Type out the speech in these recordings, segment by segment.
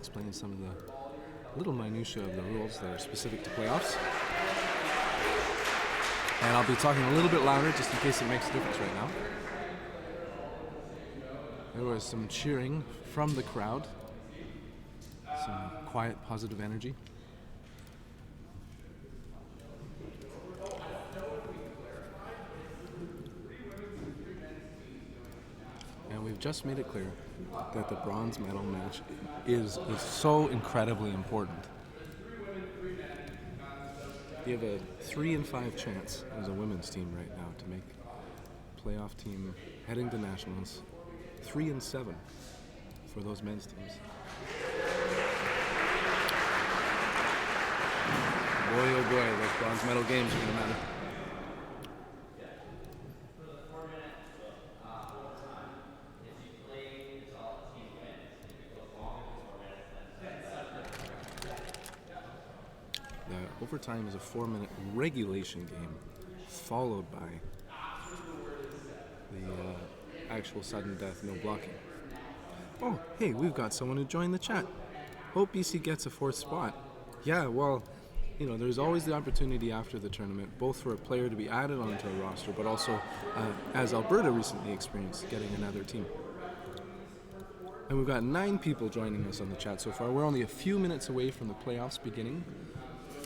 explain some of the little minutiae of the rules that are specific to playoffs. And I'll be talking a little bit louder just in case it makes a difference right now. There was some cheering from the crowd, some quiet, positive energy. And we've just made it clear that the bronze medal match is so incredibly important. You have a 3 in 5 chance as a women's team right now to make playoff team heading to nationals. 3 in 7 for those men's teams. Boy, oh boy, those bronze medal games are going to matter. The overtime is a 4-minute regulation game, followed by the actual sudden death, no blocking. Oh, hey, we've got someone who joined the chat. Hope BC gets a 4th spot. Yeah, well, there's always the opportunity after the tournament, both for a player to be added onto a roster, but also, as Alberta recently experienced, getting another team. And we've got 9 people joining us on the chat so far. We're only a few minutes away from the playoffs beginning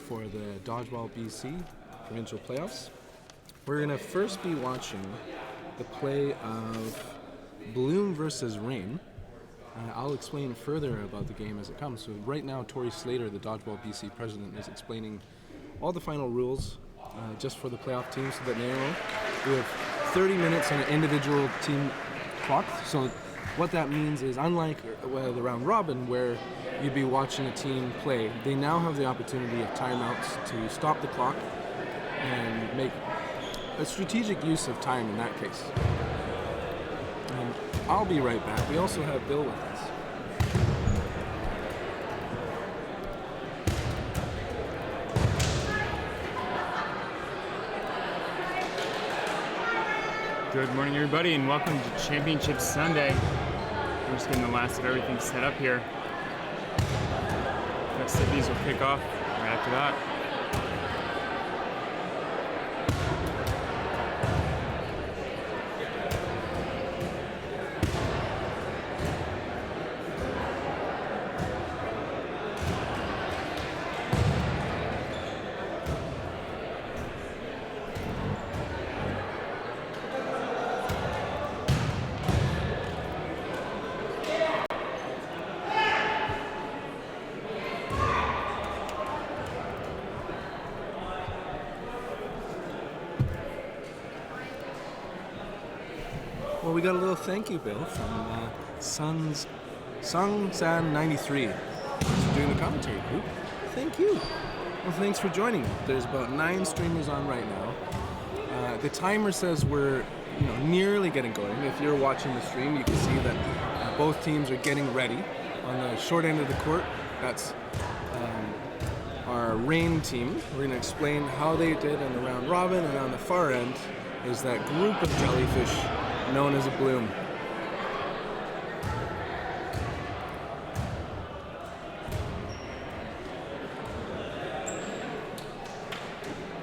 for the Dodgeball BC provincial playoffs. We're going to first be watching the play of Bloom versus Rain. I'll explain further about the game as it comes. So right now, Tori Slater, the Dodgeball BC president, is explaining all the final rules just for the playoff teams so that they know. We have 30 minutes on an individual team clock. So what that means is, unlike the round robin where you'd be watching a team play, they now have the opportunity of timeouts to stop the clock and make a strategic use of time in that case. And I'll be right back. We also have Bill with us. Good morning, everybody, and welcome to Championship Sunday. We're just getting the last of everything set up here. Festivities will kick off right after that. Well, we got a little thank you, Bill, from Sungsan93 for doing the commentary group. Thank you. Well, thanks for joining. There's about 9 streamers on right now. The timer says we're nearly getting going. If you're watching the stream, you can see that both teams are getting ready. On the short end of the court, that's our Rain team. We're going to explain how they did in the round robin, and on the far end is that group of jellyfish known as a Bloom.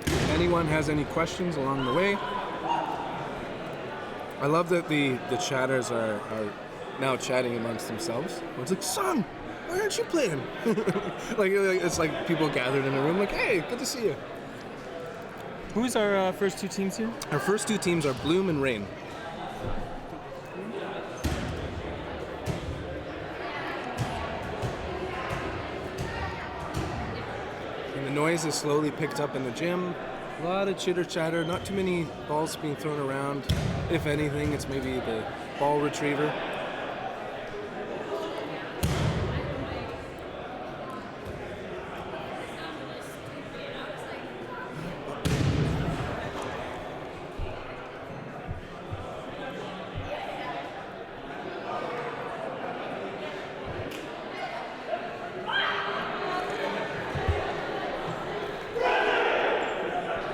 If anyone has any questions along the way, I love that the chatters are now chatting amongst themselves. It's like, son, why aren't you playing? like it's like people gathered in a room like, hey, good to see you. Who's our first 2 teams here? Our first 2 teams are Bloom and Rain. And the noise is slowly picked up in the gym. A lot of chitter chatter, not too many balls being thrown around. If anything, it's maybe the ball retriever.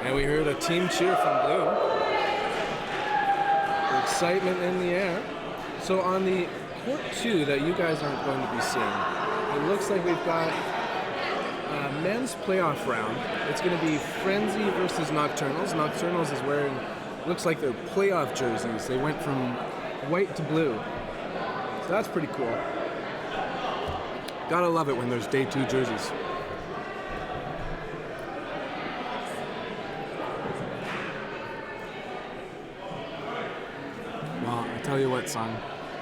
And we heard a team cheer from Blue. The excitement in the air. So on the court 2 that you guys aren't going to be seeing, it looks like we've got a men's playoff round. It's going to be Frenzy versus Nocturnals. Nocturnals is wearing, looks like their playoff jerseys. They went from white to blue. So that's pretty cool. Gotta love it when there's day 2 jerseys. Well, I tell you what, son.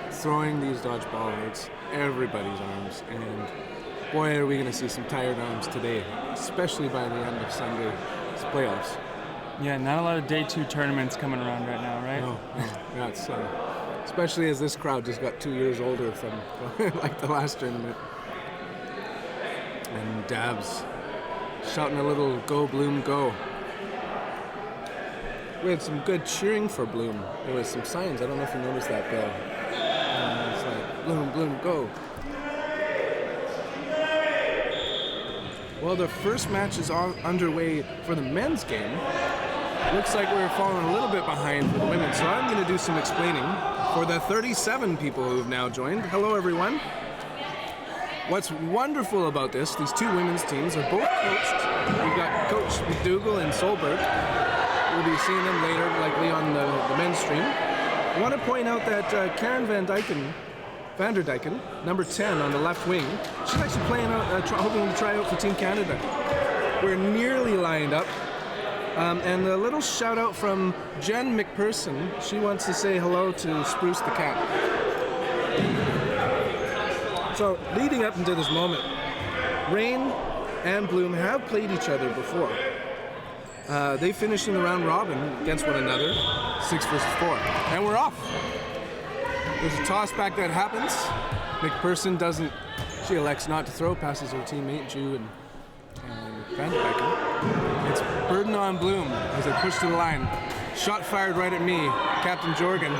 Throwing these dodgeball hurts everybody's arms, and boy, are we going to see some tired arms today, especially by the end of Sunday's playoffs. Yeah, not a lot of day 2 tournaments coming around right now, right? No. Yeah, it's especially as this crowd just got 2 years older from like the last tournament. And Dabs shouting a little "Go Bloom, go!" We had some good cheering for Bloom. There was some signs. I don't know if you noticed that, Bill. It's like "Bloom, Bloom, go!" Well, the first match is underway for the men's game. Looks like we're falling a little bit behind for the women, so I'm going to do some explaining for the 37 people who have now joined. Hello, everyone. What's wonderful about this, these 2 women's teams are both coached. We've got Coach McDougall and Solberg. We'll be seeing them later, likely on the men's stream. I want to point out that Karen Van der Dyken, number 10 on the left wing, she's actually playing out, hoping to try out for Team Canada. We're nearly lined up. And a little shout out from Jen McPherson. She wants to say hello to Spruce the cat. So, leading up into this moment, Rain and Bloom have played each other before. They finished in the round robin against one another, 6 versus 4. And we're off. There's a toss back that happens. McPherson she elects not to throw, passes her teammate, Jew and Van der Dyken. It's burden on Bloom as they push to the line. Shot fired right at me, Captain Jorgen.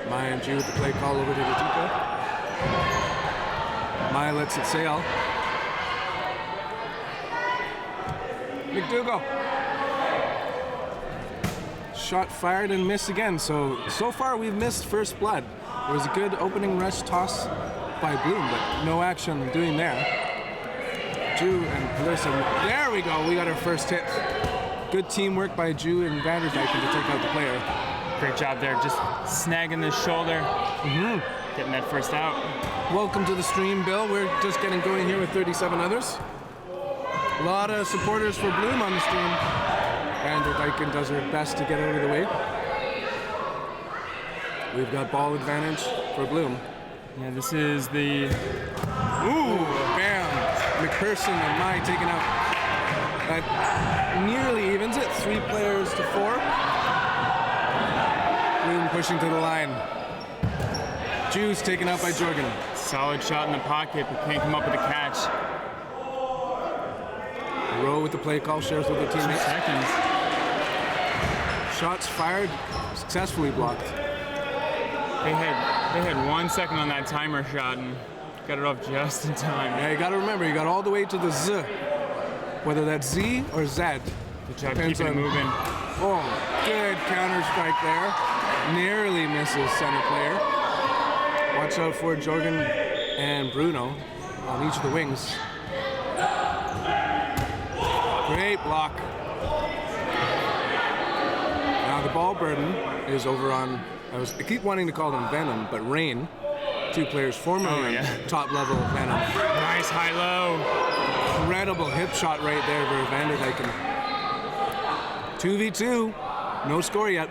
Maya and Jew with the play call over to the Tika. Maya lets it sail. McDougall. Shot fired and missed again. So far we've missed first blood. It was a good opening rush toss by Bloom, but no action doing there. Jew and Melissa. There we go. We got our first hit. Good teamwork by Jew and Van der Dyken to take out the player. Great job there, just snagging the shoulder, getting that first out. Welcome to the stream, Bill. We're just getting going here with 37 others. A lot of supporters for Bloom on the stream. Van der Dyken does her best to get out of the way. We've got ball advantage for Bloom. Yeah, this is the... Ooh, bam! McPherson and Mai taken out. That nearly evens it, 3 players to 4. Bloom pushing to the line. Jew's taken out by Jorgen. Solid shot in the pocket, but can't come up with a catch. Rowe with the play call, shares with her teammates. 2 seconds. Shots fired, successfully blocked. They had 1 second on that timer shot and got it off just in time. Yeah, you got to remember, you got all the way to the Z. Whether that's Z or Z. Good job keeping it moving. Oh, good counter strike there. Nearly misses center player. Watch out for Jorgen and Bruno on each of the wings. Great block. Now the ball burden is over on, I keep wanting to call them Venom, but Rain. 2 players formerly on top level of Venom. Nice high-low. Incredible hip shot right there for Van der Dyken. 2v2. No score yet.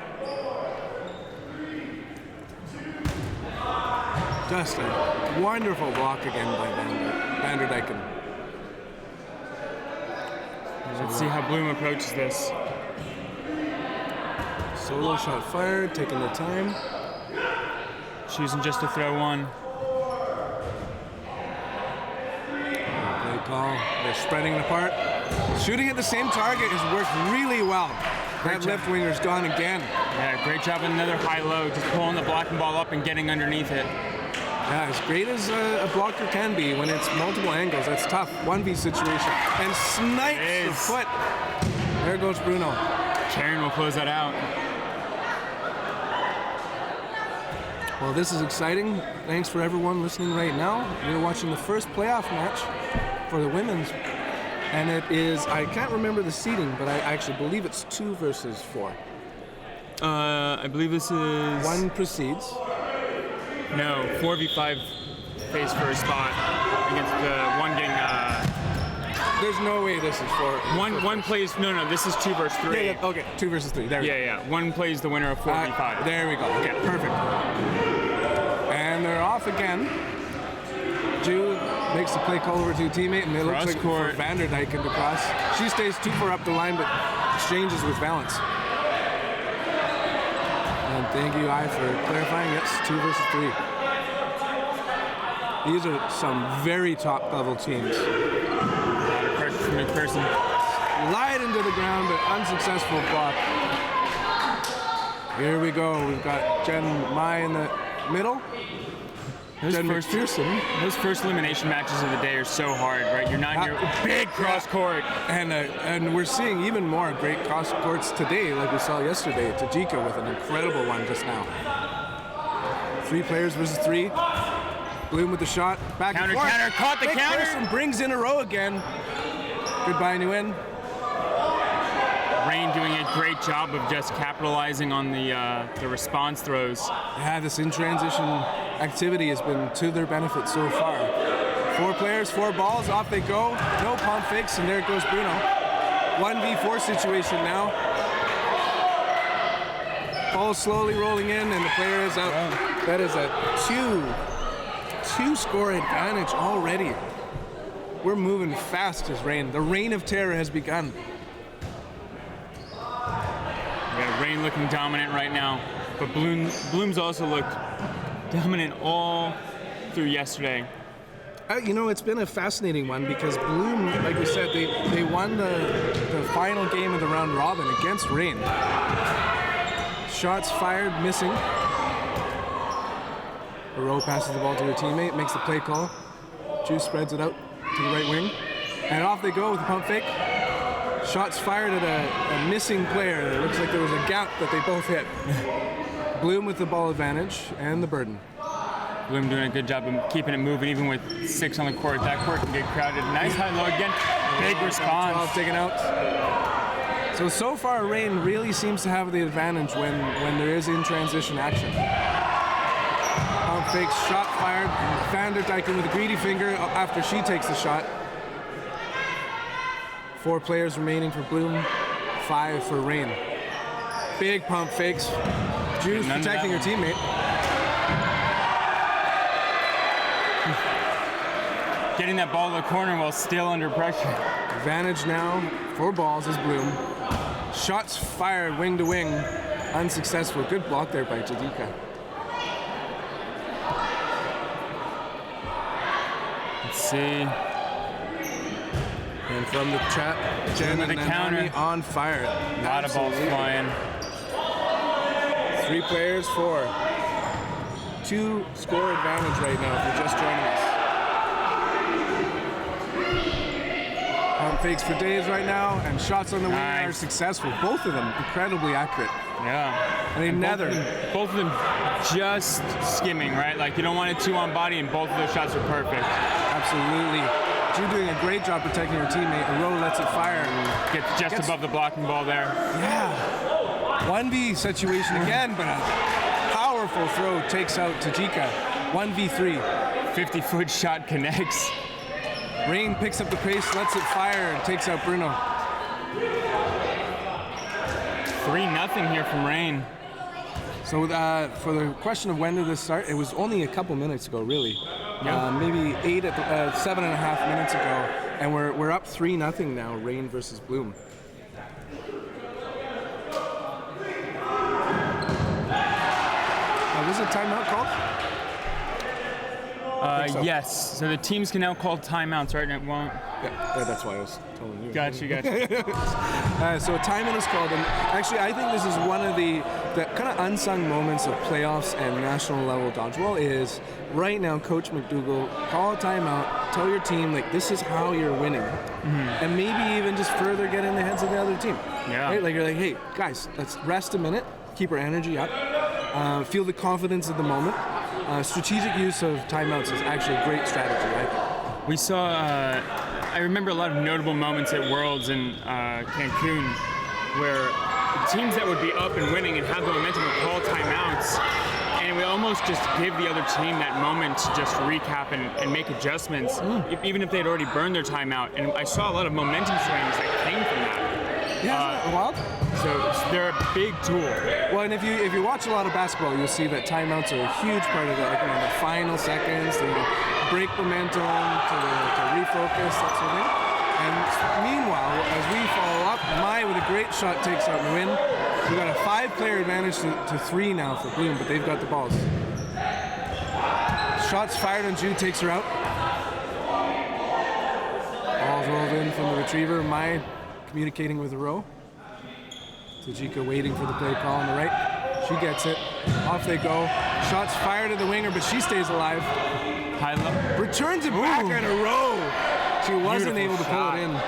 Just a wonderful block again by Van der Dyken. Let's see how Bloom approaches this. Solo shot fired, taking the time. Choosing just to throw one. Play call. They're spreading it apart. Shooting at the same target has worked really well. That left winger's gone again. Yeah, great job on another high-low, just pulling the blocking ball up and getting underneath it. Yeah, as great as a blocker can be when it's multiple angles, that's tough. 1v situation. And snipes the foot. There goes Bruno. Karen will close that out. Well, this is exciting. Thanks for everyone listening right now. We're watching the first playoff match for the women's. And it is, I can't remember the seeding, but I actually believe it's 2 versus 4. I believe this is... 1 proceeds. No, 4v5 face for a spot against the one getting... There's no way this is 4. One plays... No, this is 2 versus 3. Yeah, okay, 2 versus 3. There we go. Yeah. One plays the winner of 4v5. There we go. Okay, perfect. And they're off again. Jude makes the play call over to a teammate, and it looks like for Vanderdyken to cross. She stays too far up the line, but exchanges with balance. And thank you, I, for clarifying. Yes, 2 versus 3. These are some very top-level teams. Pressure from McPherson. Slide into the ground, but unsuccessful block. Here we go. We've got Jen Mai in the middle. Those first elimination matches of the day are so hard, right? You're not your big cross court. And we're seeing even more great cross courts today, like we saw yesterday. Tajika with an incredible one just now. 3 players versus 3. Bloom with the shot. Back Counter, and forth. counter, caught the counter. McPherson brings in a row again. Goodbye, Nguyen. Rain doing a great job of just capitalizing on the response throws. Yeah, this in-transition activity has been to their benefit so far. 4 players, 4 balls, off they go. No pump fakes, and there goes Bruno. 1v4 situation now. Ball slowly rolling in, and the player is out. That is a 2-score advantage already. We're moving fast as Rain. The reign of terror has begun. Yeah, Rain looking dominant right now, but Bloom's also looked dominant all through yesterday. It's been a fascinating one because Bloom, like we said, they won the final game of the round robin against Rain. Shots fired, missing. Barreau passes the ball to her teammate, makes the play call. Juice spreads it out to the right wing. And off they go with the pump fake. Shots fired at a missing player. It looks like there was a gap that they both hit. Bloom with the ball advantage and the burden. Bloom doing a good job of keeping it moving, even with 6 on the court. That court can get crowded. Nice high low again. Big response. 12 taken out. So far, Rain really seems to have the advantage when there is in-transition action. Pump fake, shot fired. Vanderdyken with a greedy finger after she takes the shot. 4 players remaining for Bloom, 5 for Rain. Big pump fakes. Juice protecting her teammate. Getting that ball to the corner while still under pressure. Advantage now for balls is Bloom. Shots fired wing to wing. Unsuccessful. Good block there by Jadika. Let's see. And from the chat, Jen with and the counter on fire. A lot of balls flying. 3 players, 4. 2-score advantage right now if you're just joining us. Pump fakes for days right now, and shots on the wing are successful. Both of them incredibly accurate. Yeah. I mean, both of them just skimming, right? Like you don't want it 2 on body, and both of those shots are perfect. Absolutely. You're doing a great job protecting your teammate. A row lets it fire. And gets just above the blocking ball there. Yeah. 1v situation again, but a powerful throw takes out Tajika. 1v3. 50-foot shot connects. Rain picks up the pace, lets it fire, and takes out Bruno. 3-0 here from Rain. So for the question of when did this start, it was only a couple minutes ago, really. Yeah. Maybe 7.5 minutes ago, and we're up 3-0 now. Rain versus Bloom. Was a timeout called? So. Yes. So the teams can now call timeouts, right? It won't. Yeah, that's why I was telling you. Gotcha. So a timeout is called, and actually I think this is one of the kind of unsung moments of playoffs and national level dodgeball is right now Coach McDougall, call a timeout, tell your team like this is how you're winning, and maybe even just further get in the heads of the other team. Yeah. Right? Like you're like, hey guys, let's rest a minute, keep our energy up. feel the confidence of the moment. Strategic use of timeouts is actually a great strategy, right? We saw, I remember a lot of notable moments at Worlds in Cancun where teams that would be up and winning and have the momentum would call timeouts, and we almost just give the other team that moment to just recap and make adjustments, even if they'd already burned their timeout. And I saw a lot of momentum swings that came from that. Yeah, isn't it wild? So they're a big tool. Well, and if you watch a lot of basketball, you'll see that timeouts are a huge part of it. Like the final seconds, to break momentum, to refocus, that sort of thing. And meanwhile, as we follow up, Mai with a great shot takes out the win. We've got a 5-player advantage to 3 now for Bloom, but they've got the balls. Shots fired on Ju, takes her out. Balls rolled in from the retriever. Mai communicating with the row. Tajika waiting for the play call on the right. She gets it. Off they go. Shots fired at the winger, but she stays alive. High low. Returns it back at a row. She wasn't able to pull it in.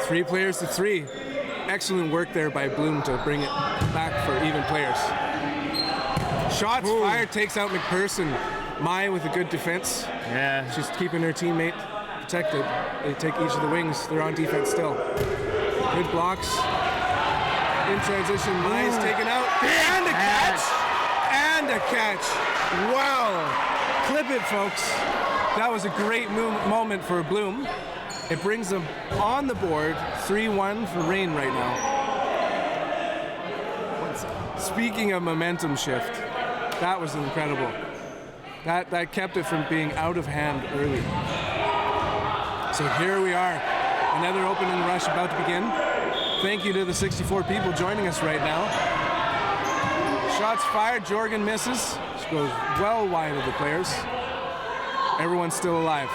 3 players to 3. Excellent work there by Bloom to bring it back for even players. Shots fired, takes out McPherson. Mai with a good defense. Yeah. She's keeping her teammate protected. They take each of the wings. They're on defense still. Good blocks. In transition, Mai's taken out. And a catch! And a catch! Wow! Clip it, folks. That was a great moment for Bloom. It brings them on the board, 3-1 for Reign right now. Speaking of momentum shift, that was incredible. That kept it from being out of hand early. So here we are, another opening rush about to begin. Thank you to the 64 people joining us right now. Shots fired, Jorgen misses. She goes well wide of the players. Everyone's still alive.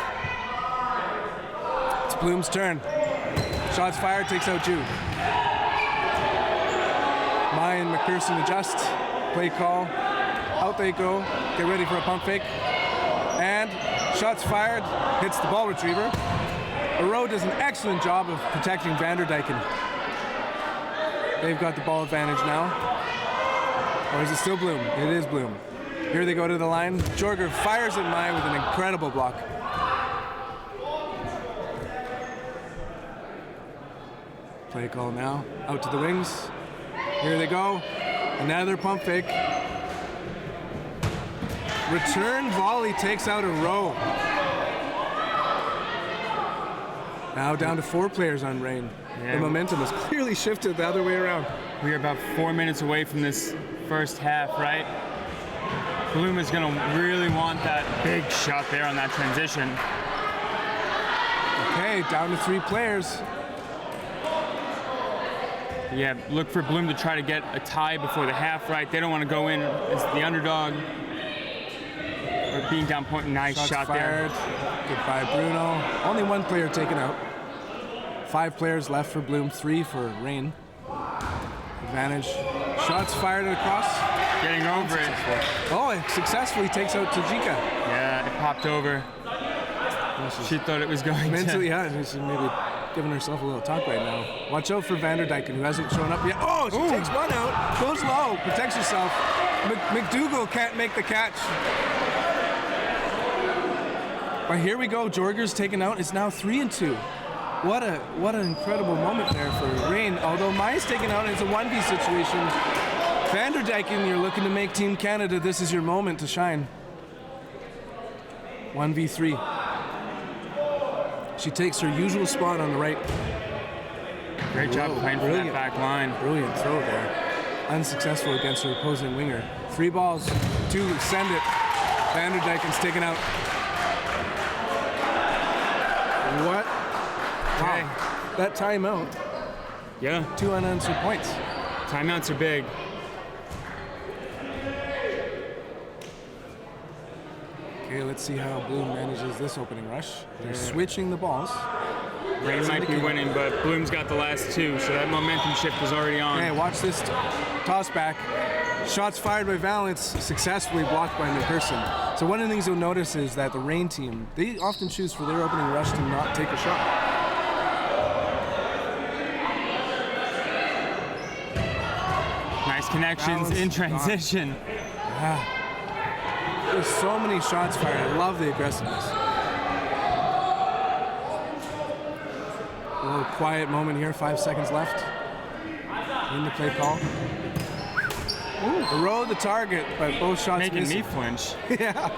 It's Bloom's turn. Shots fired, takes out Ju. Mai and McPherson adjust. Play call. Out they go. Get ready for a pump fake. And shots fired, hits the ball retriever. Aro does an excellent job of protecting Vanderdyken. They've got the ball advantage now. Or is it still Bloom? It is Bloom. Here they go to the line. Jorger fires at Mai with an incredible block. Play call now. Out to the wings. Here they go. Another pump fake. Return volley takes out Aro. Now down to 4 players on Reign. Yeah. The momentum has clearly shifted the other way around. We are about 4 minutes away from this first half, right? Bloom is going to really want that big shot there on that transition. Okay, down to 3 players. Yeah, look for Bloom to try to get a tie before the half, right? They don't want to go in as the underdog. Or being down point, nice Shots shot fired. there. Goodbye, Bruno. Only 1 player taken out. 5 players left for Bloom, 3 for Reign. Advantage. Shots fired across. Getting over it. Oh, it successfully takes out Tajika. Yeah, it popped over. She thought it was going Mentally, to. yeah, she's maybe giving herself a little talk right now. Watch out for Vanderdyken, who hasn't shown up yet. Oh, she takes one out. Goes low, protects herself. McDougal can't make the catch. But here we go. Jorger's taken out. It's now 3-2. What an incredible moment there for Reign. Although Mai's taken out, it's a 1v situation. Vanderdyken, you're looking to make Team Canada. This is your moment to shine. 1v3. She takes her usual spot on the right. Great job playing for that back line. Brilliant throw there. Unsuccessful against her opposing winger. 3 balls, 2 send it. Vanderdyken's taken out. What? Okay. Wow. That timeout. Yeah. 2 unanswered points. Timeouts are big. Okay, let's see how Bloom manages this opening rush. They're switching the balls. Reign might be winning, but Bloom's got the last 2, so that momentum shift is already on. Okay, watch this toss back. Shots fired by Valence, successfully blocked by McPherson. So one of the things you'll notice is that the Reign team, they often choose for their opening rush to not take a shot. connections Balance in gone. transition. Yeah. There's so many shots fired. I love the aggressiveness. A little quiet moment here. 5 seconds left in the play call. Row the target, but both shots Making missing. me flinch. Yeah.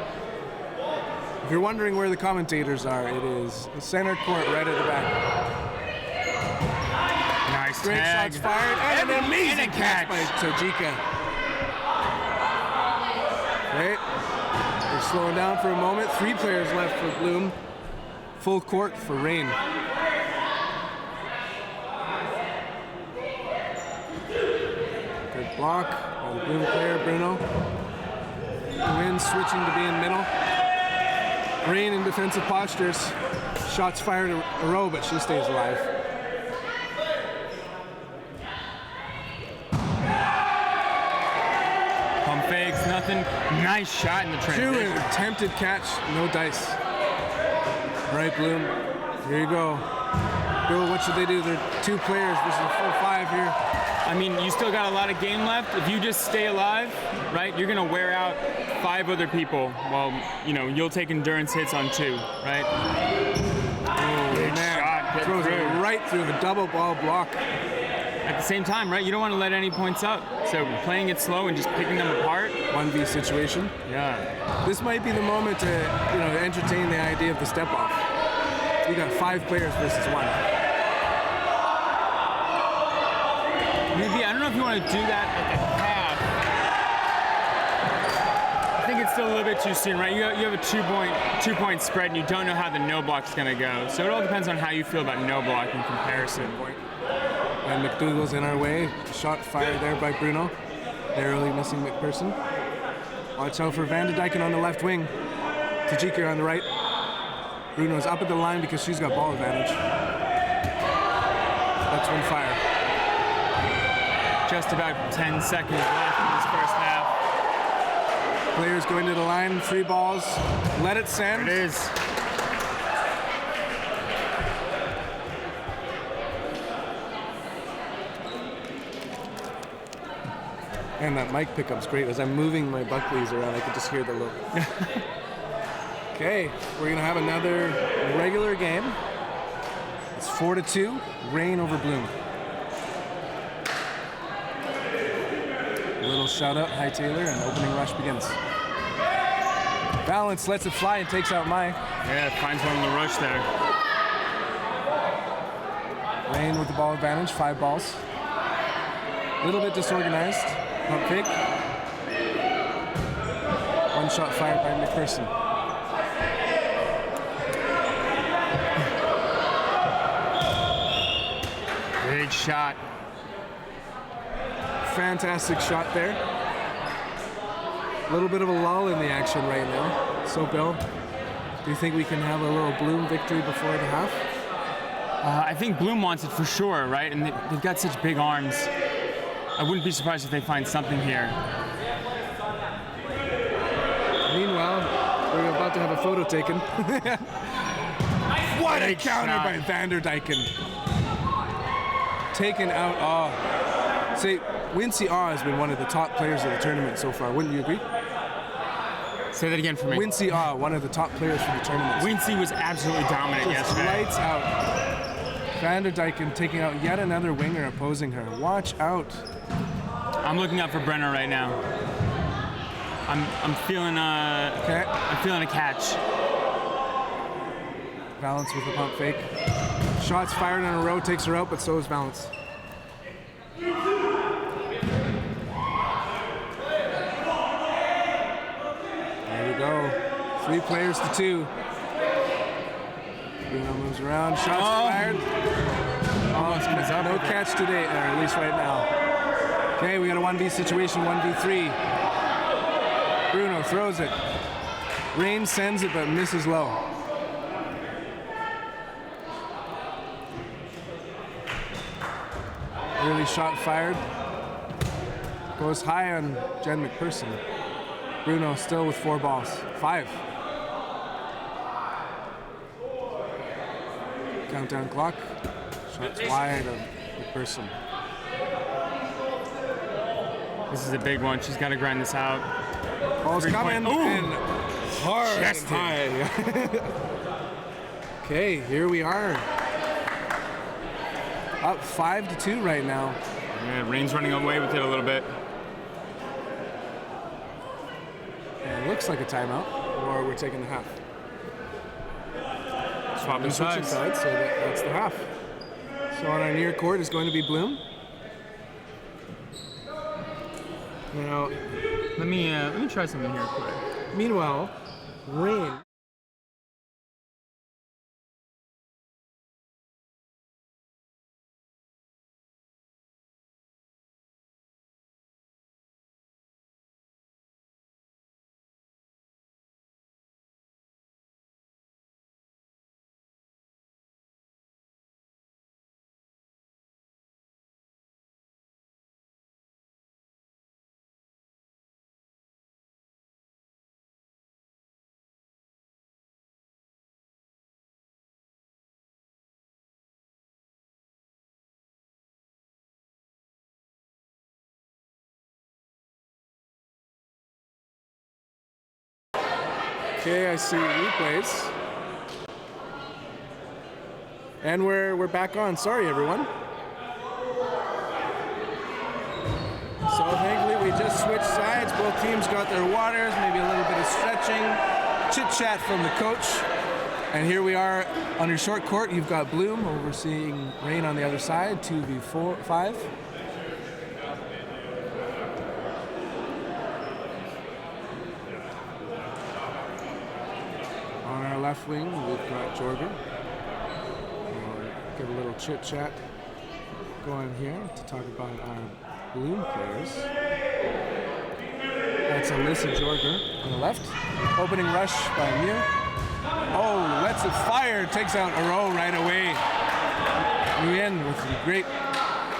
If you're wondering where the commentators are, it is the center court right at the back. Nice Great tag. shots fired and an amazing And a catch by catch. Tajika. Okay. They're slowing down for a moment. 3 players left for Bloom. Full court for Rain. Good block by the Bloom player, Bruno. Win switching to be in middle. Rain in defensive postures. Shots fired a row, but she stays alive. Pump fakes, nothing. Nice shot in the Two transition. attempted catch, no dice. Right, Bloom. Here you go. Bill, what should they do? They're 2 players versus a full 5 here. I mean, you still got a lot of game left. If you just stay alive, right, you're gonna wear out 5 other people while, you know, you'll take endurance hits on 2, right? Oh, Good shot, get Throws through. it right through the double ball block. At the same time, right, you don't want to let any points up. So playing it slow and just picking them apart. 1v situation. Yeah. This might be the moment to, you know, entertain the idea of the step off. We got 5 players versus 1. Maybe, I don't know if you want to do that at the half. I think it's still a little bit too soon, right? You have a 2-point spread and you don't know how the no block's going to go. So it all depends on how you feel about no block in comparison. And McDougal's in our way. Shot fired there by Bruno. Narrowly missing McPherson. Watch out for Van de Dyken on the left wing. Tajika on the right. Bruno's up at the line because she's got ball advantage. That's one fire. Just about 10 seconds left in this first half. Players going to the line, 3 balls. Let it send. It is. And that mic pickup's great. As I'm moving my Buckleys around, I could just hear the look. Okay, we're gonna have another regular game. It's 4-2, Rain over Bloom. A little shout out, High Taylor, and opening rush begins. Balance lets it fly and takes out Mai. Yeah, finds one in the rush there. Rain with the ball advantage, 5 balls. A little bit disorganized. Pump fake. 1 shot fired by McPherson. Big shot. Fantastic shot there. A little bit of a lull in the action right now. So, Bill, do you think we can have a little Bloom victory before the half? I think Bloom wants it for sure, right? And they've got such big arms. I wouldn't be surprised if they find something here. Meanwhile, we're about to have a photo taken. What a Big counter shot. by Van der Dyken. Taken out. Oh. Say, Wincy Ah has been one of the top players of the tournament so far. Wouldn't you agree? Say that again for me. Wincy Ah, one of the top players for the tournament. Wincy was absolutely dominant Just yesterday. lights out. Van der Dyken taking out yet another winger opposing her. Watch out. I'm looking out for Brenner right now. I'm feeling Okay. I'm feeling a catch. Valence with the pump fake. Shots fired in a row takes her out, but so is Valence. There we go. 3 players to 2. Bruno moves around. Shots fired. Almost comes up No with it. catch today, or at least right now. Okay, we got a 1v situation, 1v3. Bruno throws it. Rain sends it, but misses low. Early shot fired. Goes high on Jen McPherson. Bruno still with 4 balls. 5. Countdown clock. Shots wide of McPherson. This is a big one. She's got to grind this out. Ball's coming. And hard and Chested. high. Okay, here we are. Up 5-2 right now. Yeah, Rain's running away with it a little bit. And it looks like a timeout, or we're taking the half. Swapping Switching sides. sides, so that's the half. So on our near court is going to be Bloom. Now, Let me try something here quick. meanwhile, Rain. Okay, I see replays. And we're back on. Sorry, everyone. So thankfully we just switched sides. Both teams got their waters, maybe a little bit of stretching, chit-chat from the coach. And here we are on your short court. You've got Bloom overseeing Rain on the other side, 2v5. On our left wing, we've got Jorgen. We'll get a little chit-chat going here to talk about our Bloom players. That's Alyssa Jorger on the left. Opening rush by Mew. Oh, lets it fire, takes out Aro right away. Nguyen with some great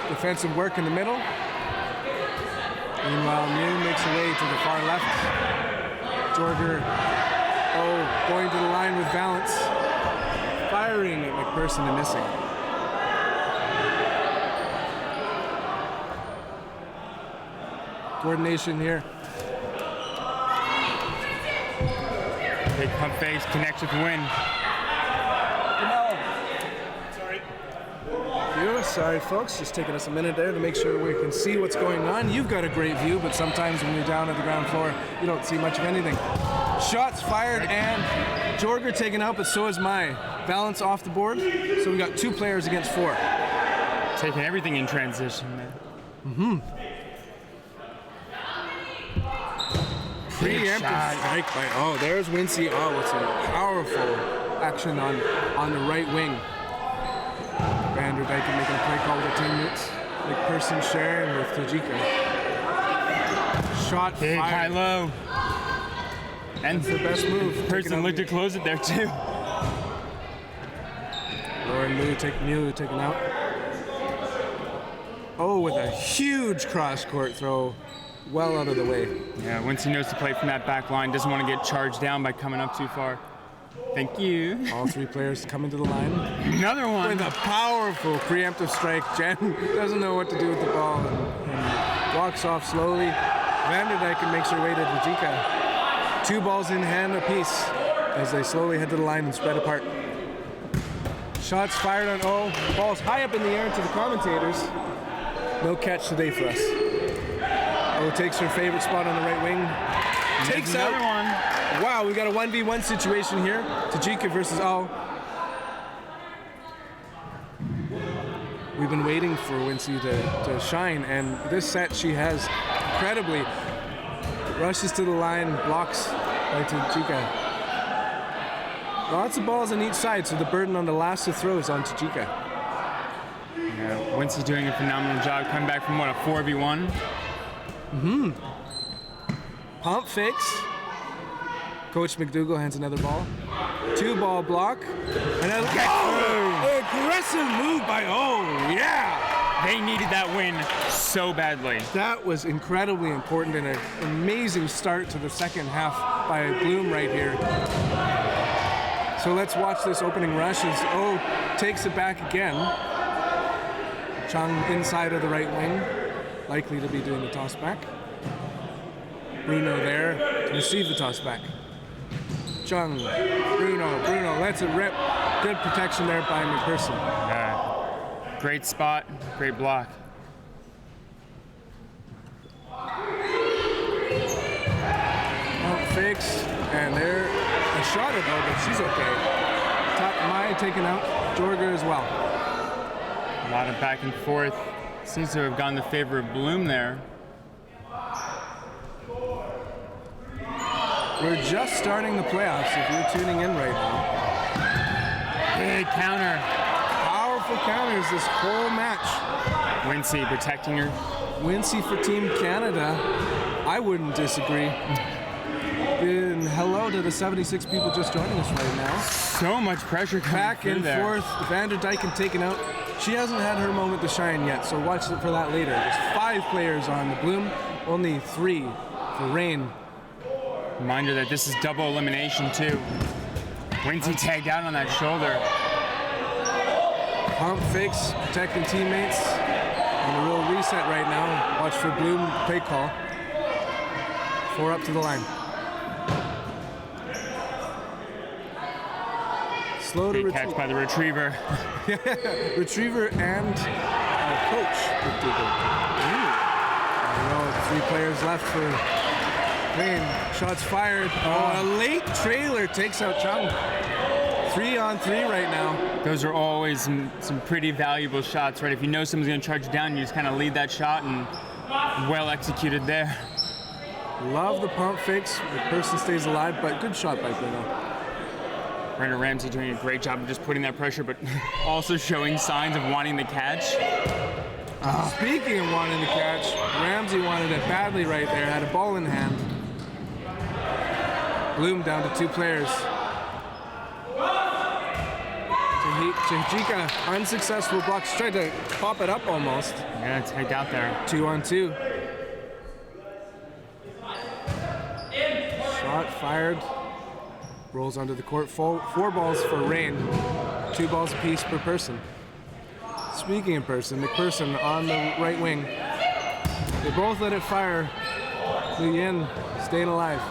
defensive work in the middle. Meanwhile, Mew makes her way to the far left. Jorger, going to the line with balance. Firing at McPherson and missing. Coordination here. Big pump face, connects with Win. Sorry, folks, just taking us a minute there to make sure we can see what's going on. You've got a great view, but sometimes when you're down at the ground floor, you don't see much of anything. Shots fired and Jorger taken out, but so is Mai. Balance off the board, so we got 2 players against 4. Taking everything in transition, man. Preemptive strike by, there's Wincy. With some powerful action on the right wing. Vanderdyke making a play call with her teammates. McPherson sharing with Tajika. Shot Big high fired. low. And That's the best move. Person looked to close it there too. Lauren Mew taken out. With a huge cross-court throw, well out of the way. Yeah, once he knows to play from that back line, doesn't want to get charged down by coming up too far. Thank you. All 3 players coming to the line. Another one. With a powerful preemptive strike. Jen doesn't know what to do with the ball and walks off slowly. Vanderdyke makes her way to Tajika. 2 balls in hand apiece as they slowly head to the line and spread apart. Shots fired on balls high up in the air to the commentators. No catch today for us. Takes her favorite spot on the right wing. Takes another out. one. Wow, we got a 1v1 situation here. Tajika versus We've been waiting for Wincy to shine, and this set she has incredibly. Rushes to the line, blocks by Tajika. Lots of balls on each side, so the burden on the last of throws on Tajika. Yeah, Wincy doing a phenomenal job coming back from a 4v1. Pump fakes. Coach McDougall hands another ball. 2-ball block. Another aggressive move by yeah! They needed that win so badly. That was incredibly important and an amazing start to the second half by Bloom right here. So let's watch this opening rush as takes it back again. Chung inside of the right wing, likely to be doing the toss back. Bruno there to receive the toss back. Chung, Bruno lets it rip. Good protection there by McPherson. Great spot, great block. Fakes, and there a shot at her, but she's okay. Mai taken out, Jorger as well. A lot of back and forth. Seems to have gone in the favor of Bloom there. We're just starting the playoffs if you're tuning in right now. Big counter. Powerful counters this whole match. Wincy protecting her. Wincy for Team Canada. I wouldn't disagree. And hello to the 76 people just joining us right now. So much pressure coming back and there. forth. Vanderdyken taken out. She hasn't had her moment to shine yet, so watch for that later. There's 5 players on the Bloom, only 3 for Rain. Reminder that this is double elimination too. Wincy tagged out on that shoulder. Pump fakes, protecting teammates. And a real reset right now. Watch for Bloom play call. 4 up to the line. Slow to Great catch by the retriever. Retriever and coach. I know 3 players left for Rain. Shots fired. Oh, a late trailer takes out Chung. 3-on-3 right now. Those are always some pretty valuable shots, right? If you know someone's going to charge you down, you just kind of lead that shot, and well executed there. Love the pump fakes. The person stays alive, but good shot by Bruno. Brenda Ramsey doing a great job of just putting that pressure, but also showing signs of wanting the catch. Speaking of wanting the catch, Ramsey wanted it badly right there, had a ball in hand. Bloom down to 2 players. Chihika, unsuccessful blocks, tried to pop it up almost. Yeah, tagged out there. 2-on-2. Shot fired. Rolls onto the court. 4 balls for Rain. 2 balls apiece per person. Speaking of person, McPherson on the right wing. They both let it fire. Li Yin staying alive.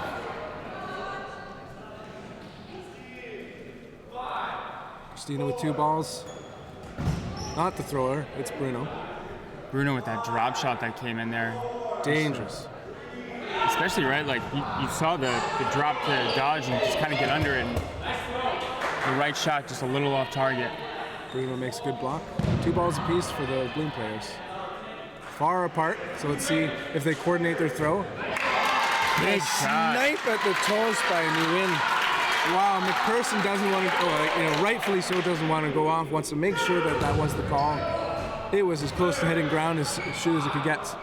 Christina with 2 balls. Not the thrower, it's Bruno. Bruno with that drop shot that came in there. Dangerous. Especially, right, like you saw the drop to dodge and just kind of get under it. And the right shot just a little off target. Bruno makes a good block. 2 balls apiece for the Bloom players. Far apart, so let's see if they coordinate their throw. Big shot. Snipe at the toes by Nguyen. Wow, McPherson doesn't want to, rightfully so, doesn't want to go off, wants to make sure that that was the call. It was as close to hitting ground as shoot as it could get.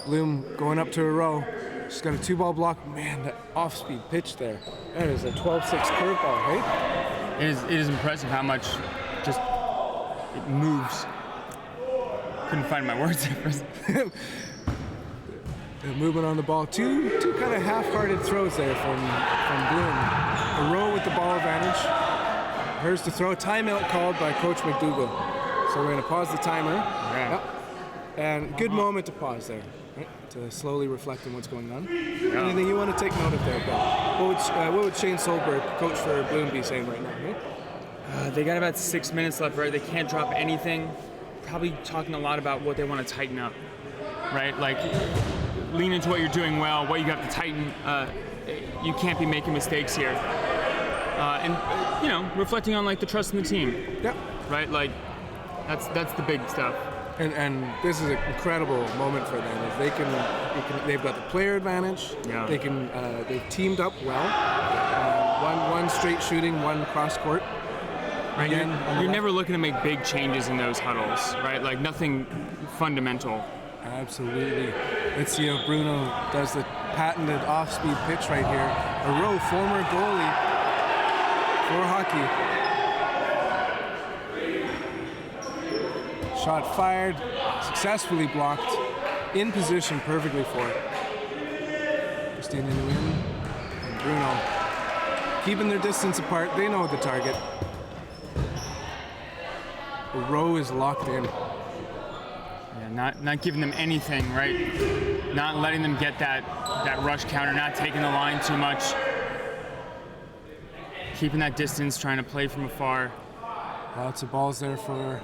Bloom going up to a row. She's got a 2-ball block. Man, that off-speed pitch there. That is a 12-6 curveball, right? It is impressive how much just it moves. Couldn't find my words there. The movement on the ball. Two kind of half-hearted throws there from Bloom. A row with the ball advantage. Hers to throw. Timeout called by Coach McDougall. So we're going to pause the timer. Yeah. Yep. And good moment to pause there, right? To slowly reflect on what's going on. Yeah. Anything you want to take note of there, Bill? What would Shane Solberg, coach for Bloom, be saying right now, right? They got about 6 minutes left, right? They can't drop anything. Probably talking a lot about what they want to tighten up, right? Like, lean into what you're doing well, what you got to tighten. You can't be making mistakes here. And reflecting on, like, the trust in the team. Yep. Right? Like, that's the big stuff. And this is an incredible moment for them. If they've got the player advantage. Yeah. They've teamed up well. One straight shooting, one cross court. Right. You're never looking to make big changes in those huddles, right? Like nothing fundamental. Absolutely. Let's see how Bruno does the patented off-speed pitch right here. A row, former goalie for hockey. Shot fired, successfully blocked, in position perfectly for it. Christina Nguyen and Bruno keeping their distance apart. They know the target. The row is locked in. Yeah, not giving them anything, right? not letting them get that rush counter, not taking the line too much, keeping that distance, trying to play from afar. Lots of balls there for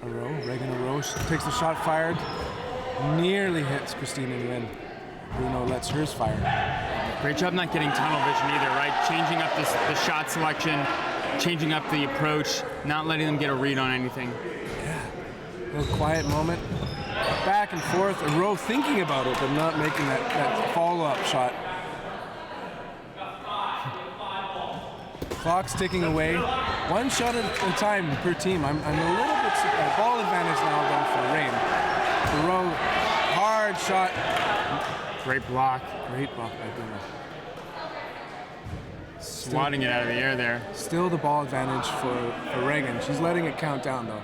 Aro. Reagan Aro takes the shot fired. Nearly hits Christina Nguyen. Bruno lets hers fire. Great job not getting tunnel vision either, right? Changing up the shot selection, changing up the approach, not letting them get a read on anything. Yeah. A little quiet moment. Back and forth. Aro thinking about it, but not making that follow-up shot. Clock's ticking away. One shot at a time per team. I'm a little bit surprised. Ball advantage now though for Rain. Aro, hard shot. Great block. Great block by Bruno. Swatting it out of the air there. Still the ball advantage for Reagan. She's letting it count down though.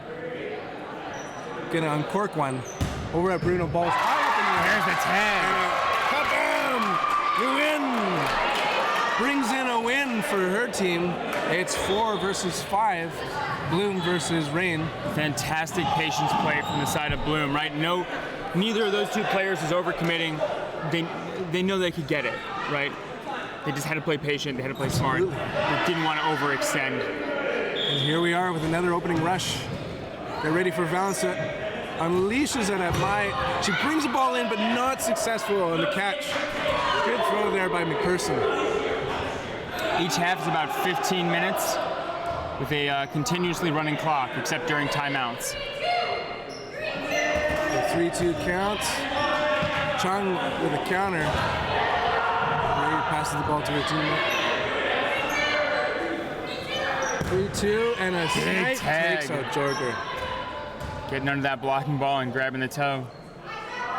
Gonna uncork one. Over at Bruno, ball's high up in the air. There's the tag. Kabam! You win! Brings in a win for her team. It's 4 versus 5. Bloom versus Rain. Fantastic patience play from the side of Bloom, right? Neither of those two players is overcommitting. They know they could get it, right? They just had to play patient. They had to play smart. They didn't want to overextend. And here we are with another opening rush. Get ready for Valence. Unleashes it at Mai. She brings the ball in, but not successful on the catch. Good throw there by McPherson. Each half is about 15 minutes with a continuously running clock, except during timeouts. The 3-2 count. Chung with a counter. Ray passes the ball to her teammate. 3-2 and a snipe takes out Jorger. Getting under that blocking ball and grabbing the toe.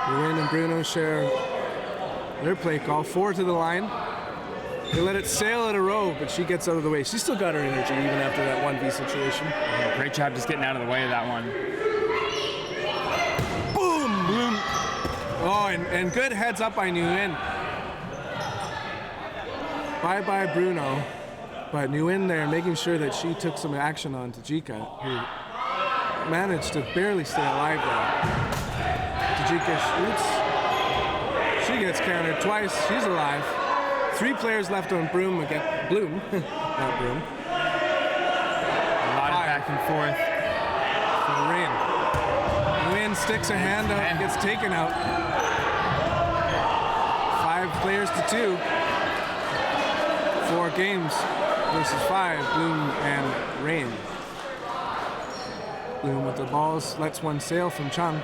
Nguyen and Bruno share their play call. 4 to the line. They let it sail at a row, but she gets out of the way. She still got her energy even after that 1v situation. Great job just getting out of the way of that one. Boom! Bloom. Oh, and good heads up by Nguyen. Bye-bye Bruno. But Nguyen there making sure that she took some action on Tajika, who managed to barely stay alive there. Tajika shoots. She gets countered twice. She's alive. 3 players left on Bloom again. Bloom, not Broom. A lot of back and forth. For Rain. Nguyen sticks a hand out and gets taken out. 5 players to 2. 4 games versus 5. Bloom and Rain. Bloom with the balls, lets one sail from Chung.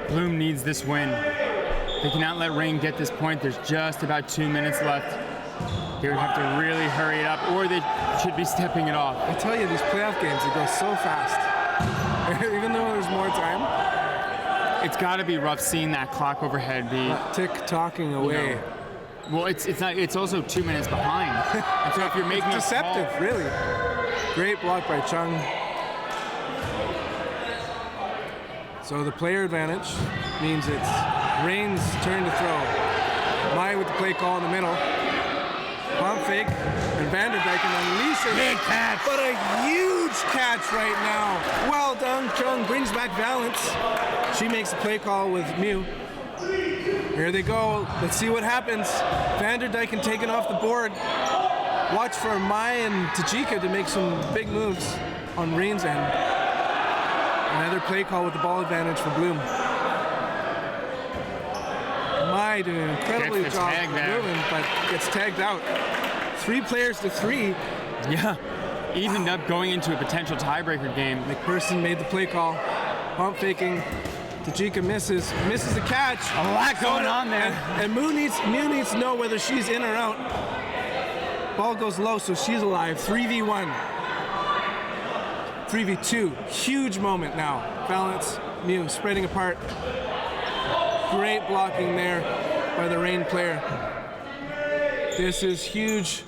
Bloom needs this win. They cannot let Rain get this point. There's just about 2 minutes left. They would have to really hurry it up, or they should be stepping it off. I tell you, these playoff games, it goes so fast. Even though there's more time. It's got to be rough seeing that clock overhead be tick-tocking away. You know, well, it's not. It's also 2 minutes behind. And so if you're making it's deceptive, really. Great block by Chung. So the player advantage means it's Rain's turn to throw. Mai with the play call in the middle. Pump fake, and Vanderdyken unleashes. Big catch! But a huge catch right now. Well done, Chung brings back Valence. She makes the play call with Mew. Here they go. Let's see what happens. Vanderdyken taken off the board. Watch for Mai and Tajika to make some big moves on Rain's end. Another play call with the ball advantage for Bloom. Mai doing an incredible job moving, but gets tagged out. 3 players to 3. Yeah, evened up going into a potential tiebreaker game. McPherson made the play call. Pump faking. Tajika misses the catch. A lot going on there. And Mew needs to know whether she's in or out. Ball goes low, so she's alive. 3v1. 3v2. Huge moment now. Valence, Mew spreading apart. Great blocking there by the Rain player. This is huge.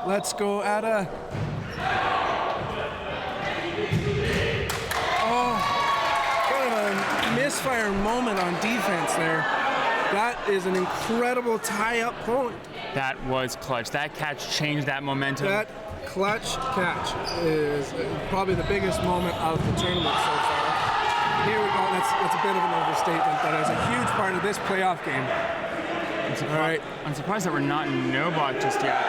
Let's go at a... misfire moment on defense there. That is an incredible tie-up point. That was clutch. That catch changed that momentum. That clutch catch is probably the biggest moment of the tournament so far. Here we go. That's a bit of an overstatement, but it's a huge part of this playoff game. All right. I'm surprised that we're not in no block just yet.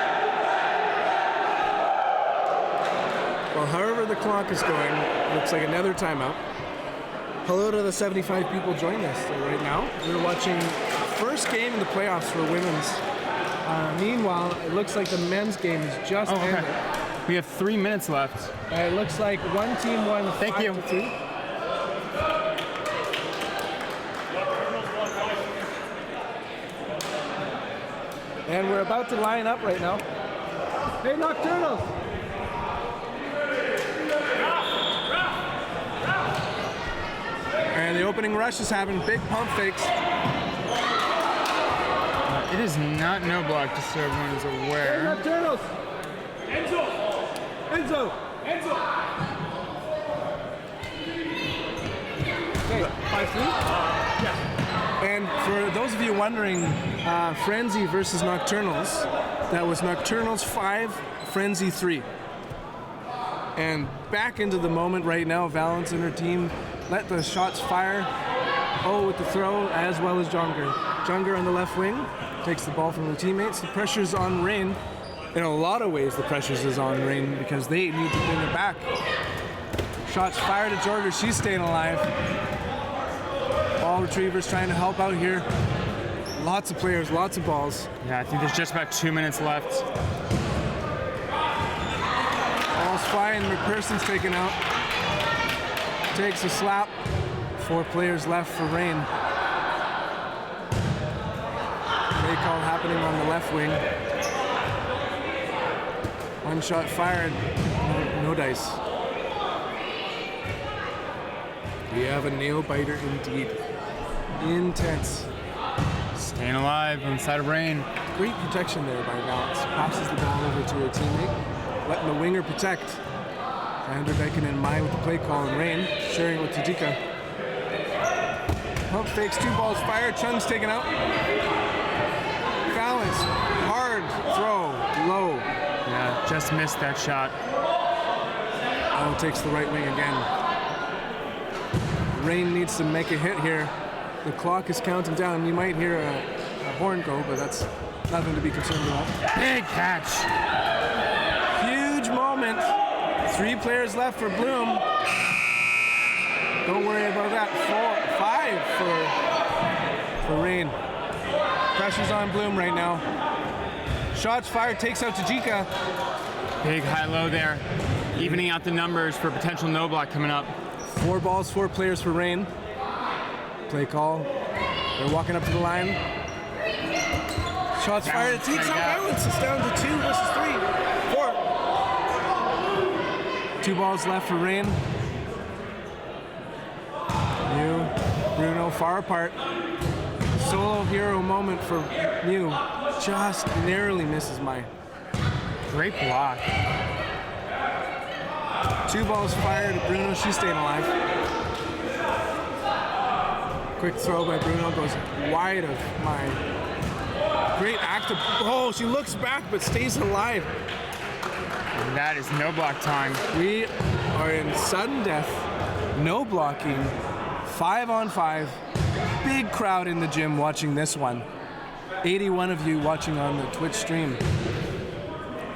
Well, however the clock is going, looks like another timeout. Hello to the 75 people joining us right now. We're watching first game in the playoffs for women's. Meanwhile, it looks like the men's game is just ended. We have 3 minutes left. It looks like one team won 5-2. And we're about to line up right now. Hey, Nocturnals! And the opening rush is having big pump fakes. It is not no block, just so everyone is aware. Hey, Nocturnals! Enzo! Okay, 5-3? And for those of you wondering, Frenzy versus Nocturnals, that was Nocturnals 5, Frenzy 3. And back into the moment right now, Valence and her team let the shots fire. With the throw, as well as Junger. Junger on the left wing, takes the ball from the teammates. The pressure's on Rain. In a lot of ways, the pressure's is on Rain because they need to bring it back. Shots fired at Jorger, she's staying alive. Ball retrievers trying to help out here. Lots of players, lots of balls. Yeah, I think there's just about 2 minutes left. Ball's flying, McPherson's taken out. Takes a slap. 4 players left for Rain. Play call happening on the left wing. One shot fired, no dice. We have a nail biter indeed. Intense. Staying alive on the side of Rain. Great protection there by Valence. Passes the ball over to her teammate, letting the winger protect. Vanderdyken and Mai with the play call, and Rain sharing with Tajika. Pump fakes, 2 balls fired. Chung's taken out. Valence, hard throw, low. Yeah, just missed that shot. Takes the right wing again. Rain needs to make a hit here. The clock is counting down. You might hear a horn go, but that's nothing to be concerned about. Big catch. Huge moment. 3 players left for Bloom. Don't worry about that. 4, 5 for Rain. Pressure's on Bloom right now. Shots fired, takes out Tajika. Big high-low there. Evening out the numbers for potential no block coming up. 4 balls, 4 players for Rain. Play call. They're walking up to the line. Shots fired, it takes out Valence. It's down to 2 versus 3. 4. 2 balls left for Rain. Mew, Bruno far apart. Solo hero moment for Mew. Just narrowly misses Mai. Great block. 2 balls fired at Bruno, she's staying alive. Quick throw by Bruno goes wide of Mai. Great active. Oh, she looks back but stays alive. And that is no block time. We are in sudden death, no blocking, 5-on-5. Big crowd in the gym watching this one. 81 of you watching on the Twitch stream.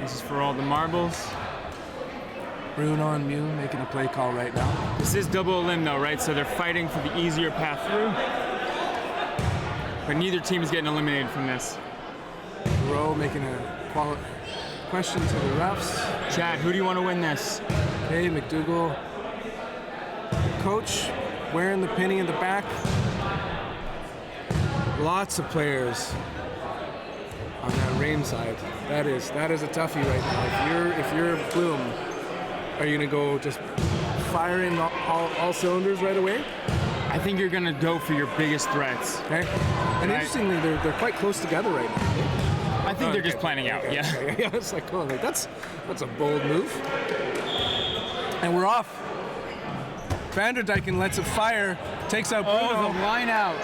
This is for all the marbles. Bruno and Mew making a play call right now. This is double elim though, right? So they're fighting for the easier path through. But neither team is getting eliminated from this. Rowe making a question to the refs. Chad, who do you want to win this? Okay, McDougall. Coach wearing the penny in the back. Lots of players on that Rain side. That is a toughie right now. If you're Bloom, are you gonna go just firing all cylinders right away? I think you're gonna go for your biggest threats. Okay. And interestingly, they're quite close together right now. I think they're just planning out. Okay. Yeah. Yeah. It's like, oh, that's a bold move. And we're off. Vanderdyken lets it fire, takes out Bruno. Oh, the line out.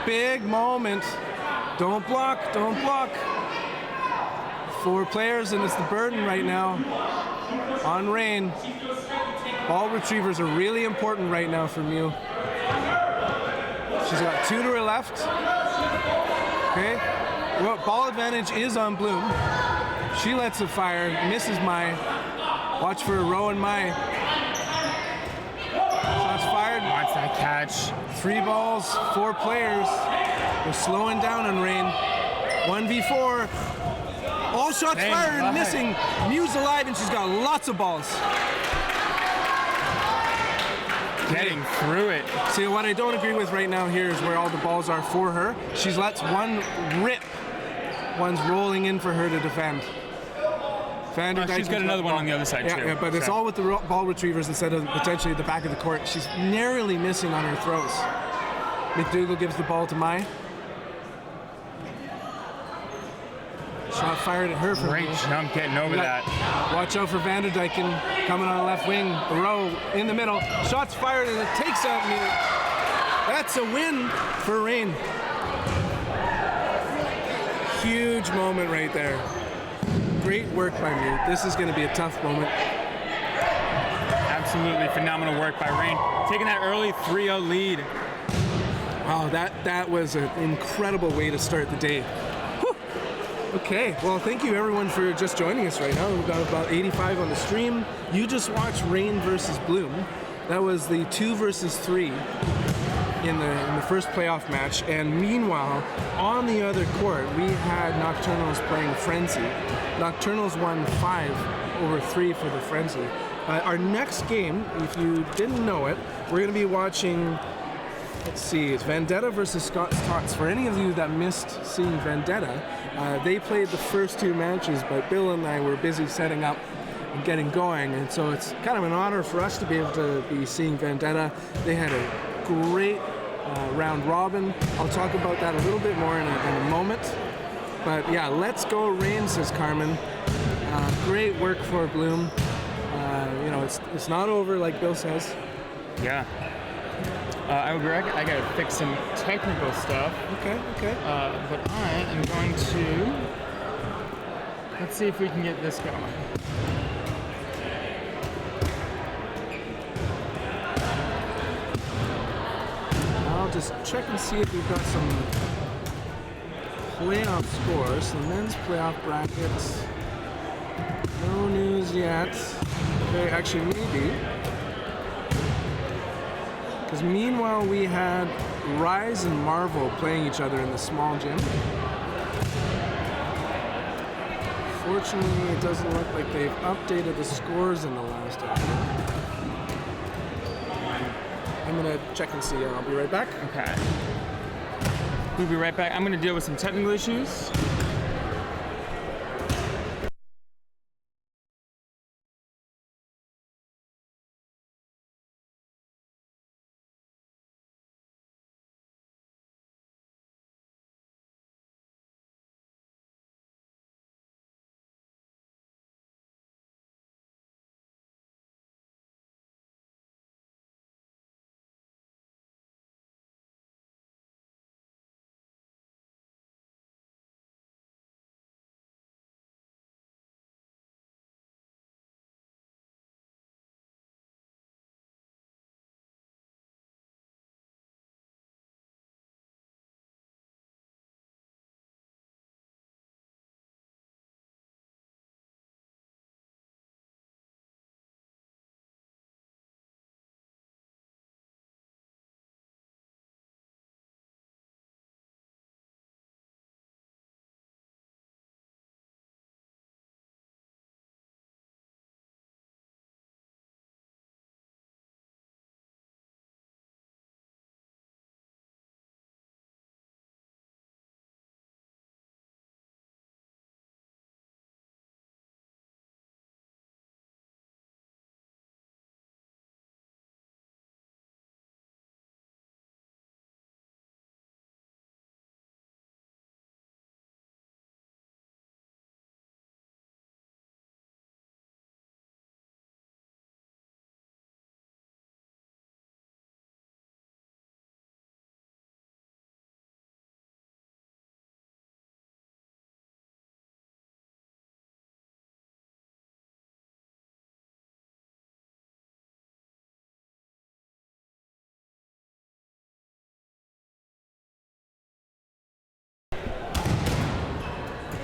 Big moment. Don't block, don't block. 4 players, and it's the burden right now on Rain. Ball retrievers are really important right now for Mew. She's got 2 to her left. Okay. Well, ball advantage is on Bloom. She lets it fire, misses Mai. Watch for Row and Mai. Shots fired. Wants that catch. 3 balls, 4 players. We're slowing down on Rain. 1v4. All shots fired, missing. Mew's alive, and she's got lots of balls. Getting through it. See, what I don't agree with right now here is where all the balls are for her. She's lets one rip. One's rolling in for her to defend. She's got another one on the other side, too. Yeah, but it's all with the ball retrievers instead of potentially at the back of the court. She's narrowly missing on her throws. McDougal gives the ball to Mai. Shot fired at her from Great jump getting over that. Watch out for Vanderdyken coming on the left wing. Row in the middle. Shots fired and it takes out Mew. That's a win for Rain. Huge moment right there. Great work by Mew. This is going to be a tough moment. Absolutely phenomenal work by Rain. Taking that early 3-0 lead. Wow, that was an incredible way to start the day. Whew. Okay, well, thank you everyone for just joining us right now. We've got about 85 on the stream. You just watched Rain versus Bloom. That was the 2 versus 3 in the first playoff match. And meanwhile, on the other court, we had Nocturnals playing Frenzy. Nocturnals won 5-3 for the Frenzy. Our next game, if you didn't know it, we're going to be watching, let's see, it's Vendetta versus Scott's Tots. For any of you that missed seeing Vendetta, they played the first 2 matches, but Bill and I were busy setting up and getting going, and so it's kind of an honor for us to be able to be seeing Vendetta. They had a great round robin. I'll talk about that a little bit more in a moment. But yeah, let's go Rain, says Carmen. Great work for Bloom. You know, it's not over like Bill says. Yeah. I gotta fix some technical stuff. Okay. But I am going to, let's see if we can get this going. I'll just check and see if we've got some playoff scores. The men's playoff brackets. No news yet. Okay, actually maybe. Because meanwhile we had Rise and Marvel playing each other in the small gym. Fortunately, it doesn't look like they've updated the scores in the last update. I'm gonna check and see, and I'll be right back. Okay. We'll be right back. I'm gonna deal with some technical issues.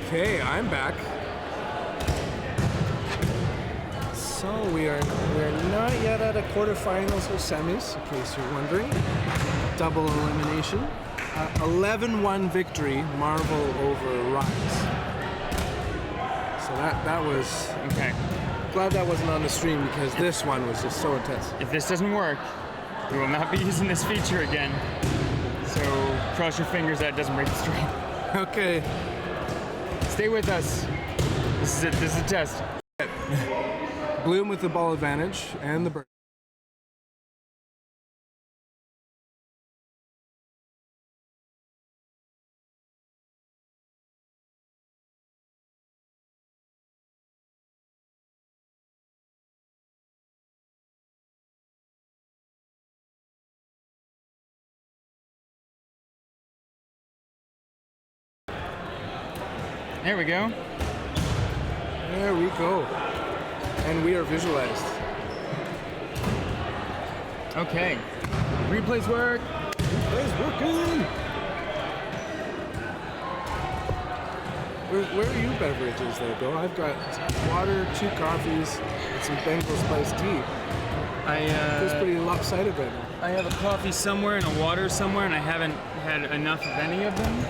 Okay, I'm back. So we're not yet at a quarterfinals or semis, in case you're wondering. Double elimination. 11-1 victory, Marvel over Rise. So that was Okay. glad that wasn't on the stream because this one was just so intense. If this doesn't work, we will not be using this feature again. So cross your fingers that it doesn't break the stream. Okay. Stay with us. This is it. This is a test. Bloom with the ball advantage and the bird. There we go. There we go. And we are visualized. Okay. Replays work. It's working. Where are your beverages there, Bill? I've got water, 2 coffees, and some Bengal spiced tea. It's pretty lopsided right now. I have a coffee somewhere and a water somewhere, and I haven't had enough of any of them.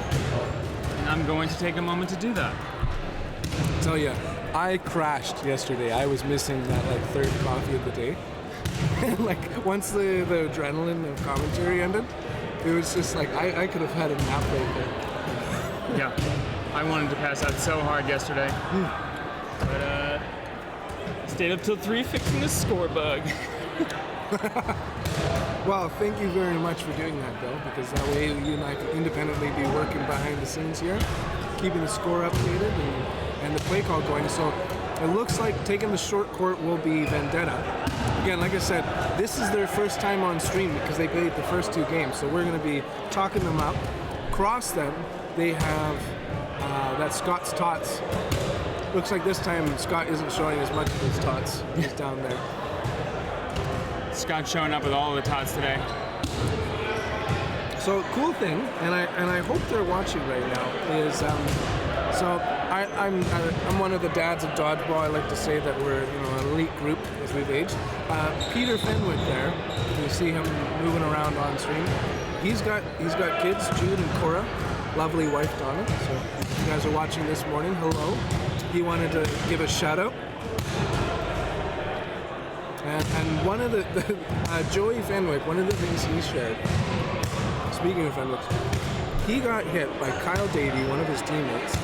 And I'm going to take a moment to do that. I tell you, I crashed yesterday. I was missing that third coffee of the day. And once the adrenaline of commentary ended, it was just I could have had a nap right there. Yeah, I wanted to pass out so hard yesterday. But stayed up till 3 fixing a score bug. Well, thank you very much for doing that, Bill, because that way you and I can independently be working behind the scenes here, keeping the score updated and the play call going. So it looks like taking the short court will be Vendetta. Again, like I said, this is their first time on stream because they played the first 2 games. So we're going to be talking them up. Across them, they have that Scott's Tots. Looks like this time Scott isn't showing as much of his tots. He's down there. Scott's showing up with all the tots today. So cool thing, and I hope they're watching right now, is so I'm one of the dads of Dodgeball. I like to say that we're an elite group as we've aged. Peter Fenwick there, you see him moving around on stream. He's got kids, Jude and Cora, lovely wife Donna. So if you guys are watching this morning, hello. He wanted to give a shout out. And one of the Joey Fenwick, one of the things he shared, speaking of Fenwick, he got hit by Kyle Davey, one of his teammates,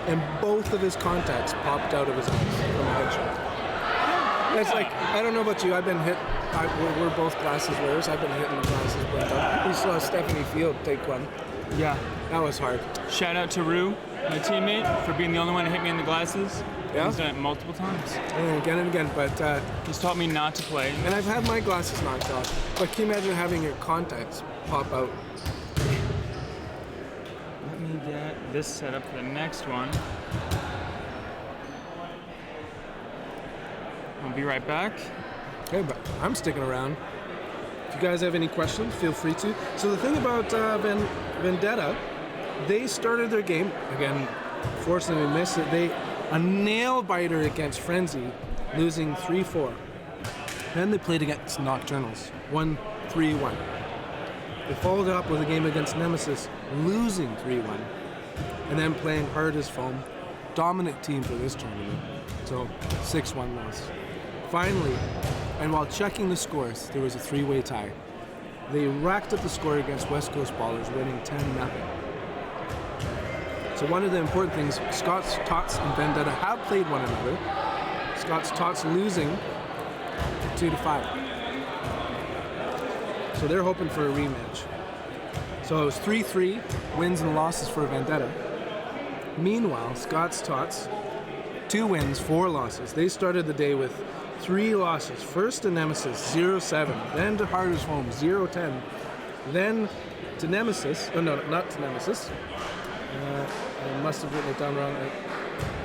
and both of his contacts popped out of his eyes from a headshot. It's I don't know about you, I've been hit, we're both glasses wearers, I've been hitting the glasses burnt out. We saw Stephanie Field take one. Yeah. That was hard. Shout out to Rue, my teammate, for being the only one to hit me in the glasses. Yeah? He's done it multiple times. And again, but... He's taught me not to play. And I've had my glasses knocked off. But can you imagine having your contacts pop out? Let me get this set up for the next one. I'll be right back. Okay, but I'm sticking around. If you guys have any questions, feel free to. So the thing about Vendetta, they started their game, again, fortunately we missed it, a nail-biter against Frenzy, losing 3-4. Then they played against Nocturnals, 1-3-1. They followed it up with a game against Nemesis, losing 3-1. And then playing hard as foam, dominant team for this tournament. So 6-1 loss. Finally, and while checking the scores, there was a 3-way tie. They racked up the score against West Coast Ballers, winning 10-0. So one of the important things, Scott's Tots and Vendetta have played one another. Scott's Tots losing 2-5. So they're hoping for a rematch. So it was 3-3 wins and losses for Vendetta. Meanwhile, Scott's Tots, 2 wins, 4 losses. They started the day with 3 losses. First to Nemesis, 0-7. Then to Hard as Home, 0-10. Then to Nemesis, oh no, not to Nemesis. I must have written it down wrong.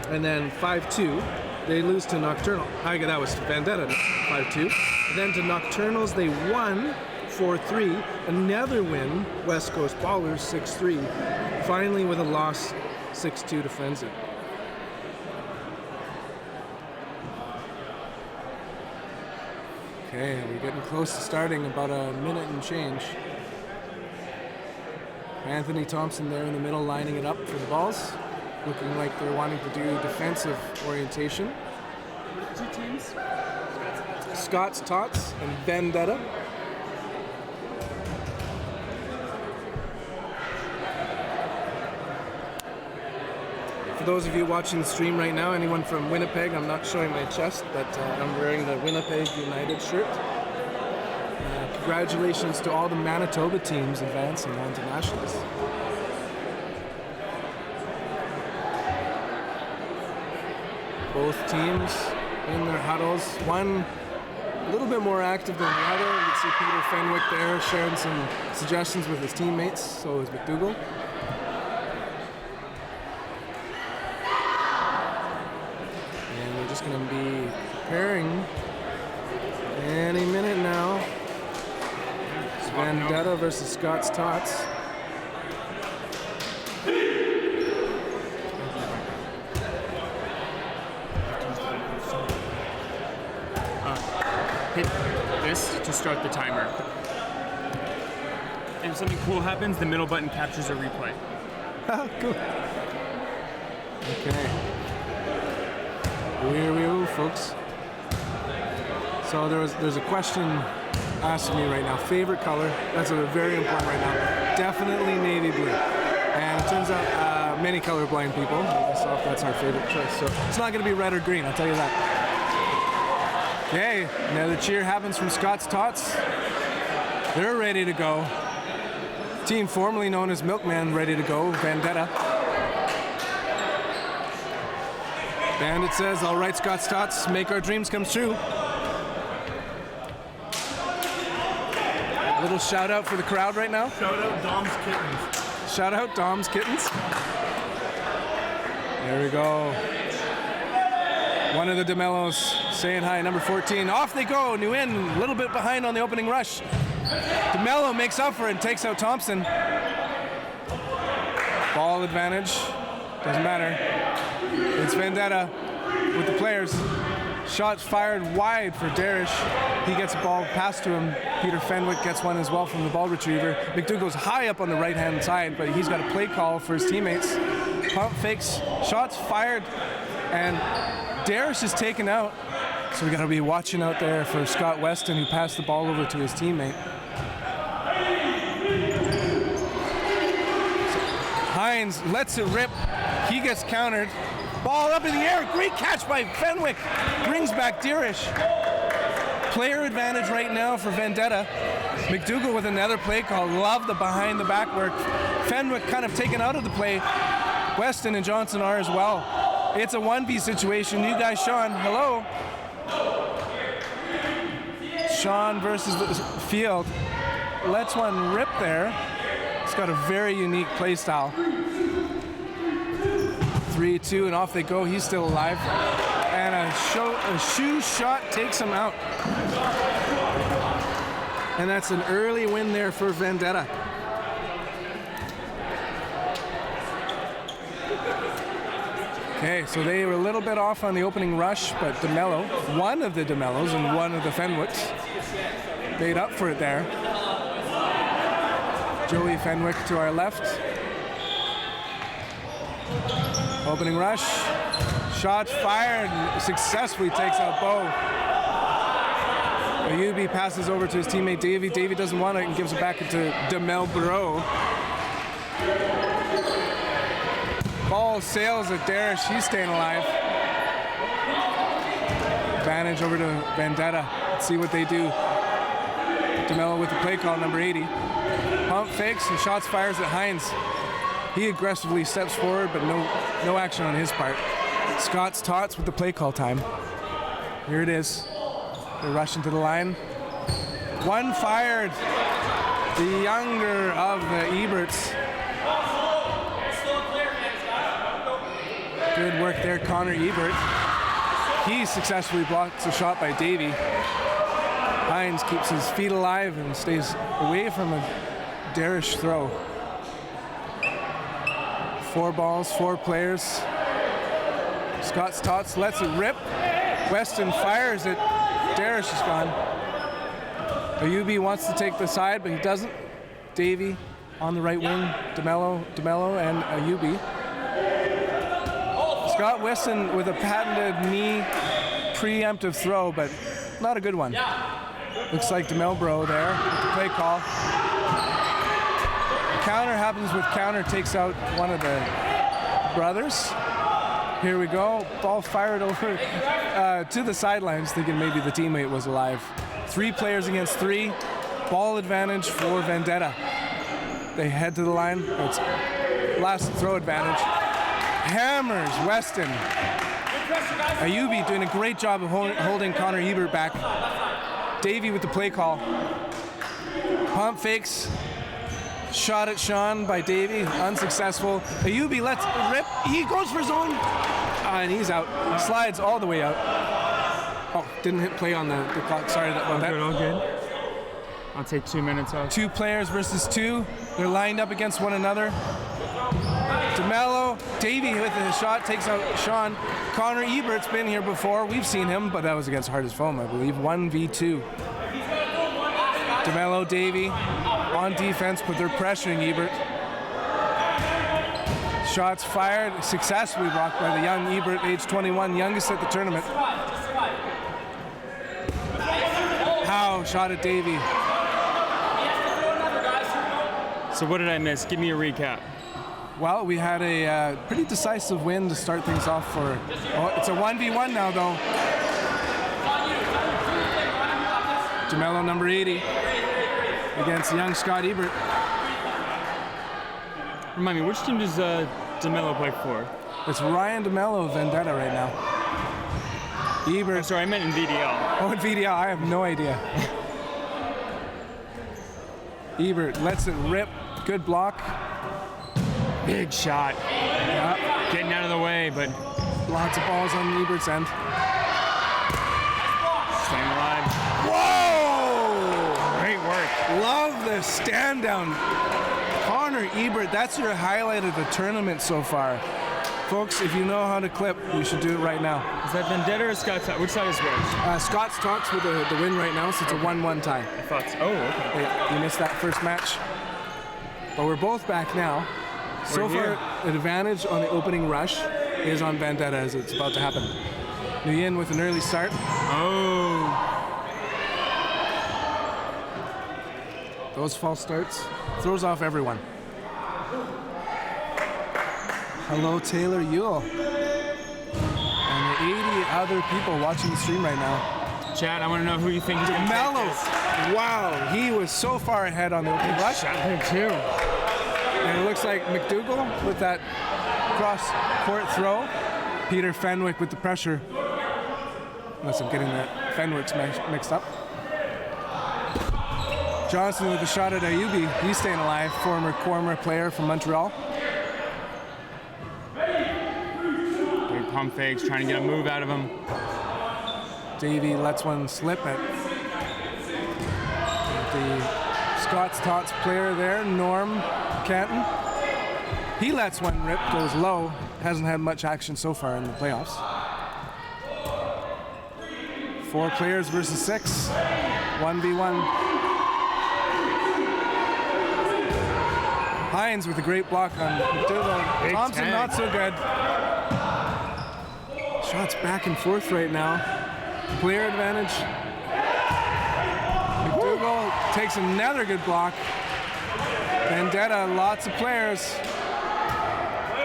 And then 5-2, they lose to Nocturnal. That was to Vendetta, 5-2. Then to Nocturnals, they won 4-3. Another win, West Coast Ballers, 6-3. Finally with a loss 6'2" defends it. Okay, we're getting close to starting, about a minute and change. Anthony Thompson there in the middle lining it up for the balls. Looking like they're wanting to do defensive orientation. Two teams. Scott's Tots and Vendetta. For those of you watching the stream right now, anyone from Winnipeg, I'm not showing my chest, but I'm wearing the Winnipeg United shirt. Congratulations to all the Manitoba teams advancing on to nationals. Both teams in their huddles. One a little bit more active than the other. You can see Peter Fenwick there sharing some suggestions with his teammates. So is McDougall. And we're just going to be preparing any minute now. Vendetta versus Scott's Tots. Hit this to start the timer. And if something cool happens, the middle button captures a replay. Oh, cool. Okay. Here we go, folks. So there's a question asking me right now. Favorite color? That's a very important right now. Definitely navy blue. And it turns out many colorblind people, like myself, that's our favorite choice. So it's not going to be red or green, I'll tell you that. Okay, now the cheer happens from Scott's Tots. They're ready to go. Team formerly known as Milkman ready to go, Vendetta. Bandit says, all right, Scott's Tots, make our dreams come true. A little shout out for the crowd right now. Shout out Dom's Kittens. Shout out Dom's Kittens. There we go. One of the DeMellos saying hi, number 14. Off they go, Nguyen, a little bit behind on the opening rush. DeMello makes up for it and takes out Thompson. Ball advantage, doesn't matter. It's Vendetta with the players. Shots fired wide for Darish. He gets a ball passed to him. Peter Fenwick gets one as well from the ball retriever. McDougall's high up on the right-hand side, but he's got a play call for his teammates. Pump fakes, shots fired, and Darish is taken out. So we got to be watching out there for Scott Weston, who passed the ball over to his teammate. Hines lets it rip. He gets countered. Ball up in the air. Great catch by Fenwick. Brings back Darish. Player advantage right now for Vendetta. McDougall with another play call. Love the behind the back work. Fenwick kind of taken out of the play. Weston and Johnson are as well. It's a 1v situation. You guys, Sean, hello. Sean versus the field. Lets one rip there. It's got a very unique play style. 3-2 and off they go. He's still alive. And a shoe shot takes him out. And that's an early win there for Vendetta. Okay, so they were a little bit off on the opening rush, but DeMello, one of the DeMellos and one of the Fenwicks, made up for it there. Joey Fenwick to our left. Opening rush. Shots fired. Successfully takes out Bo. Ayubi passes over to his teammate Davey. Davey doesn't want it and gives it back to DeMel Bro. Ball sails at Darish. He's staying alive. Advantage over to Vendetta. Let's see what they do. DeMello with the play call, number 80. Pump fakes and shots fires at Hines. He aggressively steps forward, but no action on his part. Scott's Tots with the play call time. Here it is. They're rushing to the line. One fired. The younger of the Eberts. Good work there, Connor Ebert. He successfully blocks a shot by Davey. Hines keeps his feet alive and stays away from a Darish throw. 4 balls, 4 players. Scott's Tots lets it rip. Weston fires it. Darish is gone. Ayubi wants to take the side, but he doesn't. Davey on the right wing. DeMello and Ayubi. Scott Weston with a patented knee preemptive throw, but not a good one. Looks like DeMelbro there with the play call. Counter happens with counter, takes out one of the brothers. Here we go. Ball fired over to the sidelines, thinking maybe the teammate was alive. 3 players against 3. Ball advantage for Vendetta. They head to the line. It's last throw advantage. Hammers Weston. Ayubi doing a great job of holding Connor Ebert back. Davey with the play call. Pump fakes. Shot at Sean by Davey, unsuccessful. Ayubi lets it rip. He goes for zone. And he's out. Slides all the way out. Oh, didn't hit play on the clock. Sorry about that. All good. I'll take 2 minutes off. 2 players versus 2. They're lined up against one another. DeMello, Davey with the shot takes out Sean. Connor Ebert's been here before. We've seen him, but that was against Hardest Foam, I believe. 1v2. DeMello, Davey on defense, but they're pressuring Ebert. Shots fired, successfully blocked by the young Ebert, age 21, youngest at the tournament. Howe shot at Davey. So what did I miss? Give me a recap. Well, we had a pretty decisive win to start things off for. Oh, it's a 1v1 now, though. DeMello, number 80, against young Scott Ebert. Remind me, which team does DeMello play for? It's Ryan DeMello of Vendetta right now. Ebert. I'm sorry, I meant in VDL. Oh, in VDL, I have no idea. Ebert lets it rip. Good block. Big shot. Yeah. Getting out of the way, but Lots of balls on Ebert's end. staying alive. Whoa! Great work. Love the stand down. Connor Ebert, that's your highlight of the tournament so far. Folks, if you know how to clip, you should do it right now. Is that Vendetta or Scott's? Which side is which? Scott's Tots with the win right now, so it's a 1-1 tie. I thought so. Oh, okay. You missed that first match. But we're both back now. So We're far, an advantage on the opening rush is on Vendetta as it's about to happen. Nguyen with an early start. Oh. Those false starts throws off everyone. Hello, Taylor Ewell. And the 80 other people watching the stream right now. Chad, I want to know who you think is going to take Mello. this. Wow, he was so far ahead on the opening rush. Shot there too. And it looks like McDougall with that cross-court throw. Peter Fenwick with the pressure. Unless I'm getting the Fenwicks mixed up. Johnson with the shot at Ayubi. He's staying alive, former Cormer player from Montreal. Big pump fakes, trying to get a move out of him. Davey lets one slip at the Scott's Tots player there, Norm Canton. He lets one rip, goes low. Hasn't had much action so far in the playoffs. 4 players versus 6. 1v1. Hines with a great block on McDougall. Big Thompson tag. not so good. Shots back and forth right now. Player advantage. McDougall takes another good block. Vendetta, lots of players.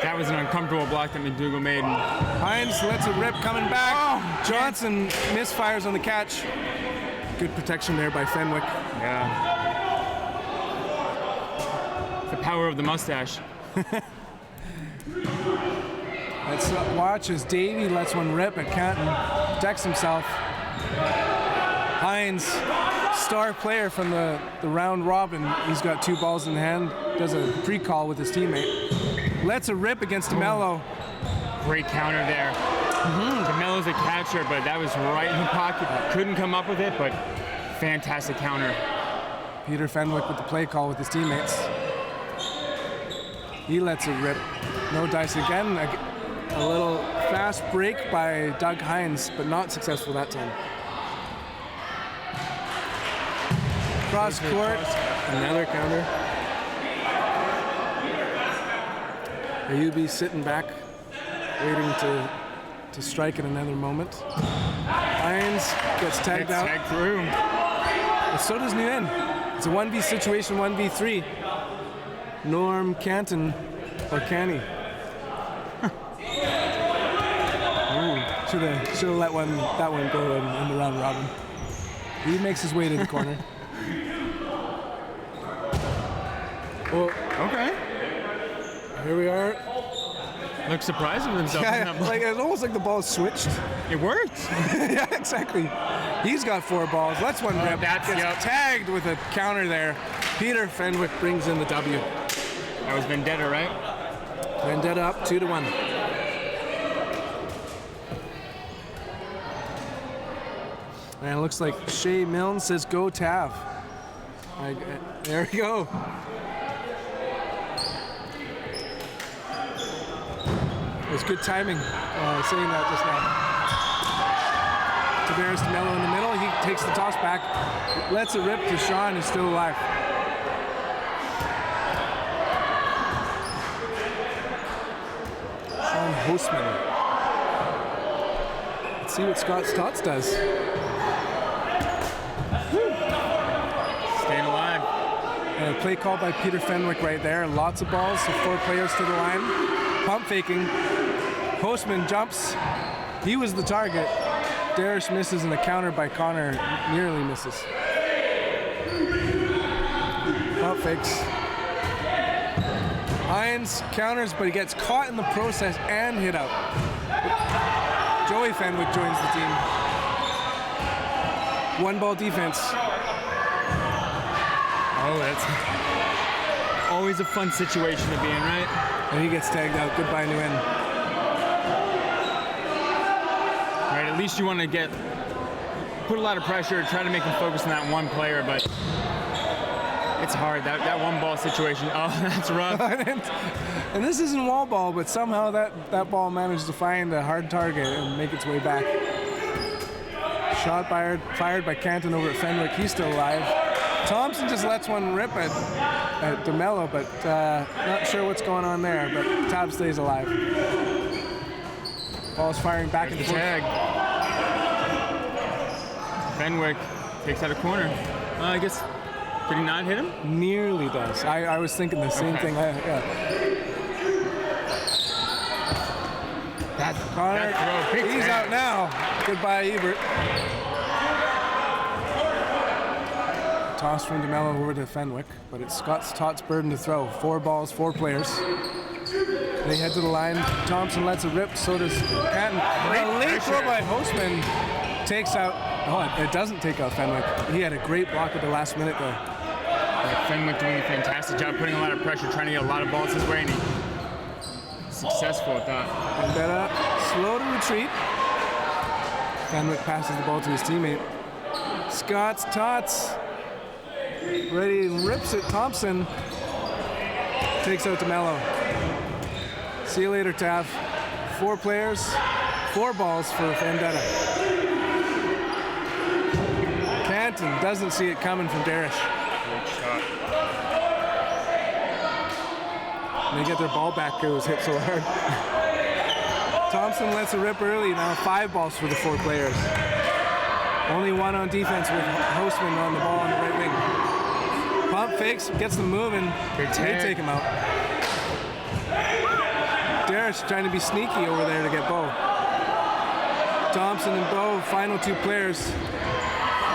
That was an uncomfortable block that McDougall made. Hines lets it rip, coming back. Oh, Johnson misfires on the catch. Good protection there by Fenwick. Yeah. The power of the mustache. Let's watch as Davey lets one rip at Canton. Protects himself. Hines, star player from the round robin. He's got 2 balls in hand. Does a pre-call with his teammate. Lets a rip against DeMello. Great counter there. DeMello's a catcher, but that was right in the pocket. Couldn't come up with it, but fantastic counter. Peter Fenwick with the play call with his teammates. He lets it rip. No dice again. A little fast break by Doug Hines, but not successful that time. Cross court, another counter. Ayubi sitting back, waiting to strike at another moment. Hines gets tagged out. Tagged through. But so does Nguyen. It's a 1v situation, 1v3. Norm Canton, or Canny. Should have let that one go in the round robin. He makes his way to the corner. Well, Okay. here we are. Looks surprised with himself. Yeah, like it's almost like the ball switched. It worked. Yeah, exactly. He's got 4 balls. Let's one rip. that's- Gets yep. tagged with a counter there. Peter Fenwick brings in the W. That was Vendetta, right? Vendetta up 2-1. And it looks like Shea Milne says go Tav. There we go. It was good timing saying that just now. Tavares to Mello in the middle. He takes the toss back, lets it rip to Sean, who's still alive. Sean Hostman. Let's see what Scott Stotts does. Staying alive. And a play called by Peter Fenwick right there. Lots of balls, so 4 players to the line. Pump faking. Postman jumps. He was the target. Darish misses, and the counter by Connor nearly misses. Pump fakes. Hines counters, but he gets caught in the process and hit out. Joey Fenwick joins the team. 1-ball defense. Oh, that's always a fun situation to be in, right? And he gets tagged out. Goodbye, Nguyen. Right, at least you want to put a lot of pressure, try to make him focus on that one player, but it's hard. That 1-ball situation, oh, that's rough. And this isn't wall ball, but somehow that ball managed to find a hard target and make its way back. Shot fired by Canton over at Fenwick. He's still alive. Thompson just lets one rip at DeMello, but not sure what's going on there, but Tab stays alive. Ball's firing back into the Tag. Fenwick takes out a corner. I guess, did he not hit him? Nearly does. I was thinking the same thing. Yeah. Connor, that throw, big he's tag. out now. Goodbye, Ebert. Toss from DeMello over to Fenwick, but it's Scott Stott's burden to throw. 4 balls, 4 players. They head to the line. Thompson lets it rip, so does Canton. A late throw by Hostman takes out. Oh, it doesn't take out Fenwick. He had a great block at the last minute there. Fenwick doing a fantastic job, putting a lot of pressure, trying to get a lot of balls his way, and he's successful at that. Vendetta, slow to retreat. Fenwick passes the ball to his teammate. Scott's Tots. Ready and rips it. Thompson takes out DeMello. See you later, Tav. 4 players, 4 balls for Vendetta. Canton doesn't see it coming from Darish. Great shot. And they get their ball back. It was hit so hard. Thompson lets it rip early. Now 5 balls for the 4 players. Only 1 on defense with Hostman on the ball on the right wing. Pump fakes, gets them moving. They take him out. Darish trying to be sneaky over there to get Bo. Thompson and Bo, final 2 players.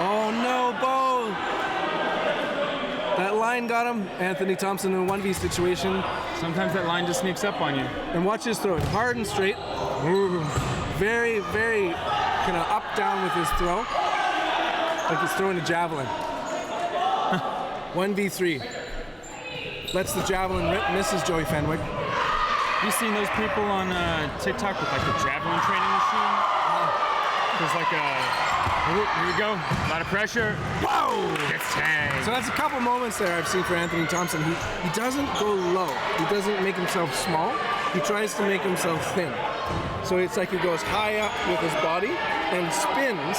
Oh no, Bo! That line got him. Anthony Thompson in a 1v situation. Sometimes that line just sneaks up on you. And watch his throw. Hard and straight. Very, very kind of up, down with his throw. Like he's throwing a javelin. 1v3. Lets the javelin rip, misses Joey Fenwick. You seen those people on TikTok with like the javelin training machine? There's like here we go. A lot of pressure. Whoa! Gets tagged. So that's a couple moments there I've seen for Anthony Thompson. He doesn't go low. He doesn't make himself small. He tries to make himself thin. So it's like he goes high up with his body and spins.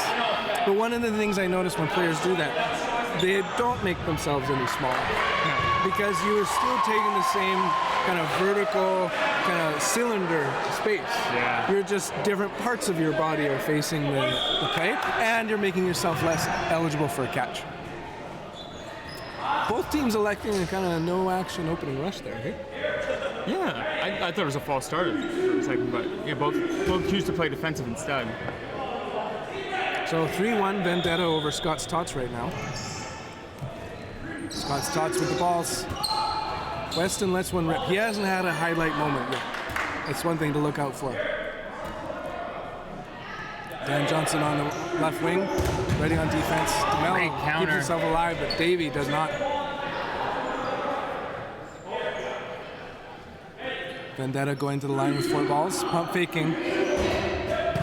But one of the things I notice when players do that, they don't make themselves any smaller. Because you are still taking the same kind of vertical, kind of cylinder space. Yeah. You're just different parts of your body are facing the plate, and you're making yourself less eligible for a catch. Both teams electing a kind of no-action opening rush there, hey? Yeah, I thought it was a false start for a second, but yeah, both choose to play defensive instead. So 3-1 Vendetta over Scott's Tots right now. Scott's Tots with the balls. Weston lets one rip. He hasn't had a highlight moment yet. That's one thing to look out for. Dan Johnson on the left wing, ready on defense. Great DeMello counter. keeps himself alive, but Davey does not. Vendetta going to the line with 4 balls, pump faking.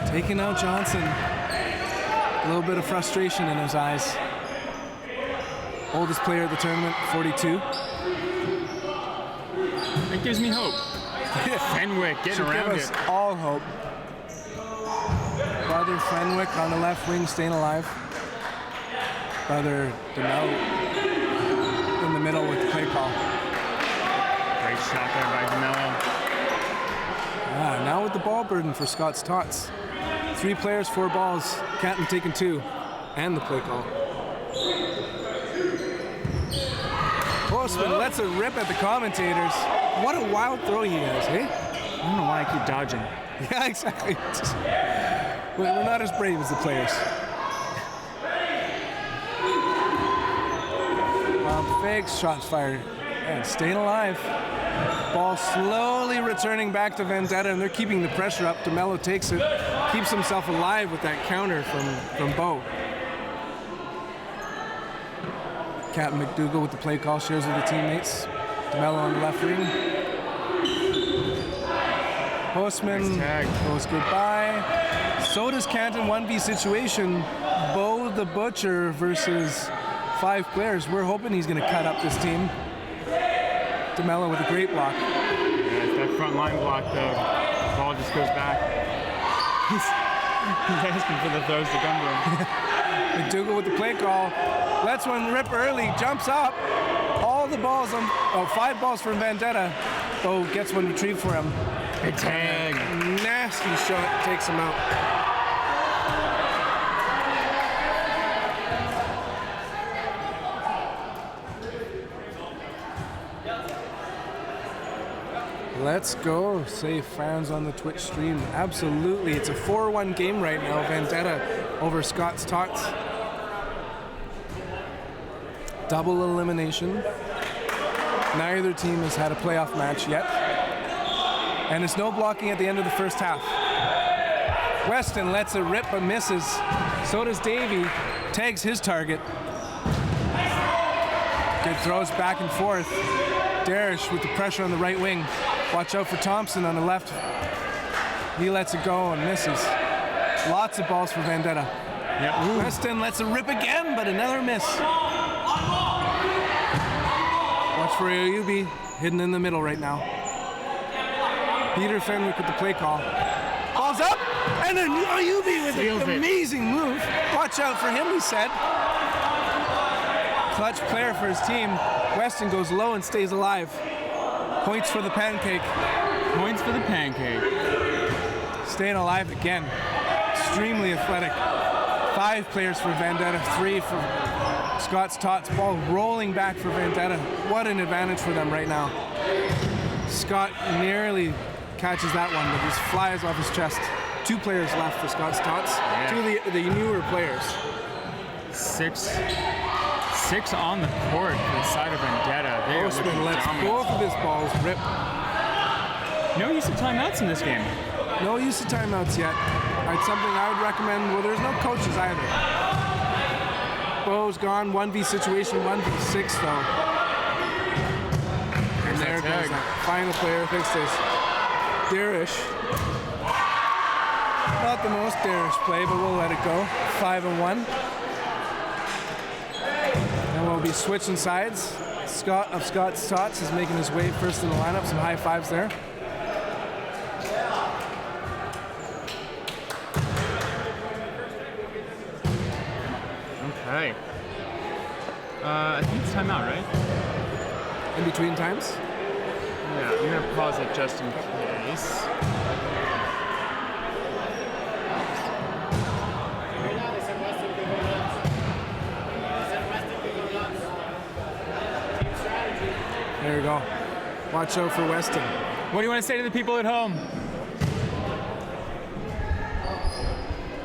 Taking out Johnson. A little bit of frustration in his eyes. Oldest player of the tournament, 42. That gives me hope. Fenwick getting Should around give us all hope. Brother Fenwick on the left wing, staying alive. Brother DeMello in the middle with the play call. Great shot there by DeMello. Now with the ball burden for Scott's Tots. 3 players, 4 balls. Canton taking 2, and the play call. Postman lets a rip at the commentators. What a wild throw he has, hey? I don't know why I keep dodging. Yeah, exactly. We're not as brave as the players. Fakes, shots fired, and staying alive. Ball slowly returning back to Vendetta, and they're keeping the pressure up. DeMello takes it, keeps himself alive with that counter from Bo. Captain McDougall with the play call, shares with the teammates. DeMello on the left wing. Postman goes goodbye. So does Canton, 1v situation. Bo the Butcher versus 5 players. We're hoping he's going to cut up this team. DeMello with a great block. Yeah, it's that front line block though. The ball just goes back. He's asking for the throws to come to him. McDougall with the play call. Lets one rip early, jumps up. All the balls on 5 balls from Vendetta. Oh, gets one retrieved for him. Big tag. Nasty shot, takes him out. Let's go, say fans on the Twitch stream. Absolutely, it's a 4-1 game right now. Vendetta over Scott's Tots. Double elimination. Neither team has had a playoff match yet. And it's no blocking at the end of the first half. Weston lets it rip but misses. So does Davey. Tags his target. Good throws back and forth. Darish with the pressure on the right wing. Watch out for Thompson on the left. He lets it go and misses. Lots of balls for Vendetta. Yep. Weston lets it rip again, but another miss. Watch for Ayubi, hidden in the middle right now. Peter Fenwick with the play call. Ball's up, and then Ayubi with an amazing move. Watch out for him, he said. Clutch player for his team. Weston goes low and stays alive. Points for the pancake. Points for the pancake. Staying alive again. Extremely athletic. 5 players for Vendetta, 3 for Scott's Tots. Ball rolling back for Vendetta. What an advantage for them right now. Scott nearly catches that one, but just flies off his chest. 2 players left for Scott's Tots. Yeah. 2 of the newer players. 6 on the court for the side of Vendetta. They are Postman looking lets dominant. both of his balls rip. No use of timeouts in this game. No use of timeouts yet. It's something I would recommend. Well, there's no coaches either. Bo's gone. 1v situation, 1v6 though. And there goes that final player. Fix this. Darish. Not the most daring play, but we'll let it go. 5-1. And we'll be switching sides. Scott of Scott's Tots is making his way first in the lineup. Some high fives there. Okay. I think it's timeout, right? In between times. Yeah, I'm gonna pause it just in case. There you go. Watch out for Weston. What do you want to say to the people at home?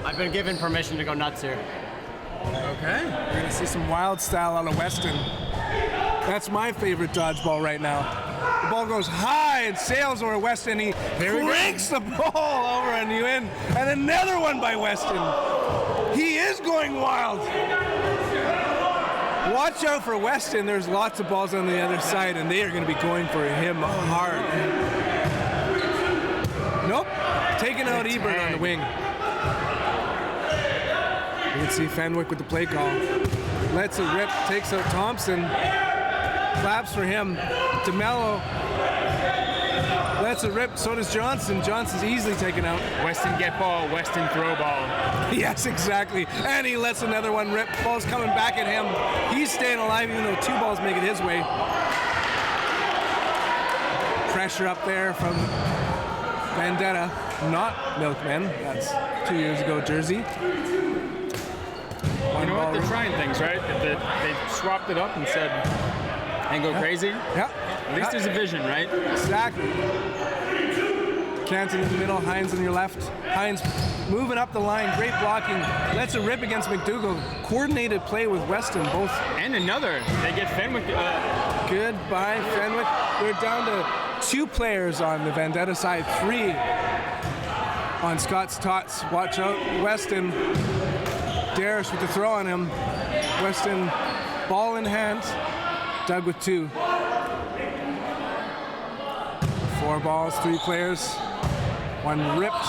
I've been given permission to go nuts here. Okay. We're going to see some wild style out of Weston. That's my favorite dodgeball right now. The ball goes high and sails over Weston. He cranks the ball over and you in. And another one by Weston. He is going wild. Watch out for Weston. There's lots of balls on the other side, and they are going to be going for him hard. Nope. Taking out Ebert on the wing. You can see Fenwick with the play call. Lets it rip, takes out Thompson. Claps for him. DeMello lets it rip, so does Johnson. Johnson's easily taken out. Weston get ball, Weston throw ball. Yes, exactly. And he lets another one rip. Ball's coming back at him. He's staying alive even though two balls make it his way. Pressure up there from Vendetta, not Milkmen. That's 2 years ago jersey. You know what? They're trying things, right? They swapped it up and said, and go crazy. Yeah. At least there's a vision, right? Exactly. Canton in the middle, Hines on your left. Hines moving up the line, great blocking. Lets it rip against McDougall. Coordinated play with Weston, both. And another. They get Fenwick. Goodbye, Fenwick. We're down to 2 players on the Vendetta side, 3 on Scott's Tots. Watch out, Weston. Darish with the throw on him. Weston, ball in hand. Doug with 2. 4 balls, 3 players. 1 ripped.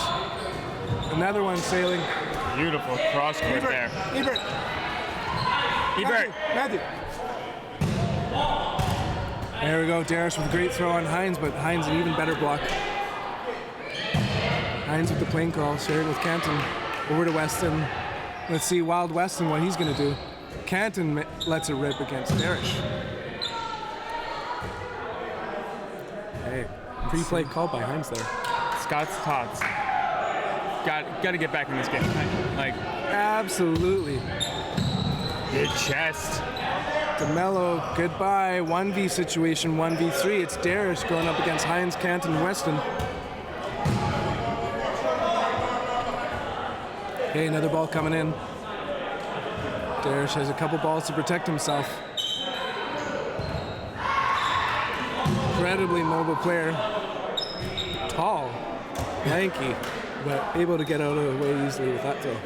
Another one sailing. Beautiful cross court there. Ebert. Matthew. There we go. Darish with a great throw on Hines, but Hines an even better block. Hines with the plane call, shared with Canton. Over to Weston. Let's see Wild Weston what he's going to do. Canton lets it rip against Darish. Hey, pre-play call by Hines there. Scott's Tots. Got to get back in this game. Like, absolutely. Good chest. DeMello, goodbye. 1v situation, 1v3. It's Darish going up against Hines, Canton, Weston. Okay, another ball coming in. Darish has a couple balls to protect himself. Incredibly mobile player. Tall, lanky, but able to get out of the way easily with that throw.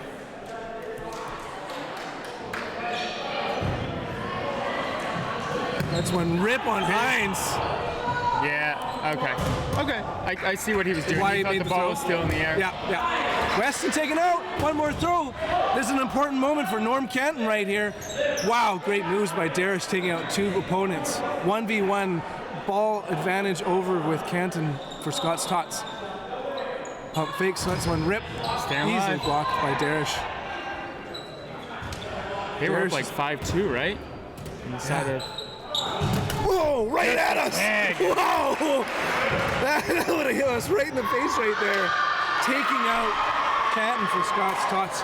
That's one rip on Hines. Yeah, okay. I see what he was doing. Why He he thought made the the ball throw? was still in the air. Yeah. Weston taken out. One more throw. This is an important moment for Norm Canton right here. Wow, great moves by Darish taking out 2 opponents. 1v1, ball advantage over with Canton for Scott's Tots. Pump fakes, that's one rip. Staying Easily alive. blocked by Darish. They were up Darish like is- 5-2, right? Inside of. Whoa, right at us! Bag. Whoa! That would have hit us right in the face right there. Taking out Canton for Scott's Tots.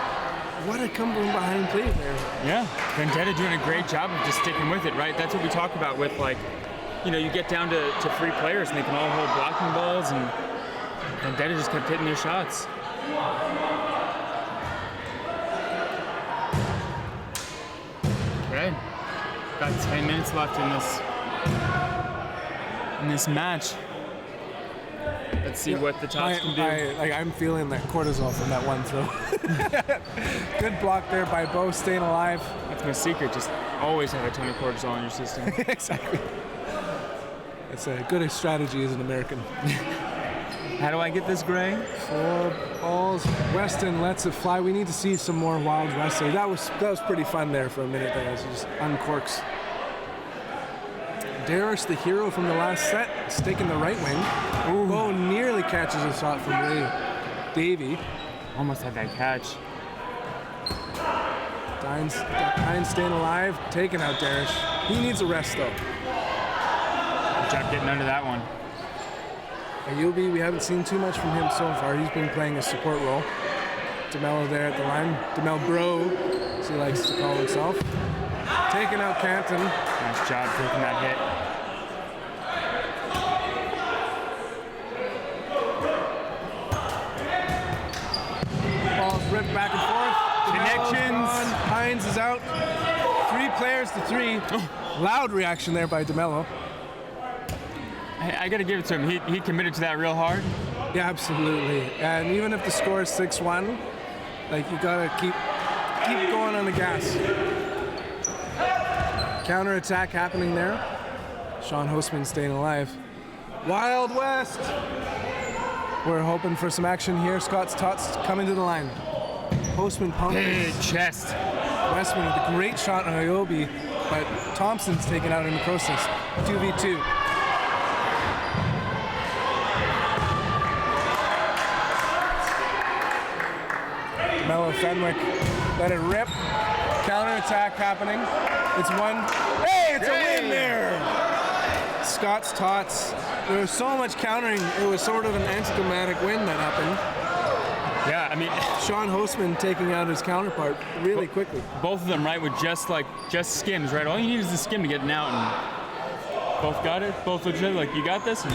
What a come from behind play there. Yeah, Vendetta doing a great job of just sticking with it, right? That's what we talk about with, like, you know, you get down to 3 players and they can all hold blocking balls, and Vendetta just kept hitting their shots. Okay, got 10 minutes left in this match. Let's see what the Tots can do. I'm feeling that cortisol from that one throw. Good block there by Bo, staying alive. That's my secret, just always have a ton of cortisol in your system. Exactly. It's a good strategy as an American. How do I get this gray? 4 balls. Weston lets it fly. We need to see some more Wild West there. That was pretty fun there for a minute there as he just uncorks. Darish, the hero from the last set, sticking the right wing. Bo nearly catches a shot from Ray Davey. Almost had that catch. Hines staying alive, taking out Darish. He needs a rest though. Good job getting under that one. Ayubi, we haven't seen too much from him so far. He's been playing a support role. DeMello there at the line. DeMel Bro, as he likes to call himself. Taking out Canton. Nice job taking that hit. Balls ripped back and forth. Connections. Hines is out. 3 players to 3. Loud reaction there by DeMello. I got to give it to him. He committed to that real hard. Yeah, absolutely. And even if the score is 6-1, like you gotta keep going on the gas. Counter attack happening there. Sean Hostman staying alive. Wild West. We're hoping for some action here. Scott's Tots coming to the line. Hostman pumping. Big chest. Westman with a great shot on Iobi, but Thompson's taken out in the process. 2v2. Mello Fenwick let it rip. Counter-attack happening. It's one. Hey, it's a win there! Scott's Tots. There was so much countering, it was sort of an anticlimactic win that happened. Yeah, I mean, Sean Hostman taking out his counterpart really quickly. both of them, right, with just skims, right? All you need is the skim to get an out, and both got it. Both legit, like, you got this, and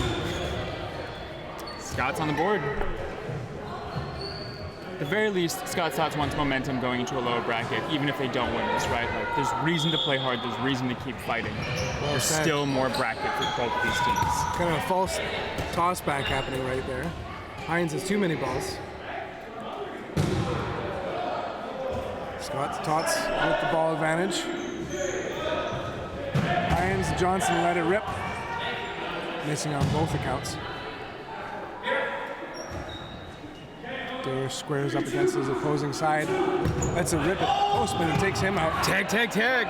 Scott's on the board. At the very least, Scott Tots wants momentum going into a lower bracket, even if they don't win this, right? Like, there's reason to play hard, there's reason to keep fighting. There's said. still more bracket for both of these teams. Kind of a false toss back happening right there. Hines has too many balls. Scott's Tots with the ball advantage. Hines, Johnson let it rip. Missing on both accounts. Dare squares up against his opposing side. That's a rip at Postman and takes him out. Tag, tag, tag!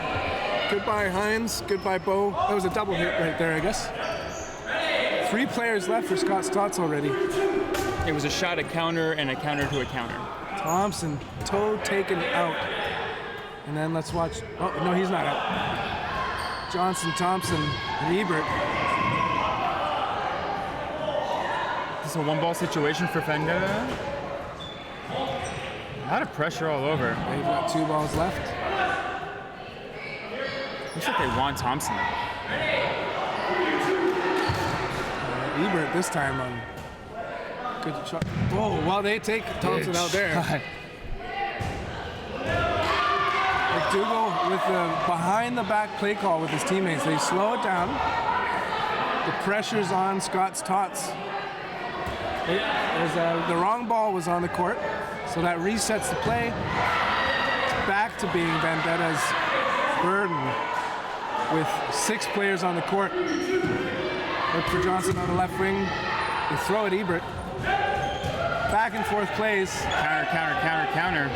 Goodbye, Hines. Goodbye, Bo. That was a double hit right there, I guess. 3 players left for Scott's Tots already. It was a shot, a counter, and a counter to a counter. Thompson, toe taken out. And then let's watch. Oh, no, he's not out. Johnson, Thompson, and Ebert. This is a one-ball situation for Fenda. A lot of pressure all over. They've got 2 balls left. Looks like they want Thompson. Ebert this time on good shot. Whoa, well, they take Thompson out there. McDougal with the behind-the-back play call with his teammates. They slow it down. The pressure's on Scott's Tots. The wrong ball was on the court, so that resets the play. Back to being Vendetta's burden with 6 players on the court. Look for Johnson on the left wing. They throw at Ebert. Back and forth plays. Counter, counter, counter, counter.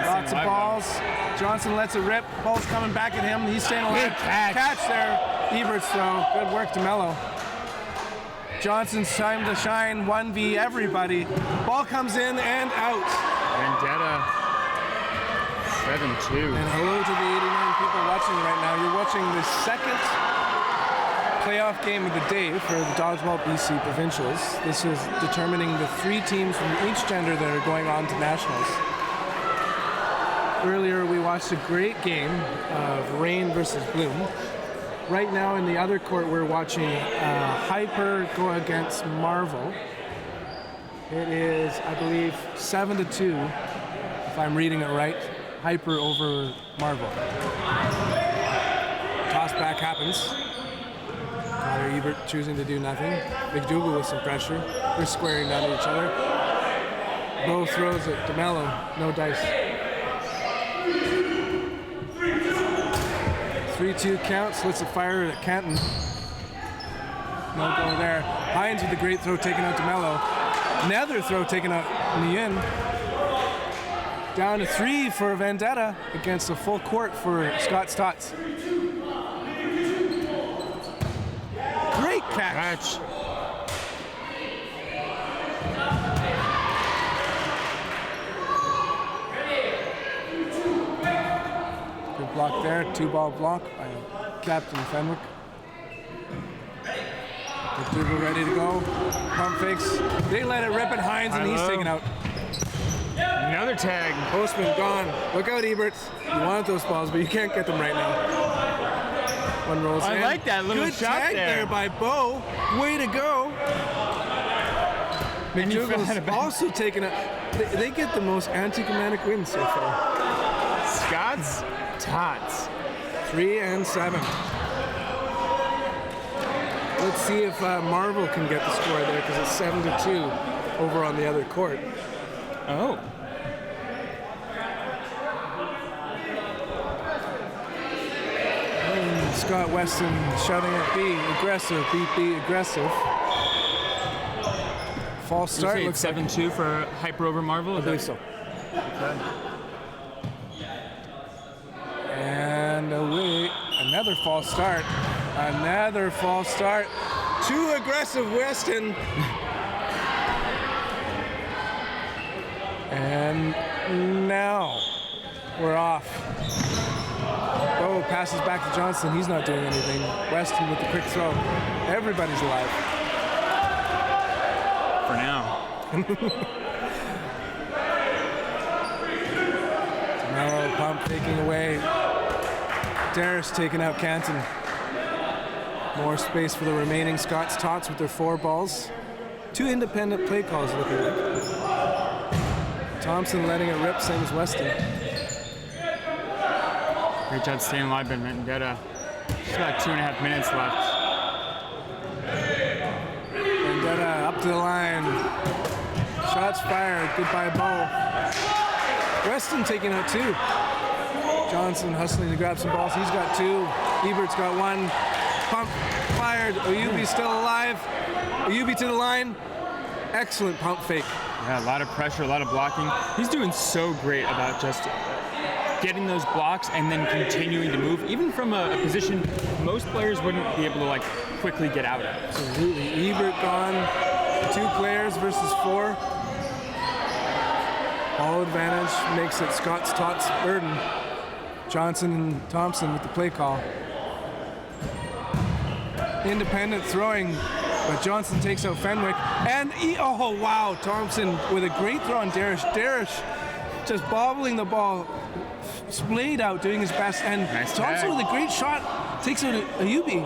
Lots of balls. Johnson lets it rip. Ball's coming back at him. He's staying alive. Big catch. Catch there. Ebert's throw. Good work to Mello. Johnson's time to shine. 1v everybody. Ball comes in and out. Vendetta. 7-2. And hello to the 89 people watching right now. You're watching the second playoff game of the day for the Dodgeball BC Provincials. This is determining the 3 teams from each gender that are going on to nationals. Earlier we watched a great game of Rain versus Bloom. Right now in the other court we're watching Hyper go against Marvel. It is, I believe, 7-2, if I'm reading it right. Hyper over Marvel. Toss back happens. Connor Ebert choosing to do nothing. McDougal with some pressure. They're squaring down to each other. Bo throws it. DeMello, no dice. 3-2 counts. Lets it fire at Canton. no go there. Hines with a great throw taken out to Mello. Another throw taken out in the end. Down to 3 for Vendetta against a full court for Scott Stotts. Great catch. Good block there. 2-ball block by Captain Fenwick. McDougal ready to go. Pump fakes. They let it rip at Hines, and he's taken out. Another tag. Postman gone. Look out, Ebert. You want those balls, but you can't get them right now. One rolls in. I like that little Good shot tag there by Bo. Way to go. McDougal's also taken a. They get the most anticlimactic wins so far. Scott's Tots. 3 and 7. Let's see if Marvel can get the score there because it's 7-2 over on the other court. Oh. Scott Weston shouting at B, aggressive, be aggressive. False start. Looks 7-2 for Hyper over Marvel. I believe so. Okay. And away, another false start. Another false start. Too aggressive, Weston. And now we're off. Oh, passes back to Johnson. He's not doing anything. Weston with the quick throw. Everybody's alive. For now. Mello pump taking away. Darris taking out Canton. More space for the remaining Scots Tots with their 4 balls. 2 independent play calls looking like. Thompson letting it rip, same as Weston. Great job staying alive by Vendetta. Just about 2.5 minutes left. Vendetta up to the line. Shots fired. Goodbye, Bo. Weston taking out 2. Johnson hustling to grab some balls. He's got 2. Ebert's got 1. Pump fired. Oyubi still alive. Oyubi to the line. Excellent pump fake. Yeah, a lot of pressure, a lot of blocking. He's doing so great about just getting those blocks and then continuing to move, even from a position most players wouldn't be able to like quickly get out of. Absolutely. Ebert gone. 2 players versus 4. Ball advantage makes it Scott's Tots burden. Johnson and Thompson with the play call. Independent throwing, but Johnson takes out Fenwick. And oh wow, Thompson with a great throw on Darish. Darish just bobbling the ball, splayed out, doing his best. And nice Thompson tag. with a great shot takes out Ayubi.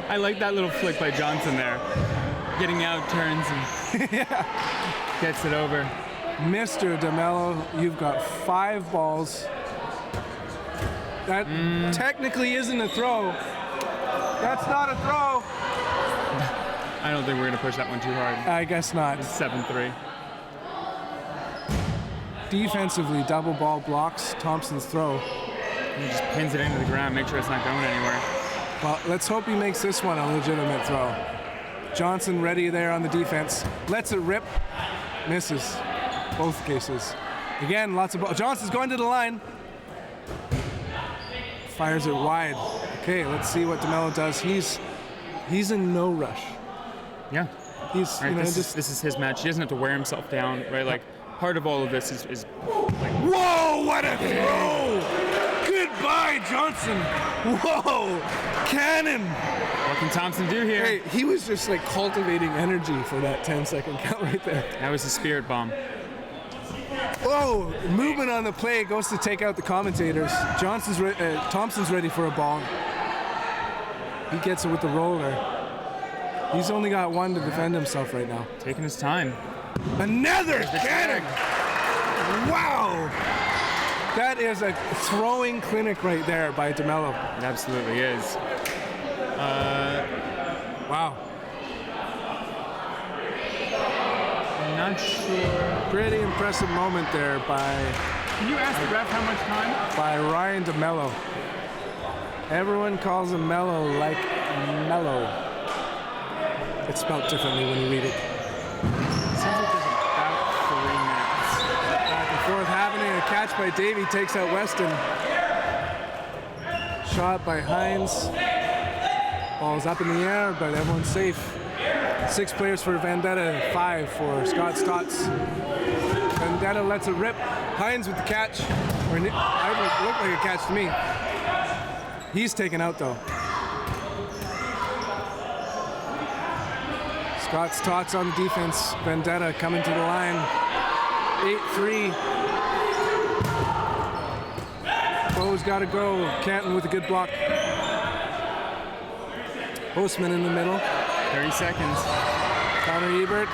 I like that little flick by Johnson there. Getting out, turns, and gets it over. Mr. DeMello, you've got 5 balls. That technically isn't a throw. That's not a throw. I don't think we're going to push that one too hard. I guess not. 7-3. Defensively, double ball blocks Thompson's throw. And he just pins it into the ground, make sure it's not going anywhere. Well, let's hope he makes this one a legitimate throw. Johnson ready there on the defense. Lets it rip. Misses. Both cases. Again, lots of ball. Johnson's going to the line. Fires it wide. Okay, let's see what DeMello does. He's in no rush. Yeah. He's Right, this is his match. He doesn't have to wear himself down, right? Like, part of all of this is whoa, what a throw! Goodbye, Johnson. Whoa, cannon. what can Thompson do here? Hey, he was just like cultivating energy for that 10-second count right there. That was a spirit bomb. Whoa, movement on the play goes to take out the commentators. Thompson's ready for a ball. He gets it with the roller. He's only got 1 to defend himself right now. Taking his time. Another cannon! Wow! That is a throwing clinic right there by DeMello. It absolutely is. Wow. I'm not sure. Pretty impressive moment there by Can you ask the ref how much time? Ryan DeMello. Everyone calls him Mello like Mello. it's spelled differently when you read it. Seems like there's about 3 minutes. Back and forth happening. A catch by Davey takes out Weston. Shot by Hines. Ball's up in the air, but everyone's safe. 6 players for Vendetta, 5 for Scott Stotts. Vendetta lets it rip. Hines with the catch. Or it looked like a catch to me. He's taken out though. Scott Stotts on the defense. Vendetta coming to the line. 8-3. Bo's got to go. Canton with a good block. Hostman in the middle. 30 seconds. Connor Ebert.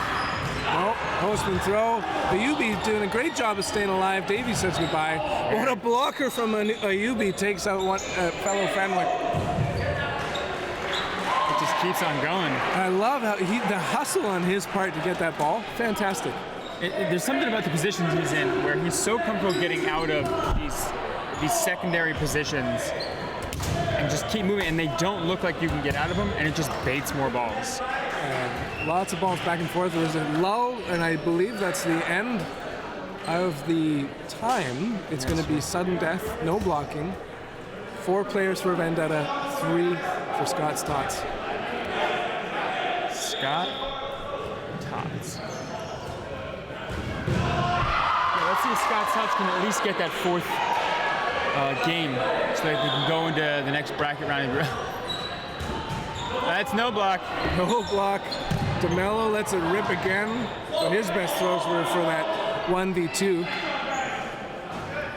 No, Hostman throw. Ayubi doing a great job of staying alive. Davey says goodbye. What a blocker from Ayubi takes out one fellow Fenwick. It just keeps on going. I love how the hustle on his part to get that ball. Fantastic. There's something about the positions he's in where he's so comfortable getting out of these secondary positions and just keep moving, and they don't look like you can get out of them, and it just baits more balls. Lots of balls back and forth. There's a lull, and I believe that's the end of the time. It's going to be sudden death, no blocking. 4 players for Vendetta, 3 for Scott Stotts. Scott Stotts. Yeah, let's see if Scott Stotts can at least get that 4th game so that they can go into the next bracket round. That's no block. No block. DeMello lets it rip again, but his best throws were for that 1v2.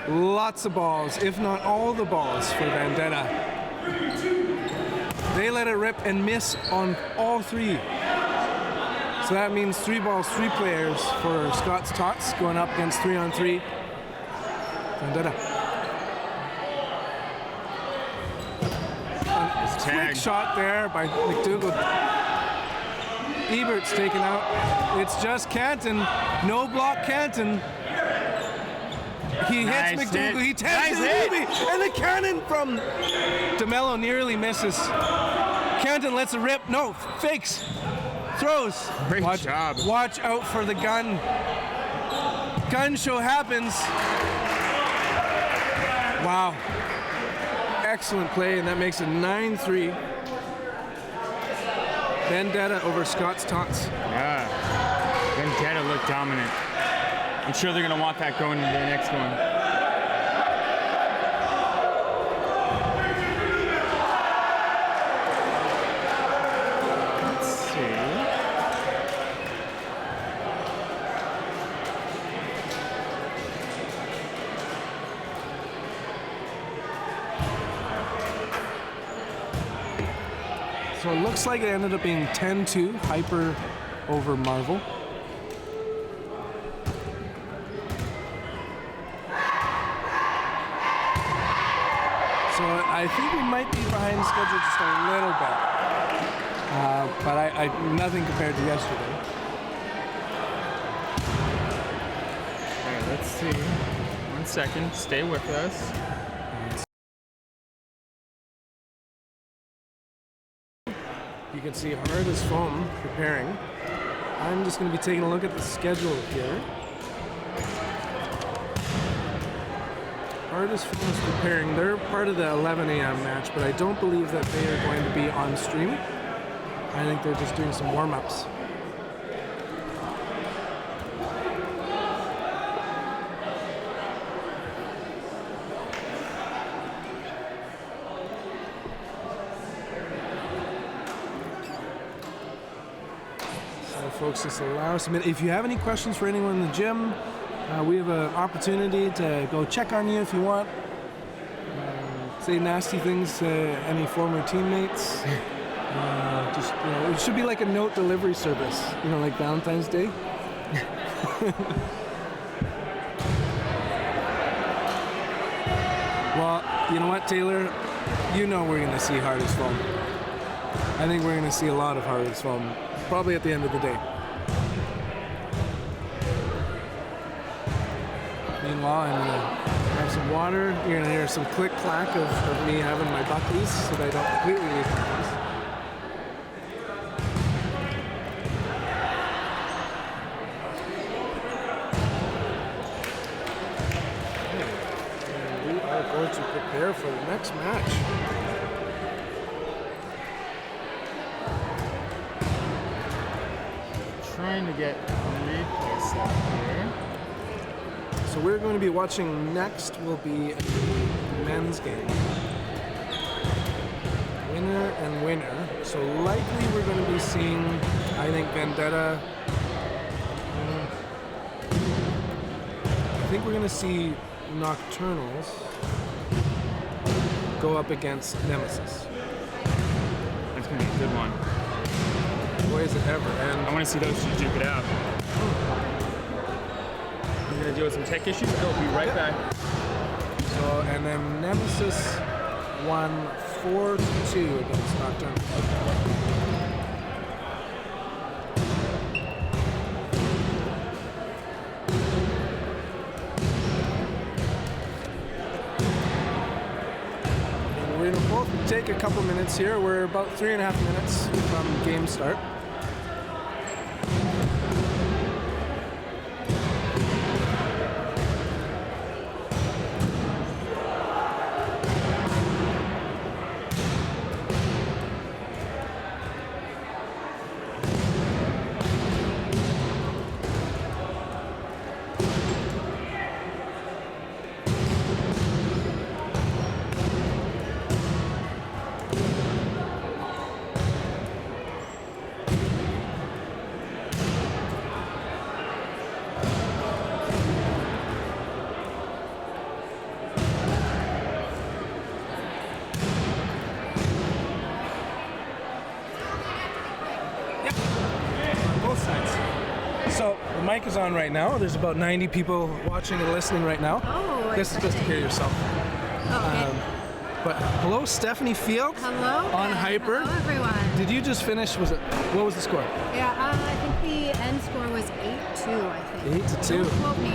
Lots of balls, if not all the balls for Vendetta. They let it rip and miss on all 3. So that means 3 balls, 3 players for Scott Stotts going up against 3-on-3 Vendetta. Quick shot there by McDougall. Ebert's taken out. It's just Canton. No block Canton. He hits McDougall. He taps Ayubi. And the cannon from DeMello nearly misses. Canton lets it rip. No, fakes. Throws. Great job. Watch out for the gun. Gun show happens. Wow. Excellent play, and that makes it 9-3. Vendetta over Scott Stotts. Yeah. Vendetta looked dominant. I'm sure they're going to want that going into the next one. Let's see. So it looks like it ended up being 10-2, Hyper over Marvel. So I think we might be behind schedule just a little bit. But I nothing compared to yesterday. All right, let's see. 1 second. Stay with us. You can see hard as foam preparing. I'm just going to be taking a look at the schedule here. Hard as foam is preparing. They're part of the 11 a.m. match, but I don't believe that they are going to be on stream. I think they're just doing some warm-ups. Folks, just allow us a minute. If you have any questions for anyone in the gym, we have an opportunity to go check on you if you want. Say nasty things to any former teammates. Just, it should be like a note delivery service, like Valentine's Day. Well, you know what, Taylor? We're going to see hard as foam. I think we're going to see a lot of hard as foam. Probably at the end of the day. Meanwhile, I'm going to have some water. You're going to hear some click-clack of me having my buckies so that I don't completely lose my voice. next match. Trying to get replay set here. So we're going to be watching next will be a men's game. Winner and winner. So likely we're going to be seeing, I think, Vendetta. I think we're going to see Nocturnals go up against Nemesis. That's going to be a good one. Boy, is it ever. And I want to see those two duke it out. I'm going to deal with some tech issues. I'll be right back. so, and then Nemesis won 4-2 against Nocturnal. We're going to both take a couple minutes here. We're about 3.5 minutes from game start. Both sides. So the mic is on right now. There's about 90 people watching and listening right now. Oh, This is just to hear yourself. Okay. But hello, Stephanie Field. Hello. On and Hyper. Hello, everyone. Did you just finish? What was the score? Yeah, I think the end score was 8-2. I think. 8-2. Don't quote me.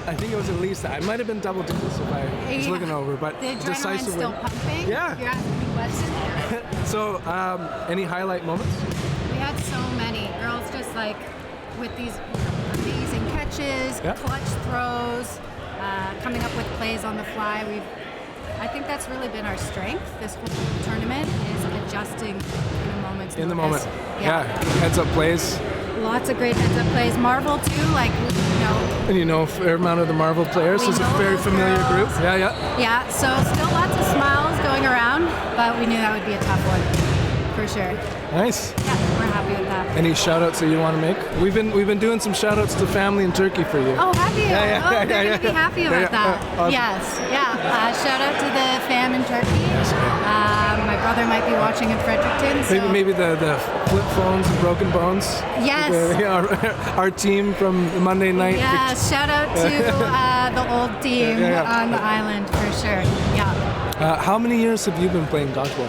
I think it was at least that. I might have been double digits if I was Yeah. looking over, but The adrenaline's decisive still win. pumping. Yeah. You're asking me questions. So, any highlight moments? We had so many girls just like with these amazing catches, Yeah. clutch throws, coming up with plays on the fly. I think that's really been our strength this whole tournament is adjusting in a moment's In the notice. moment. Yeah. Heads up plays. Lots of great heads-up plays. Marvel too, like And you know a fair amount of the Marvel players. We It's a know very those familiar group. girls. Yeah. Yeah, so still lots of smiles going around, but we knew that would be a tough one, for sure. Nice. Yeah, we're happy with that. Any shout outs that you want to make? We've been doing some shout outs to family in Turkey for you. Oh, have you? Yeah, oh, they're going to be happy about Yeah, that. awesome. Yes, yeah. Shout out to the fam in Turkey. My brother might be watching in Fredericton. So. Maybe the flip phones and broken bones. Yes. Our team from the Monday night. Yeah, shout out to the old team Yeah. on the island, for sure. Yeah. How many years have you been playing dodgeball?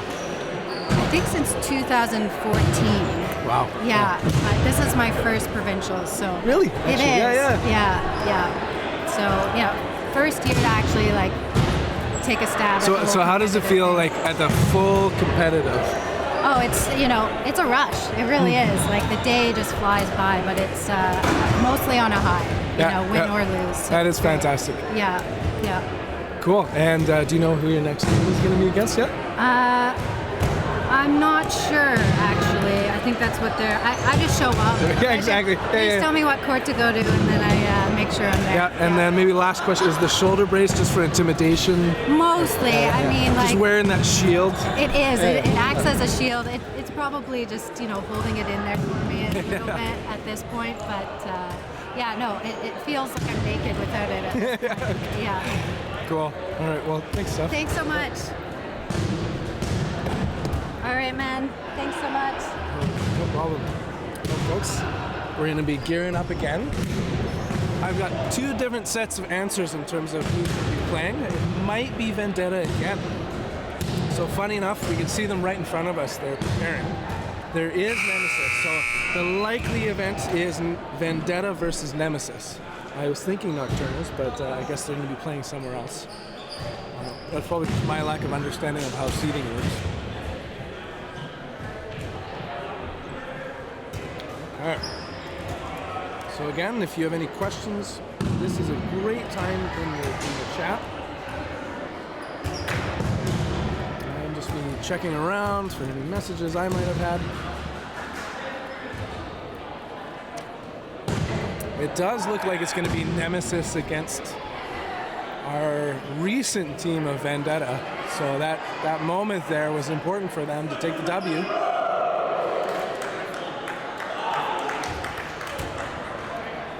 I think since 2014. Wow. Yeah, this is my first provincial, so Really? it is. Actually, Yeah. So yeah, first year to actually like take a stab. at the So whole how does it competitive feel thing. like at the full competitive? Oh, it's a rush. It really is. Like the day just flies by, but it's mostly on a high. Win or lose. So That is it's great. fantastic. Yeah. Cool. And do you know who your next team is going to be against yet? I'm not sure, actually. I think that's what they're. I just show up. Yeah, exactly. They just tell me what court to go to, and then I make sure I'm there. Yeah, and then maybe last question, is the shoulder brace just for intimidation? Mostly, I mean, Just like wearing that shield. it is. It acts as a shield. It's probably just holding it in there for me a little bit at this point, but yeah, no, it feels like I'm naked without it. Yeah. Cool. All right, well, thanks, Steph. Thanks so much. All right, man. Thanks so much. No problem. Well, folks, we're going to be gearing up again. I've got two different sets of answers in terms of who's going to be playing. It might be Vendetta again. So funny enough, we can see them right in front of us. They're preparing. There is Nemesis. So the likely event is Vendetta versus Nemesis. I was thinking Nocturnals, but I guess they're going to be playing somewhere else. That's probably just my lack of understanding of how seeding works. Alright. So again, if you have any questions, this is a great time in the chat. checking around for any messages I might have had. It does look like it's going to be Nemesis against our recent team of Vendetta. So that moment there was important for them to take the W.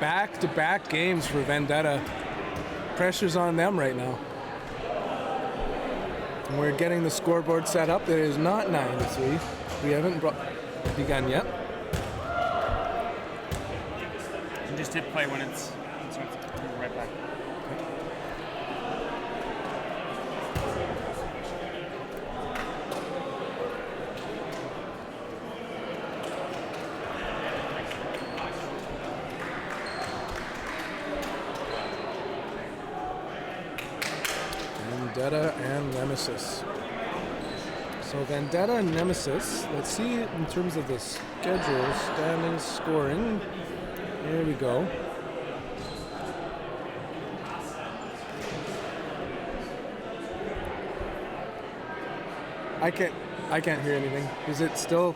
Back-to-back games for Vendetta. Pressure's on them right now. And we're getting the scoreboard set up. It is not 9-3. We haven't begun yet. And just hit play when it's right back. Vendetta and Nemesis. So Vendetta and Nemesis, let's see in terms of the schedule, standings, scoring. Here we go. I can't hear anything. Is it still?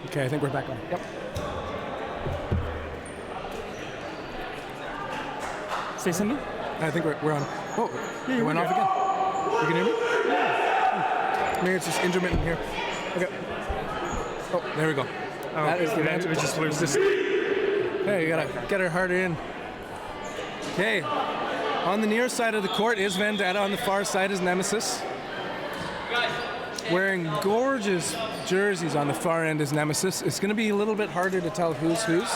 Okay, I think we're back on. Yep. Say something? I think we're on. Oh, yeah, it went off again. You can hear me? Yeah. Maybe it's just intermittent here. Okay. Oh, there we go. Oh, that is the it was just loose. Hey, you gotta get her harder in. Okay. On the near side of the court is Vendetta. On the far side is Nemesis. Wearing gorgeous jerseys on the far end is Nemesis. It's going to be a little bit harder to tell who's whose.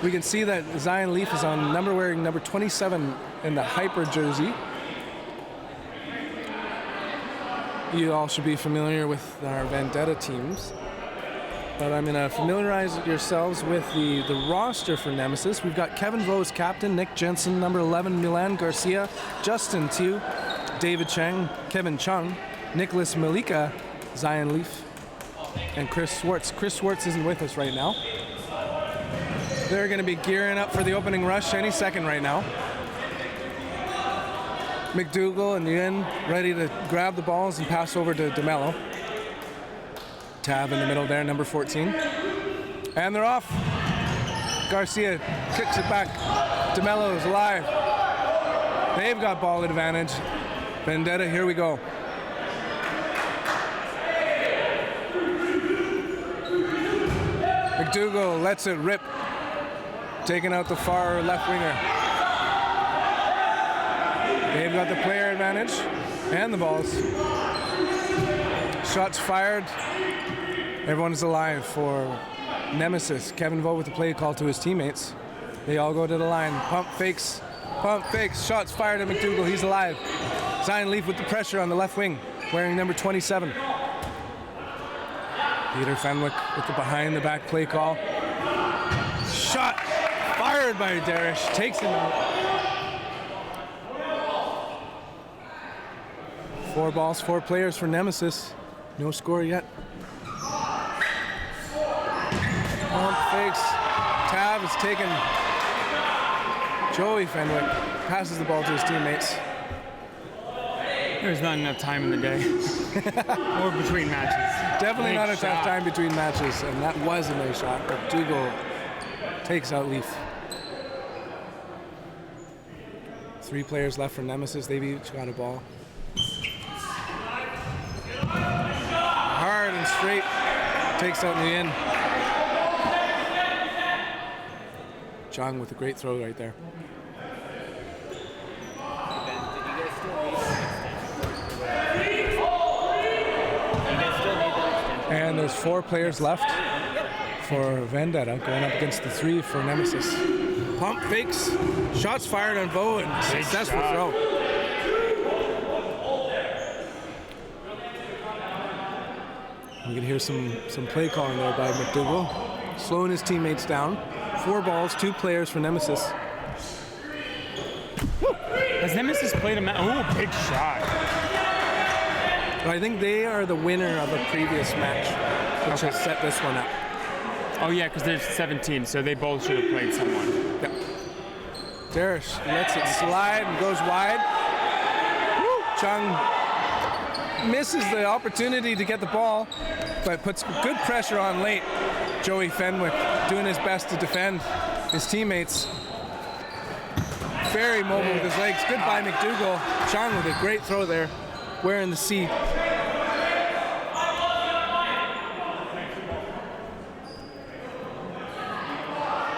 We can see that Zion Leaf is wearing number 27 in the Hyper jersey. You all should be familiar with our Vendetta teams. But I'm going to familiarize yourselves with the roster for Nemesis. We've got Kevin Vose, captain, Nick Jensen, number 11, Milan Garcia, Justin Tew, David Chang, Kevin Chung, Nicholas Malika, Zion Leaf, and Chris Swartz. Chris Swartz isn't with us right now. They're going to be gearing up for the opening rush any second right now. McDougall and Yin ready to grab the balls and pass over to DeMello. Tab in the middle there, number 14. And they're off. Garcia kicks it back. DeMello is alive. They've got ball advantage. Vendetta, here we go. McDougall lets it rip, taking out the far left winger. They've got the player advantage and the balls. Shots fired. Everyone is alive for Nemesis. Kevin Vogt with the play call to his teammates. They all go to the line. Pump fakes. Shots fired at McDougall. He's alive. Zion Leaf with the pressure on the left wing, wearing number 27. Peter Fenwick with the behind the back play call. Shot fired by Darish. Takes him out. 4 balls, 4 players for Nemesis. No score yet. Pump fakes. Tav is taken. Joey Fenwick passes the ball to his teammates. There's not enough time in the day. Or between matches. Definitely not a tough time between matches, and that was a nice shot, but Dougal takes out Leaf. 3 players left for Nemesis. They've each got a ball. Hard and straight. Takes out Nguyen. Chung with a great throw right there. And there's 4 players left for Vendetta, going up against the 3 for Nemesis. Pump fakes, shots fired on Bo, and successful throw. We can hear some play calling there by McDougall, slowing his teammates down. 4 balls, 2 players for Nemesis. Has Nemesis played a match? Oh, big shot. But I think they are the winner of a previous match, which has set this one up. Oh yeah, because there's 17, so they both should have played someone. Yep. Darish lets it slide and goes wide. Woo! Chung misses the opportunity to get the ball, but puts good pressure on late. Joey Fenwick doing his best to defend his teammates. Very mobile with his legs. Good by McDougall. Chung with a great throw there, wearing the C.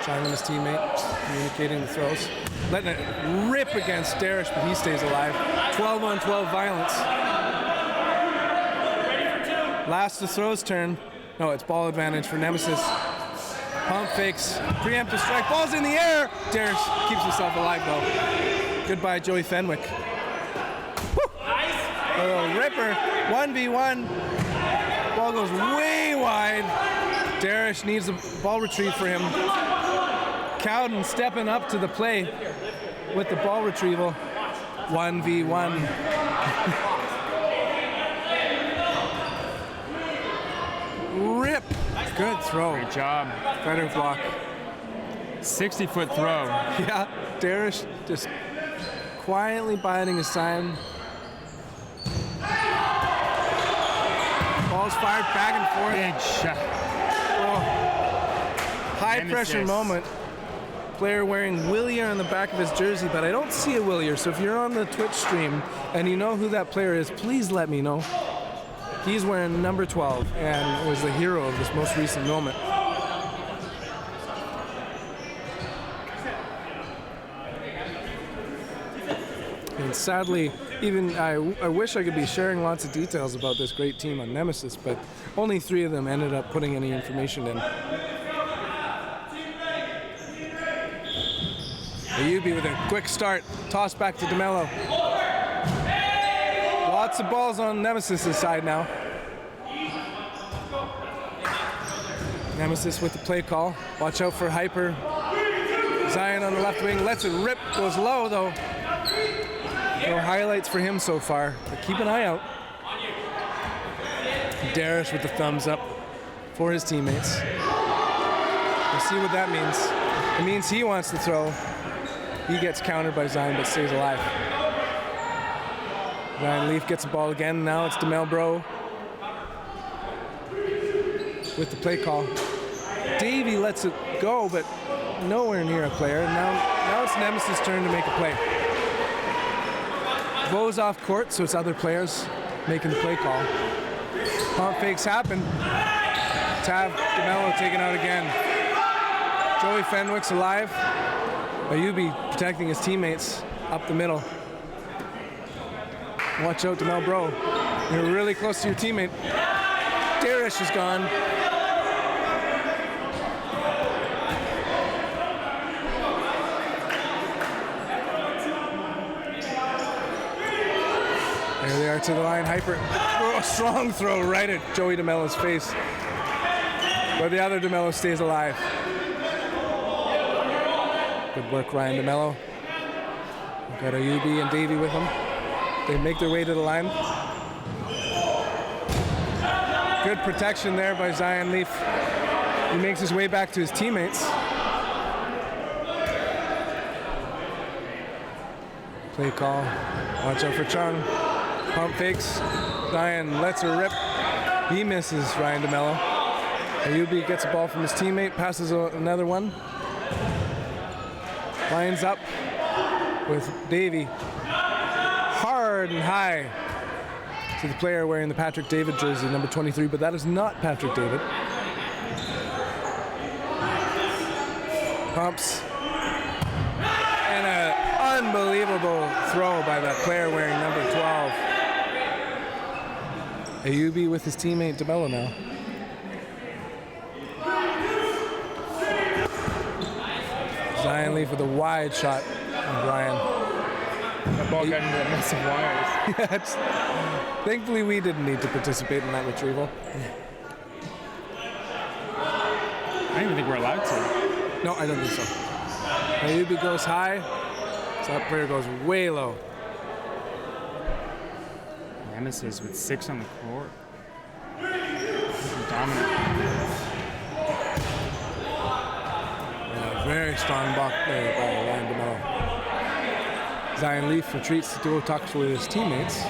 Chung and his teammate communicating the throws. Letting it rip against Darish, but he stays alive. 12-on-12 violence. Last the throws turn. No, it's ball advantage for Nemesis. Pump fakes, preemptive strike, ball's in the air. Darish keeps himself alive though. Goodbye, Joey Fenwick. Woo! A little ripper, 1v1. Ball goes way wide. Darish needs a ball retrieve for him. Cowden stepping up to the play with the ball retrieval. 1v1. Rip. Good throw. Great job. Better block. 60-foot throw. Yeah, Darish just quietly biding his time. Ball's fired back and forth. Big shot. Oh. High pressure Nemesis. moment. Player wearing Willier on the back of his jersey, but I don't see a Willier. So if you're on the Twitch stream and you know who that player is, please let me know. He's wearing number 12 and was the hero of this most recent moment. And sadly, even I wish I could be sharing lots of details about this great team on Nemesis, but only 3 of them ended up putting any information in. Ayubi with a quick start, toss back to DeMello. Lots of balls on Nemesis' side now. Nemesis with the play call. Watch out for Hyper. Zion on the left wing, lets it rip, goes low though. No highlights for him so far, but keep an eye out. Darish with the thumbs up for his teammates. We'll see what that means. It means he wants to throw. He gets countered by Zion, but stays alive. Ryan Leaf gets the ball again. Now it's DeMel Bro with the play call. Davey lets it go, but nowhere near a player. Now it's Nemesis' turn to make a play. Vo's off court, so it's other players making the play call. Pump fakes happen. Tav DeMello taken out again. Joey Fenwick's alive. Ayubi protecting his teammates up the middle. Watch out, DeMel Bro. You're really close to your teammate. Darish is gone. There they are to the line. Hyper. Oh, strong throw right at Joey DeMello's face. But the other DeMello stays alive. Good work, Ryan DeMello. We've got Ayubi and Davey with him. They make their way to the line. Good protection there by Zion Leaf. He makes his way back to his teammates. Play call. Watch out for Chung. Pump fakes. Zion lets her rip. He misses Ryan DeMello. Ayubi gets a ball from his teammate, passes another one. Lines up with Davey. Hard and high to the player wearing the Patrick David jersey, number 23, but that is not Patrick David. Pumps. And an unbelievable throw by that player wearing number 12. Ayubi with his teammate DeMello now. Zion Leaf with a wide shot on Brian. That ball got into the massive wires. Thankfully, we didn't need to participate in that retrieval. don't even think we're allowed to. No, I don't think so. Ayubi goes high, so that player goes way low. Nemesis with 6 on the court. Dominant. And a very strong block there by Ryan DeMello. Zion Leaf retreats to go talk with his teammates.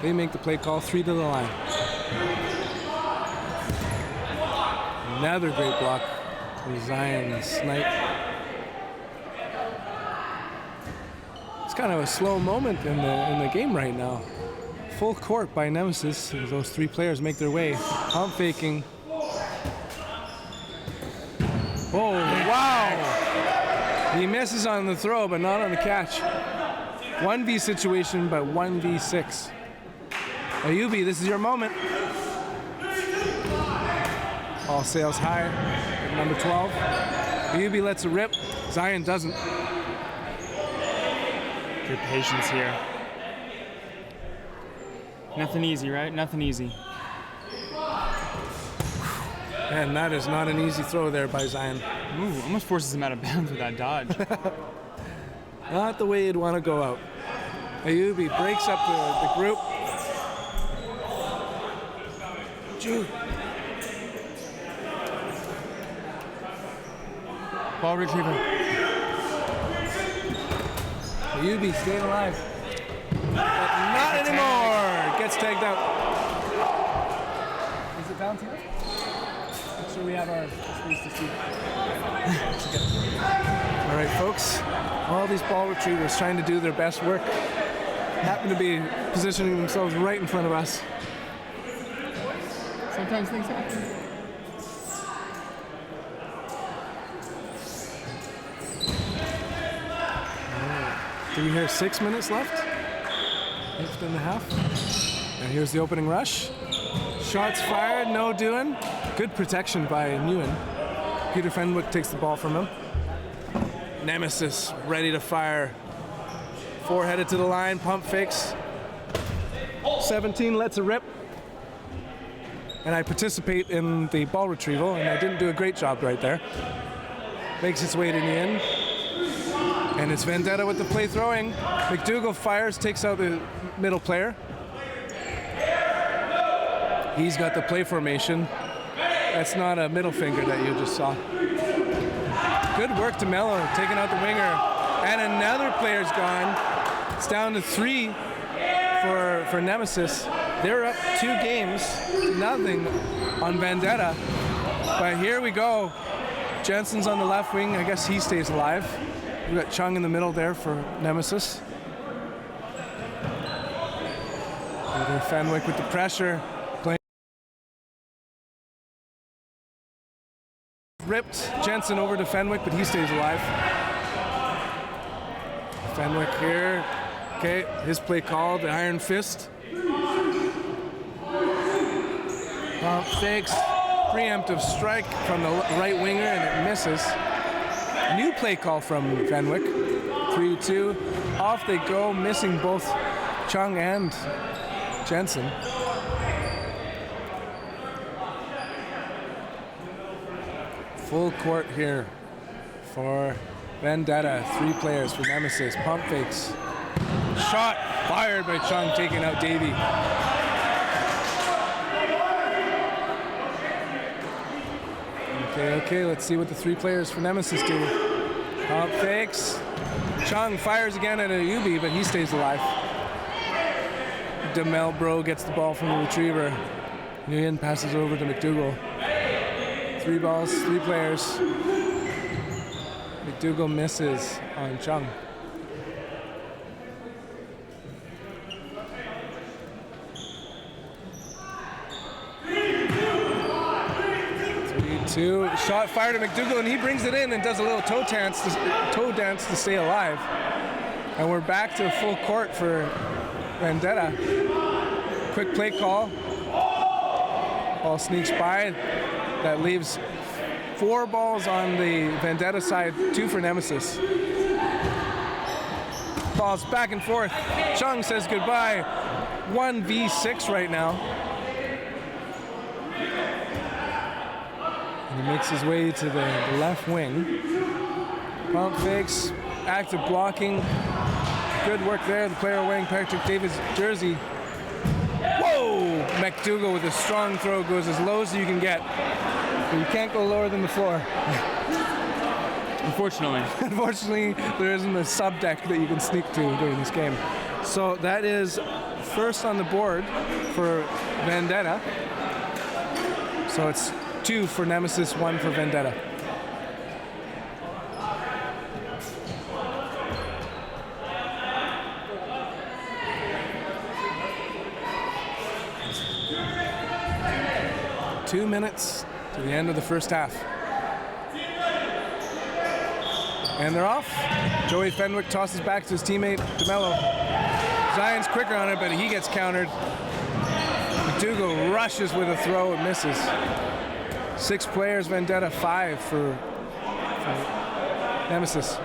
They make the play call, 3 to the line. Another great block from Zion Snipe. It's kind of a slow moment in the game right now. Full court by Nemesis as those 3 players make their way. Pump faking. Oh, wow! He misses on the throw, but not on the catch. 1v situation, but 1v6. Ayubi, this is your moment. All sails high at number 12. Ayubi lets it rip. Zion doesn't. Good patience here. Nothing easy, right? Nothing easy. And that is not an easy throw there by Zion. Ooh, almost forces him out of bounds with that dodge. Not the way you'd want to go out. Ayubi breaks up the group. Jude. Ball retriever. Ayubi staying alive. But not anymore. Gets tagged out. Is it down to you? Make sure we have our space to see. All right, folks. All these ball retrievers trying to do their best work happen to be positioning themselves right in front of us. Sometimes things happen. Do we hear 6 minutes left? 8.5. And here's the opening rush. Shots fired, no doing. Good protection by Nguyen. Peter Fenwick takes the ball from him. Nemesis ready to fire. 4 headed to the line, pump fakes. 17 lets it rip. And I participate in the ball retrieval, and I didn't do a great job right there. Makes its way to Nguyen. And it's Vendetta with the play throwing. McDougall fires, takes out the middle player. He's got the play formation. That's not a middle finger that you just saw. Good work to Mello, taking out the winger. And another player's gone. It's down to 3 for Nemesis. They're up 2 games to nothing on Vendetta. But here we go. Jensen's on the left wing. I guess he stays alive. We've got Chung in the middle there for Nemesis. Peter Fenwick with the pressure. Ripped Jensen over to Fenwick, but he stays alive. Fenwick here. Okay, his play called, the Iron Fist. Pump fakes. Preemptive strike from the right winger, and it misses. New play call from Fenwick. 3-2. Off they go, missing both Chung and Jensen. Full court here for Vendetta. 3 players for Nemesis. Pump fakes. Shot fired by Chung, taking out Davey. Okay, let's see what the 3 players for Nemesis do. Pump fakes. Chung fires again at Ayubi, but he stays alive. DeMelbro gets the ball from the retriever. Nguyen passes over to McDougall. 3 balls, 3 players. McDougall misses on Chung. Shot fired at McDougall, and he brings it in and does a little toe dance to stay alive. And we're back to full court for Vendetta. Quick play call. Ball sneaks by. That leaves 4 balls on the Vendetta side, 2 for Nemesis. Balls back and forth. Chung says goodbye. 1v6 right now. And he makes his way to the left wing. Pump fakes, active blocking. Good work there. The player wearing Patrick Davis' jersey. Whoa! McDougall with a strong throw goes as low as you can get. But you can't go lower than the floor. Unfortunately. Unfortunately, there isn't a sub deck that you can sneak to during this game. So that is first on the board for Vendetta. So it's 2 for Nemesis, 1 for Vendetta. Two minutes to the end of the first half. And they're off. Joey Fenwick tosses back to his teammate, DeMello. Zion's quicker on it, but he gets countered. McDougall rushes with a throw and misses. 6 players, Vendetta, 5 for Nemesis.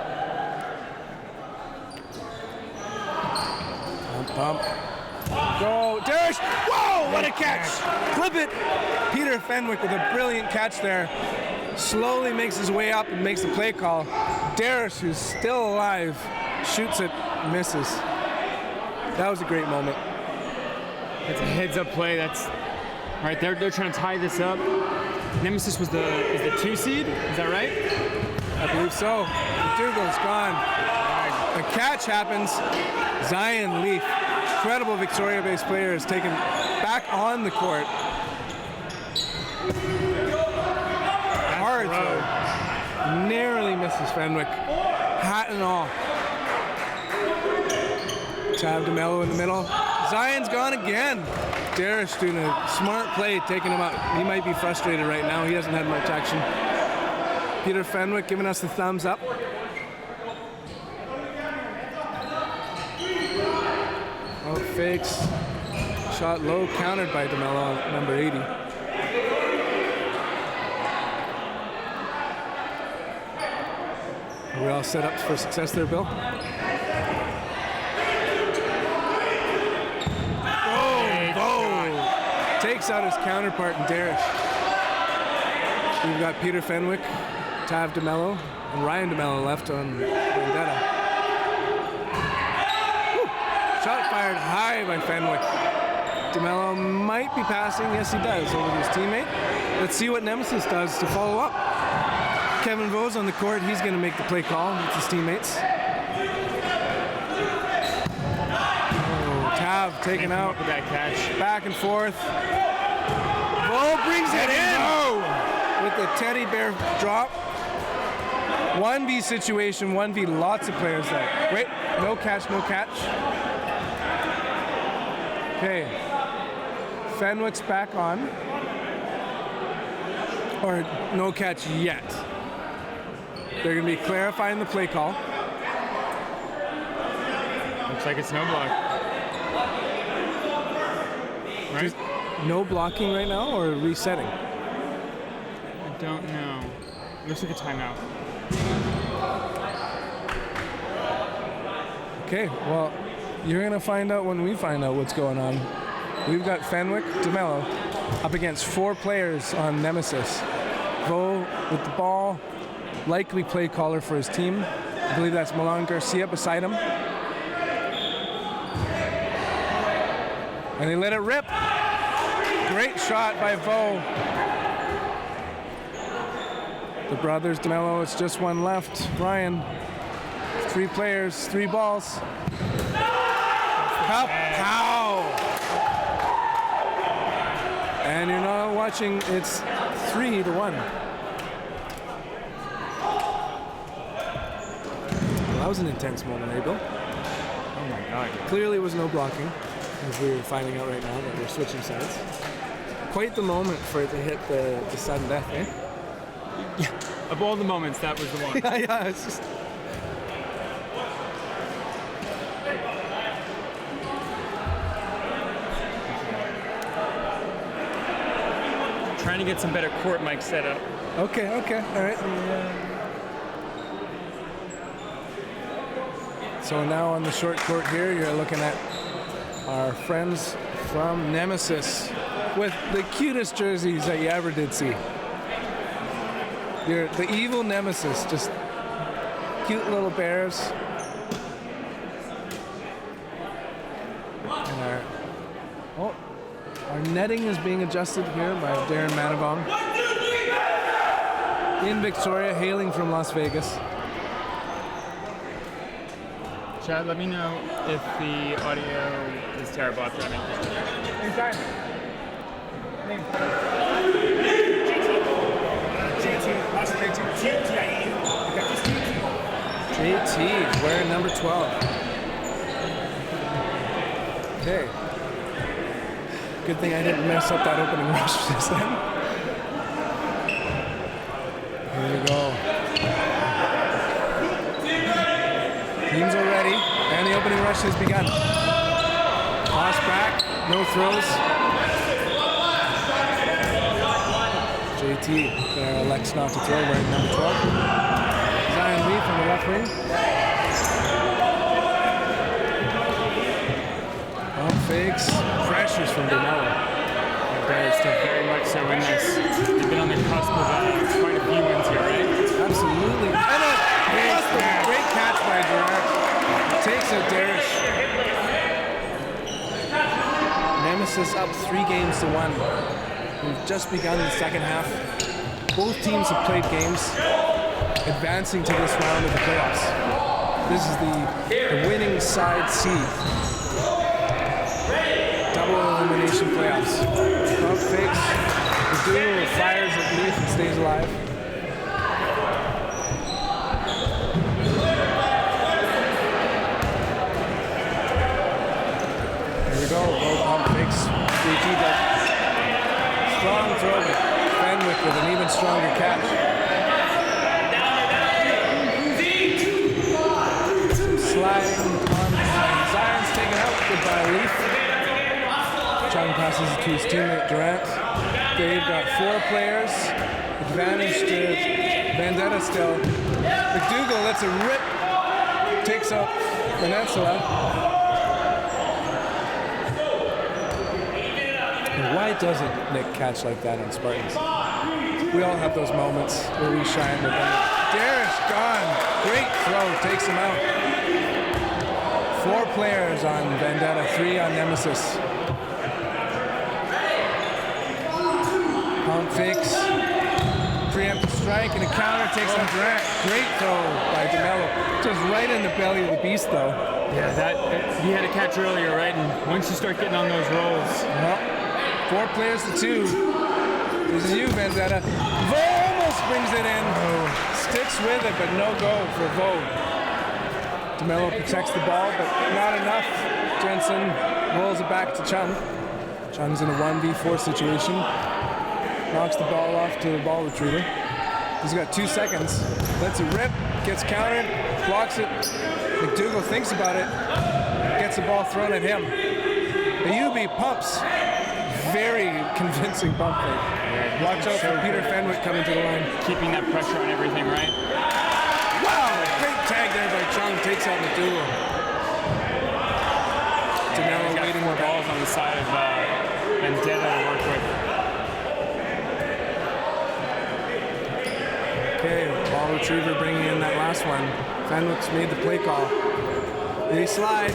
Pump. Go, Darish! Whoa, what a catch! Clip it! Peter Fenwick with a brilliant catch there. Slowly makes his way up and makes the play call. Darish, who's still alive, shoots it, misses. That was a great moment. That's a heads-up play. That's right. They're trying to tie this up. Nemesis was the 2 seed. Is that right? I believe so. McDougall's gone. A catch happens. Zion Leaf, incredible Victoria-based player, is taken back on the court. Hard throw. Narrowly misses Fenwick. Hat and all. Tab DeMello in the middle. Zion's gone again. Darish doing a smart play, taking him out. He might be frustrated right now. He hasn't had much action. Peter Fenwick giving us the thumbs up. Oh, fakes. Shot low, countered by DeMello, number 80. Are we all set up for success there, Bill? Takes out his counterpart in Darish. We've got Peter Fenwick, Tav DeMello, and Ryan DeMello left on Vendetta. Woo! Shot fired high by Fenwick. DeMello might be passing. Yes, he does, over to his teammate. Let's see what Nemesis does to follow up. Kevin Vose on the court. He's going to make the play call with his teammates. Tav taken out. With that catch. Back and forth. Bo brings it in with the teddy bear drop. 1v situation, 1v lots of players there. Wait, no catch, no catch. Okay. Fenwick's back on. Or no catch yet. They're going to be clarifying the play call. Looks like it's no block. Right? Just no blocking right now or resetting? I don't know. It looks like a timeout. Okay, well, you're going to find out when we find out what's going on. We've got Fenwick, DeMello, up against 4 players on Nemesis. Vo with the ball, likely play caller for his team. I believe that's Milan Garcia beside him. And they let it rip. Great shot by Vo. The brothers DeMello, it's just one left. Ryan, 3 players, 3 balls. Pow! And you're not watching, it's 3-1. Well, that was an intense moment, eh, Bill? Oh my God. Clearly was no blocking, as we were finding out right now that we're switching sides. Quite the moment for it to hit the sudden death, eh? Yeah. Of all the moments, that was the one. Yeah, it's just... Trying to get some better court mic set up. Okay, all right. So now on the short court here, you're looking at our friends from Nemesis with the cutest jerseys that you ever did see. You're the evil nemesis, just cute little bears. And our netting is being adjusted here by Darren Manavong. In Victoria, hailing from Las Vegas. Chad, let me know if the audio is terrible after I make this. JT, wearing number 12. Okay. Good thing I didn't mess up that opening rush just then. Here we go. Teams are ready, and the opening rush has begun. Toss back, no throws. JT elects not to throw, wearing number 12. Zion Lee from the left wing. Pump fakes, pressures from DeMello. Bears still very much so in this. They've been on the cusp of quite a few wins here, right? Absolutely. And a great catch by Gerard. Takes out Darish. Nemesis up 3 games to 1. We've just begun the second half. Both teams have played games, advancing to this round of the playoffs. This is the winning side seed. Double elimination playoffs. Pump fakes. The duo fires at Leaf and stays alive. Here we go. Low pump fakes. JT does. Strong throw. Fenwick with an even stronger catch. Some sliding on Zion's taken out. Goodbye, Leaf. Chung passes it to his teammate Durant. They've got 4 players. Advantage to Vendetta still. McDougall lets it rip. Takes up Peninsula. Why doesn't Nick catch like that on Spartans? We all have those moments where we shine with them. Darish gone. Great throw. Takes him out. 4 players on Vendetta, 3 on Nemesis. Pump fakes. Preemptive strike and a counter takes on Durant. Great throw by DeMello. Just right in the belly of the beast though. Yeah, that he had a catch earlier, right? And once you start getting on those rolls. Well, 4 players to 2. This is you, Vendetta. Vo almost brings it in. Sticks with it, but no go for Vo. DeMello protects the ball, but not enough. Jensen rolls it back to Chung. Chung's in a 1v4 situation. Knocks the ball off to the ball retriever. He's got 2 seconds. Lets it rip. Gets countered. Blocks it. McDougall thinks about it. Gets the ball thrown at him. Ayubi pumps. Very convincing bump fake. Yeah, watch out for Peter Fenwick coming to the line. Keeping that pressure on everything, right? Wow! Great tag there by Chung. Takes out McDougall. DeMello waiting with balls on the side of Vendetta to work with. Okay, ball retriever bringing in that last one. Fenwick's made the play call. They slide.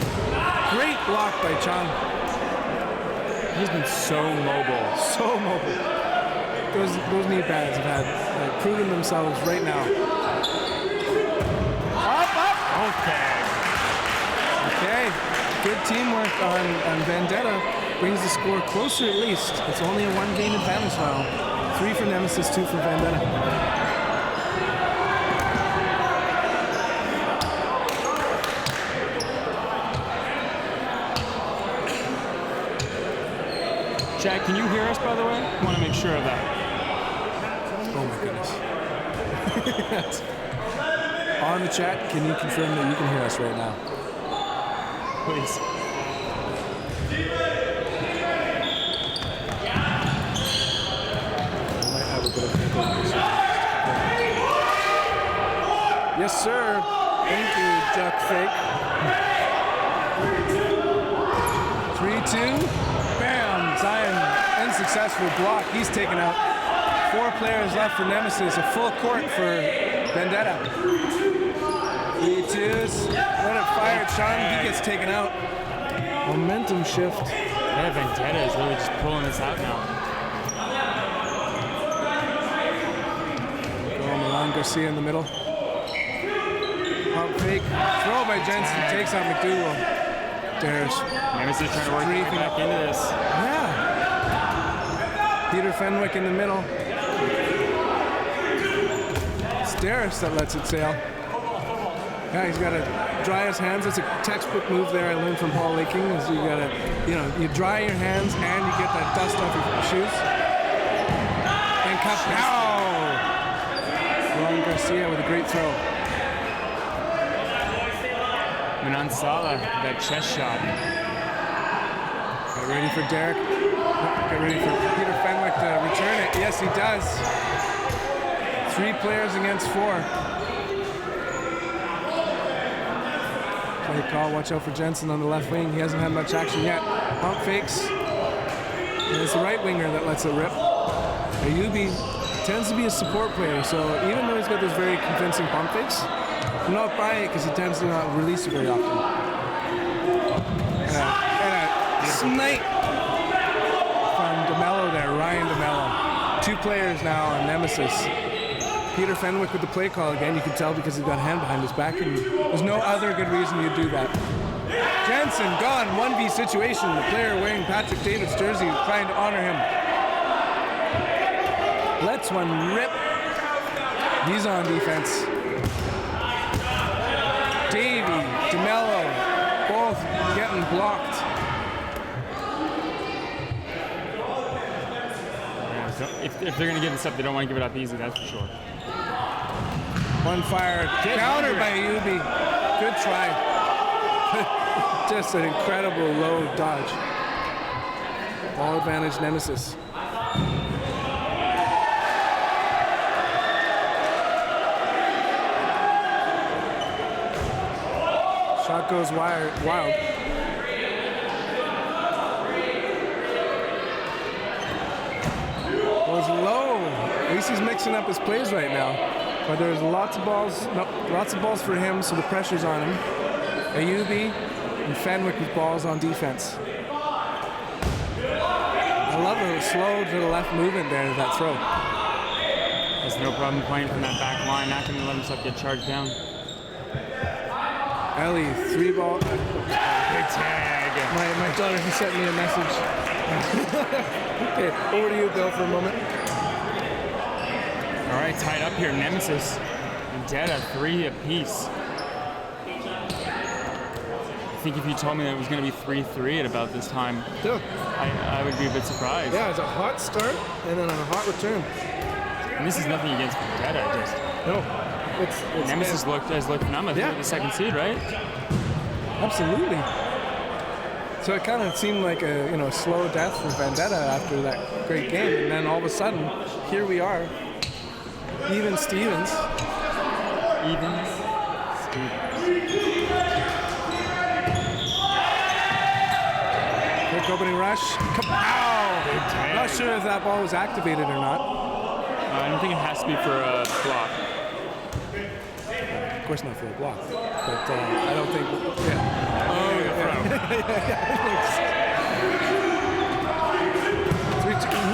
Great block by Chung. He's been so mobile. So mobile. Those knee pads have had proven themselves right now. Up. Okay. Good teamwork on Vendetta. Brings the score closer at least. It's only a 1-game advantage now. 3 for Nemesis, 2 for Vendetta. Chad, can you hear us, by the way? I want to make sure of that. Oh my goodness. On the chat, can you confirm that you can hear us right now? Please. I might have a bit of echo issue. Yes, sir. Thank you, Jack Fake. 3-2. Bam! Zion, unsuccessful block. He's taken out. 4 players left for Nemesis. A full court for Vendetta. 3-2s. Let it fire. Sean, he gets taken out. Momentum shift. Yeah, Vendetta is really just pulling this out now. Milan Garcia in the middle. Pump fake. Throw by Jensen. Takes out McDougal. Dares. Nemesis trying to work his way back into this. Yeah. Peter Fenwick in the middle. It's Dares that lets it sail. Yeah, he's got to dry his hands. It's a textbook move there I learned from Paul Laking. Is you got to, you dry your hands and you get that dust off your shoes. And cup. Ow! Ron Garcia with a great throw. Manansala, that chest shot. Get ready for Derek. Get ready for Peter Fenwick to return it. Yes, he does. 3 players against 4. Play call. Watch out for Jensen on the left wing. He hasn't had much action yet. Pump fakes. And it's the right winger that lets it rip. Ayubi tends to be a support player, so even though he's got those very convincing pump fakes, I'm not buying it because he tends to not release it very often. And a snipe from DeMello there, Ryan DeMello. 2 players now on Nemesis. Peter Fenwick with the play call again. You can tell because he's got a hand behind his back, and there's no other good reason you'd do that. Jensen gone, 1v situation. The player wearing Patrick David's jersey trying to honor him. Lets one rip. He's on defense. Davey, DeMello, both getting blocked. Yeah, so if they're going to give this up, they don't want to give it up easy, that's for sure. One fire, counter by Ayubi. Good try. Just an incredible low dodge. Ball advantage, Nemesis. Shot goes wild. Goes low. At least he's mixing up his plays right now. But there's lots of balls for him, so the pressure's on him. Ayubi and Fenwick with balls on defense. I love the slow to the left movement there, that throw. There's no problem playing from that back line, not going to let himself get charged down. Ellie, 3 ball. Good tag. My daughter, he sent me a message. Okay, over to you, Bill, for a moment. All right, tied up here. Nemesis and Detta, 3 apiece. I think if you told me that it was going to be 3-3 at about this time, Yeah. I would be a bit surprised. Yeah, it's a hot start and then a hot return. And this is nothing against Detta, just No, it's Nemesis has looked phenomenal. Yeah. The second seed, right? Absolutely. So it kind of seemed like a slow death for Vendetta after that great game, and then all of a sudden, here we are. Even Stevens. Quick opening rush. Kapow! Not sure if that ball was activated or not. I don't think it has to be for a block. Of course not for a block, but I don't think. Yeah. Oh, yeah.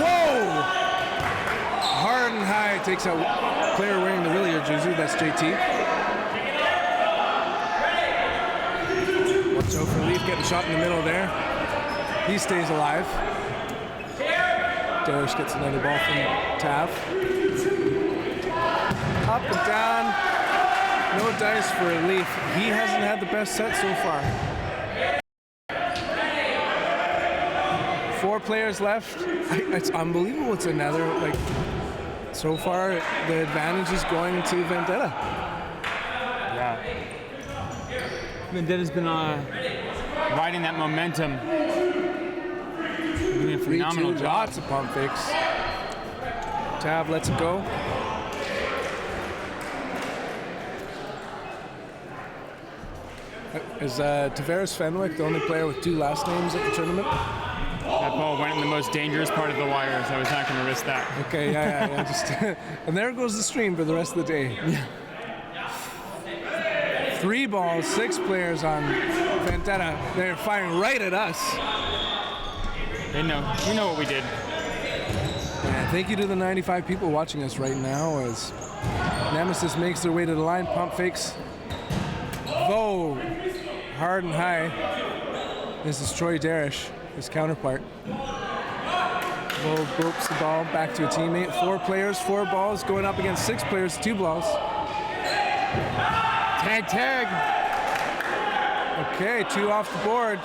Whoa! Hard and high takes out player wearing the Willier jersey. That's JT. Watch out for Leaf getting shot in the middle there. He stays alive. Darius gets another ball from Tav. Up and down. No dice for Leaf. He hasn't had the best set so far. 4 players left. It's unbelievable. It's another, so far, the advantage is going to Vendetta. Yeah. Vendetta's been riding that momentum. Doing a phenomenal 3-2, job. lots of pump fakes. Tav lets it go. Is Tavares Fenwick the only player with 2 last names at the tournament? That ball went in the most dangerous part of the wire, so I was not going to risk that. Okay, yeah. Just and there goes the stream for the rest of the day. 3 balls, 6 players on Vendetta. They're firing right at us. They know. We know what we did. And thank you to the 95 people watching us right now as Nemesis makes their way to the line, pump fakes. Vo, hard and high. This is Troy Darish, his counterpart. Vo ropes the ball back to a teammate. 4 players, 4 balls, going up against 6 players, 2 balls. Tag. Okay, 2 off the board.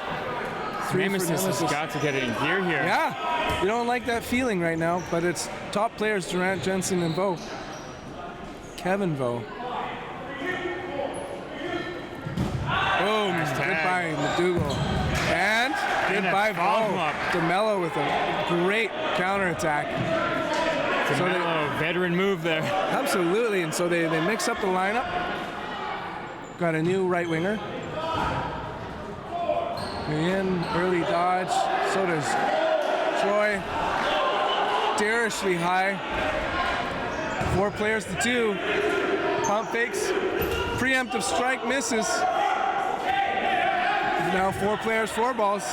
3 Nemesis for has got to get it in gear here. Yeah, you don't like that feeling right now, but it's top players Durant, Jensen, and Vo. Kevin Vo. Boom, goodbye McDougal. And goodbye Vo. DeMello with a great counterattack. DeMello, veteran move there. Absolutely, and so they mix up the lineup. Got a new right winger. In early dodge, so does Troy. Darishly high. 4 players to 2. Pump fakes. Preemptive strike misses. Now 4 players, 4 balls.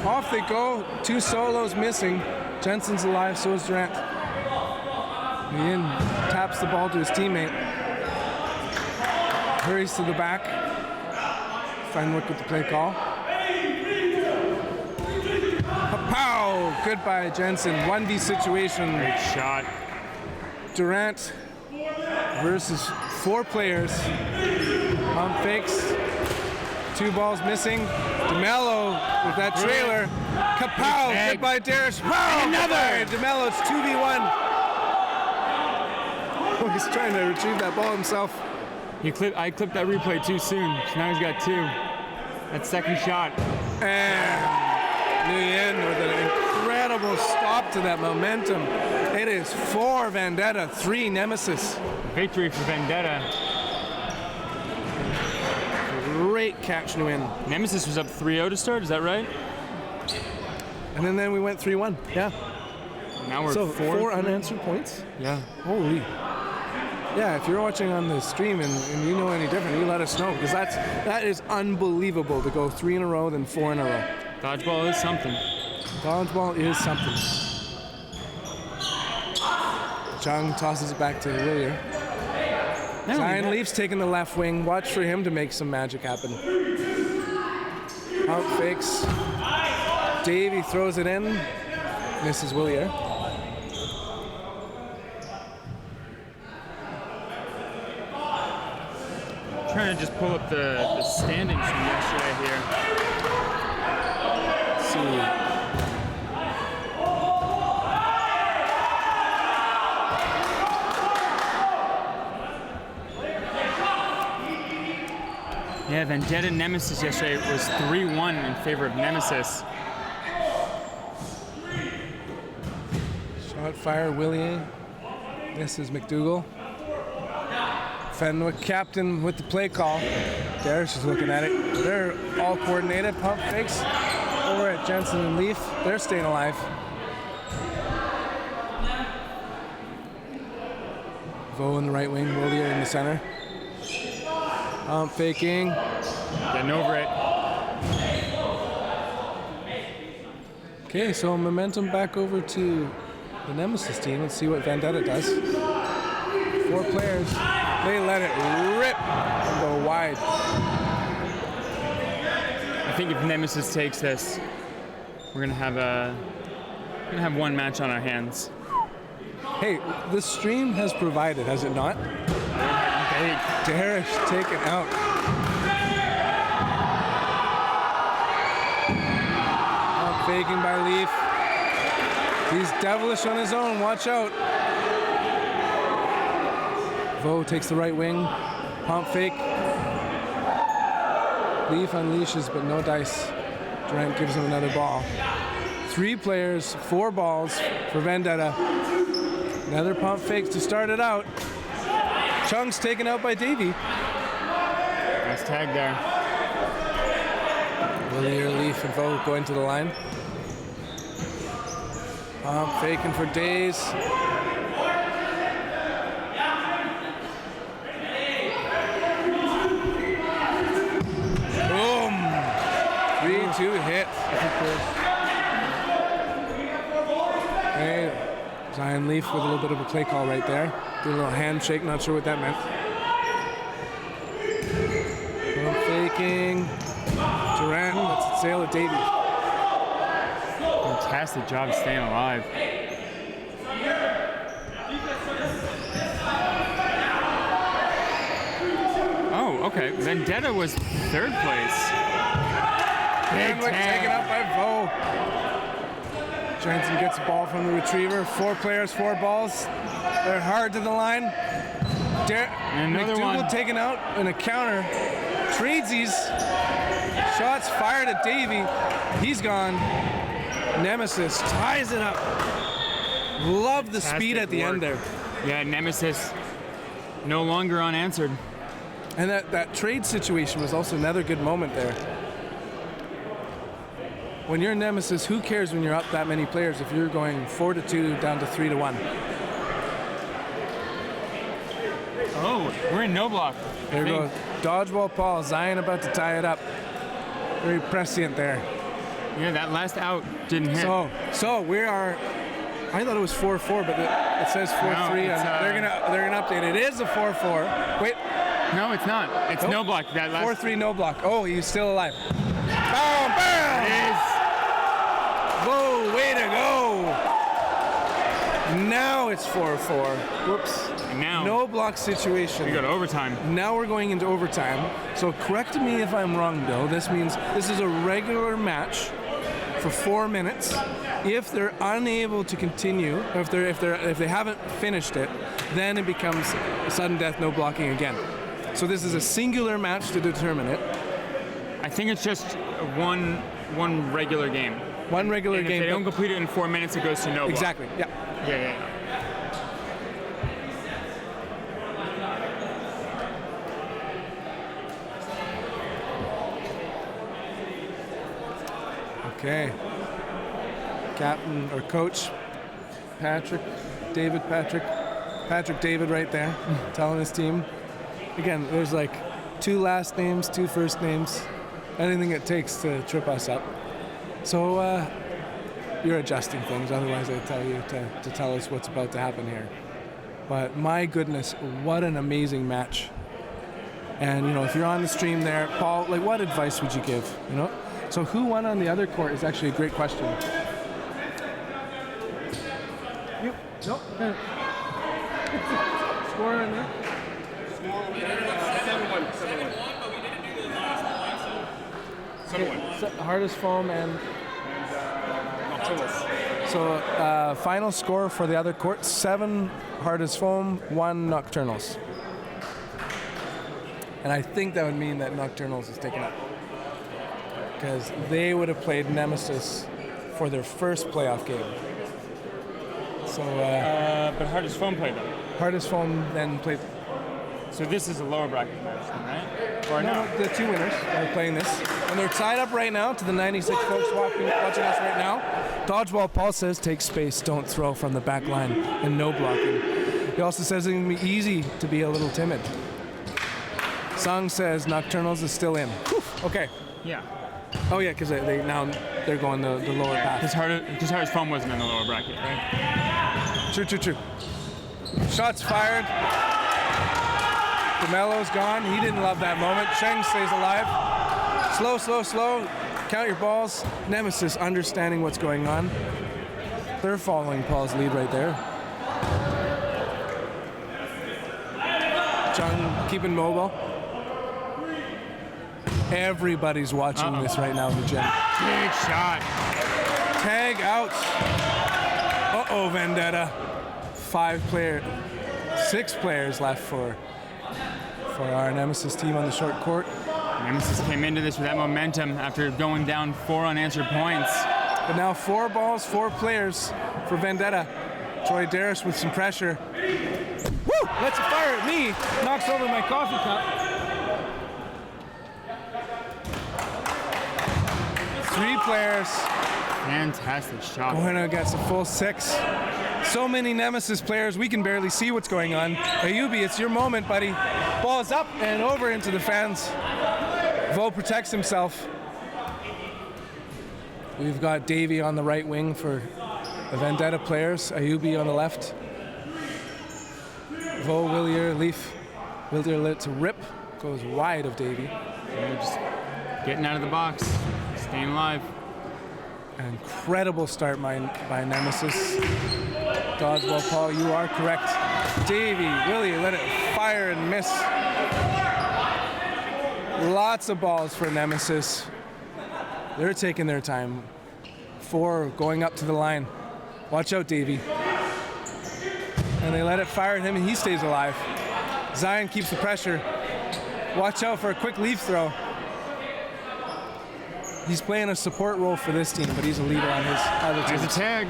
Off they go. 2 solos missing. Jensen's alive, so is Durant. Ian taps the ball to his teammate. Hurries to the back. Fenwick with the play call. Pow! Goodbye, Jensen. 1v situation. Great shot. Durant versus 4 players. Pump fakes. 2 balls missing. DeMello with that trailer. Kapow! Goodbye, Darish. Pow! Another! DeMello, it's 2v1. Oh, he's trying to retrieve that ball himself. I clipped that replay too soon, so now he's got 2. That second shot. And Nguyen with an incredible stop to that momentum. It is 4 Vendetta, 3 Nemesis. Victory for Vendetta. Great catch, Nguyen. Nemesis was up 3-0 to start, is that right? And then we went 3-1. Yeah. Now we're So 4 4 unanswered points. Yeah. Holy. Yeah, if you're watching on the stream and you know any different, you let us know, because that is unbelievable to go 3 in a row, then 4 in a row. Dodgeball is something. Dodgeball is something. Chung tosses it back to Willier. Zion Leaf's taking the left wing. Watch for him to make some magic happen. Out fakes. Davey throws it in. Misses Willier. Trying to just pull up the standings from yesterday here. Let's see. Yeah, Vendetta Nemesis yesterday was 3-1 in favor of Nemesis. Shot fire, Willier. This is McDougal. Fenwick captain with the play call. Darish is looking at it. They're all coordinated. Pump fakes over at Jensen and Leaf. They're staying alive. Vo in the right wing, Willier in the center. Pump faking. Getting over it. Okay, so momentum back over to the Nemesis team. Let's see what Vendetta does. 4 players. They let it rip and go wide. I think if Nemesis takes this, we're gonna have one match on our hands. Hey, the stream has provided, has it not? Darish taken out. Faking by Leaf. He's devilish on his own. Watch out. Vo takes the right wing. Pump fake. Leaf unleashes, but no dice. Durant gives him another ball. 3 players, 4 balls for Vendetta. Another pump fake to start it out. Chung's taken out by Davey. Nice tag there. Earlier, Leaf and Vo going to the line. Faking for days. Boom! 3-2 hit. Okay, Zion Leaf with a little bit of a play call right there. Did a little handshake, not sure what that meant. Faking. Durant, let's sail at Davey. Fantastic job staying alive. Oh, okay. Vendetta was third place. Big taken up by Vo. Jensen gets the ball from the retriever. 4 players, 4 balls. They're hard to the line. Another McDougal one. taken out in a counter. Tradesies. Shots fired at Davey. He's gone. Nemesis ties it up. Love the speed at the end there. Yeah, Nemesis no longer unanswered. And that trade situation was also another good moment there. When you're Nemesis, who cares when you're up that many players if you're going 4-2 down to 3-1? Oh, we're in no block. There goes Dodgeball Paul. Zion about to tie it up. Very prescient there. Yeah, that last out didn't hit. So we are. I thought it was 4-4, but it says 4-3. No, They're gonna update it. It is a 4-4. Wait. No, it's not. It's no block. That last 4-3 no block. Oh, he's still alive. Boom! Boom! It is. Whoa! Way to go! Now it's 4-4. Whoops. And now No block situation. we go to overtime. Now we're going into overtime. So correct me if I'm wrong, Bill. This means this is a regular match for 4 minutes. If they're unable to continue, or if they haven't finished it, then it becomes sudden death, no blocking again. So this is a singular match to determine it. I think it's just one regular game. One regular And game. if they don't complete it in 4 minutes, it goes to no block. Exactly. Yeah. Yeah. Okay. Captain or coach Patrick David right there telling his team. Again, there's like 2 last names, 2 first names, anything it takes to trip us up. So you're adjusting things, otherwise I tell you to tell us what's about to happen here. But my goodness, what an amazing match. And if you're on the stream there, Paul, like what advice would you give? So who won on the other court is actually a great question. Nope. Score in there. 7-1. Hardest foam and Nocturnals. So final score for the other court: 7 hardest foam, 1 Nocturnals. And I think that would mean that Nocturnals is taken up, because they would have played Nemesis for their first playoff game. So, But hardest foam played them. hardest foam then played. So this is a lower bracket match, then, right? Or No, the 2 winners are playing this. And they're tied up right now to the 96 folks watching us right now. Dodgeball Paul says, take space, don't throw from the back line, and no blocking. He also says it's going to be easy to be a little timid. Sung says Nocturnals is still in. Whew, okay. Yeah. Oh yeah, because they're going the lower path. Because hardest foam wasn't in the lower bracket, right? True. Shots fired. DeMello's gone. He didn't love that moment. Cheng stays alive. Slow. Count your balls. Nemesis understanding what's going on. They're following Paul's lead right there. Chung keeping mobile. Everybody's watching this right now in the gym. Big shot. Tag out. Uh-oh, Vendetta. 6 players left for our Nemesis team on the short court. Nemesis came into this with that momentum after going down 4 unanswered points. But now 4 balls, 4 players for Vendetta. Troy Darris with some pressure. Woo! Lets it fire at me. Knocks over my coffee cup. 3 players. Fantastic shot. Bueno gets a full 6. So many Nemesis players, we can barely see what's going on. Ayubi, it's your moment, buddy. Ball is up and over into the fans. Vo protects himself. We've got Davey on the right wing for the Vendetta players. Ayubi on the left. Vo, Willier, Leaf. Willier lets rip. Goes wide of Davey. They're just getting out of the box, staying alive. An incredible start by Nemesis. Dodgeball, Paul, you are correct. Davey, Willie, let it fire and miss. Lots of balls for Nemesis. They're taking their time. 4 going up to the line. Watch out, Davey. And they let it fire at him and he stays alive. Zion keeps the pressure. Watch out for a quick leaf throw. He's playing a support role for this team, but he's a leader on his other team. There's a tag.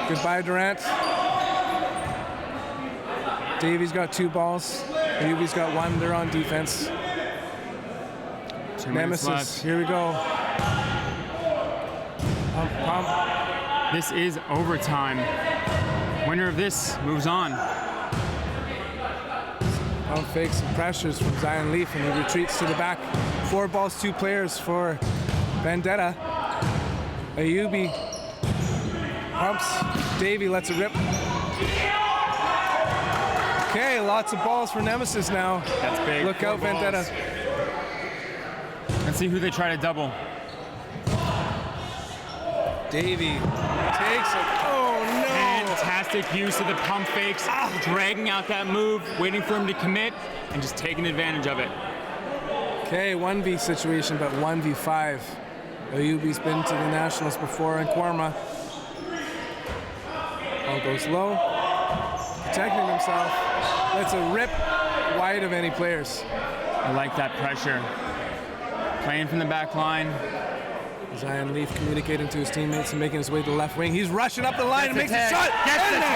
Goodbye, Durant. Davey's got 2 balls. Ayubi's got 1. They're on defense. 2 minutes Nemesis, left. here we go. Pump, pump. This is overtime. Winner of this moves on. Pump fakes and pressures from Zion Leaf, and he retreats to the back. 4 balls, 2 players for Vendetta. Ayubi pumps. Davey lets it rip. Okay, lots of balls for Nemesis now. That's big. Look 4 out, balls. Vendetta. Let's see who they try to double. Davey takes it. Oh no! Fantastic use of the pump fakes, dragging out that move, waiting for him to commit, and just taking advantage of it. Okay, 1v situation, but 1v5. Ayubi's been to the Nationals before in Quarma. Ball goes low. Protecting himself. Lets a rip wide of any players. I like that pressure. Playing from the back line. Zion Leaf communicating to his teammates and making his way to the left wing. He's rushing up the line and Gets makes the a tag. shot. Gets And the a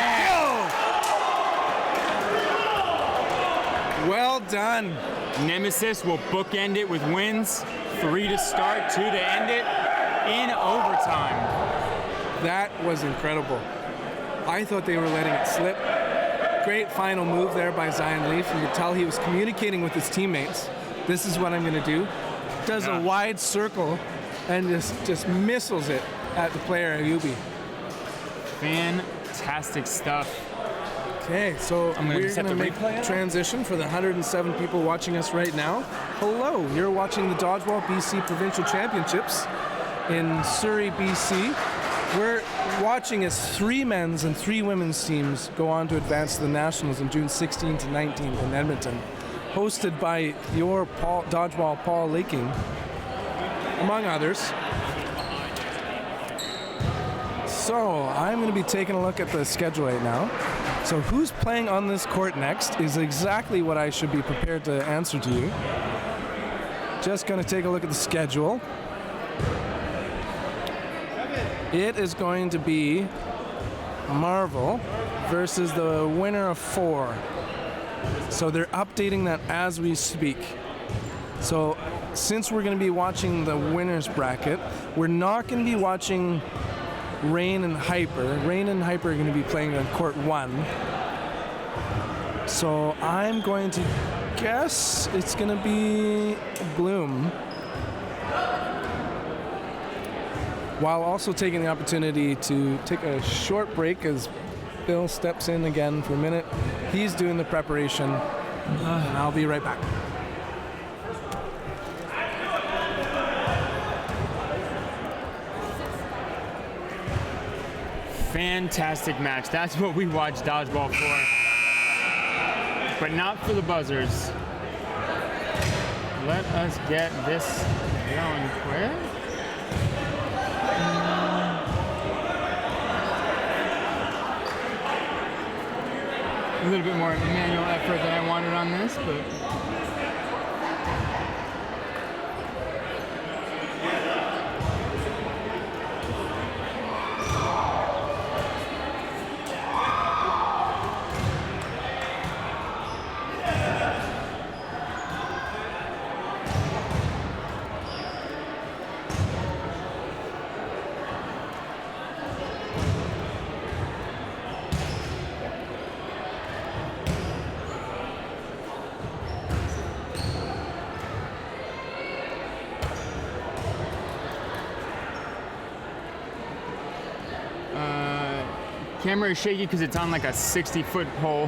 kill. Well done. Nemesis will bookend it with wins. 3 to start, 2 to end it in overtime. That was incredible. I thought they were letting it slip. Great final move there by Zion Leaf. You could tell he was communicating with his teammates. This is what I'm going to do. Does Yeah. a wide circle and just missiles it at the player Ayubi. Fantastic stuff. Okay, so I'm gonna we're set going to the make replay up. transition for the 107 people watching us right now. Hello, you're watching the Dodgeball BC Provincial Championships in Surrey, BC. We're watching as 3 men's and 3 women's teams go on to advance to the Nationals on June 16th to 19th in Edmonton, hosted by your Dodgeball Paul Laking, among others. So I'm going to be taking a look at the schedule right now. So who's playing on this court next is exactly what I should be prepared to answer to you. Just going to take a look at the schedule. It is going to be Marvel versus the winner of 4. So they're updating that as we speak. So since we're going to be watching the winners bracket, we're not going to be watching Rain and Hyper. Rain and Hyper are going to be playing on court 1. So I'm going to guess it's going to be Bloom, while also taking the opportunity to take a short break as Bill steps in again for a minute. He's doing the preparation, and I'll be right back. Fantastic match. That's what we watch Dodgeball for. But not for the buzzers. Let us get this going quick. A little bit more manual effort than I wanted on this, but camera is shaky because it's on like a 60-foot pole.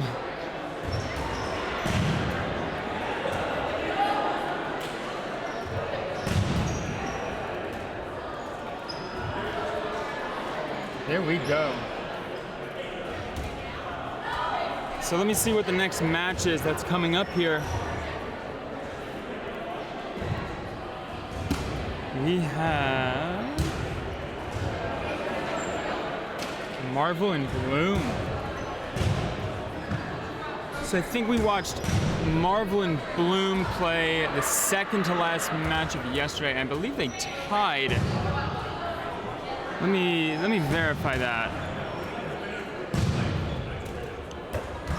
There we go. So let me see what the next match is that's coming up here. We have Marvel and Bloom. So I think we watched Marvel and Bloom play the second to last match of yesterday. I believe they tied. Let me verify that.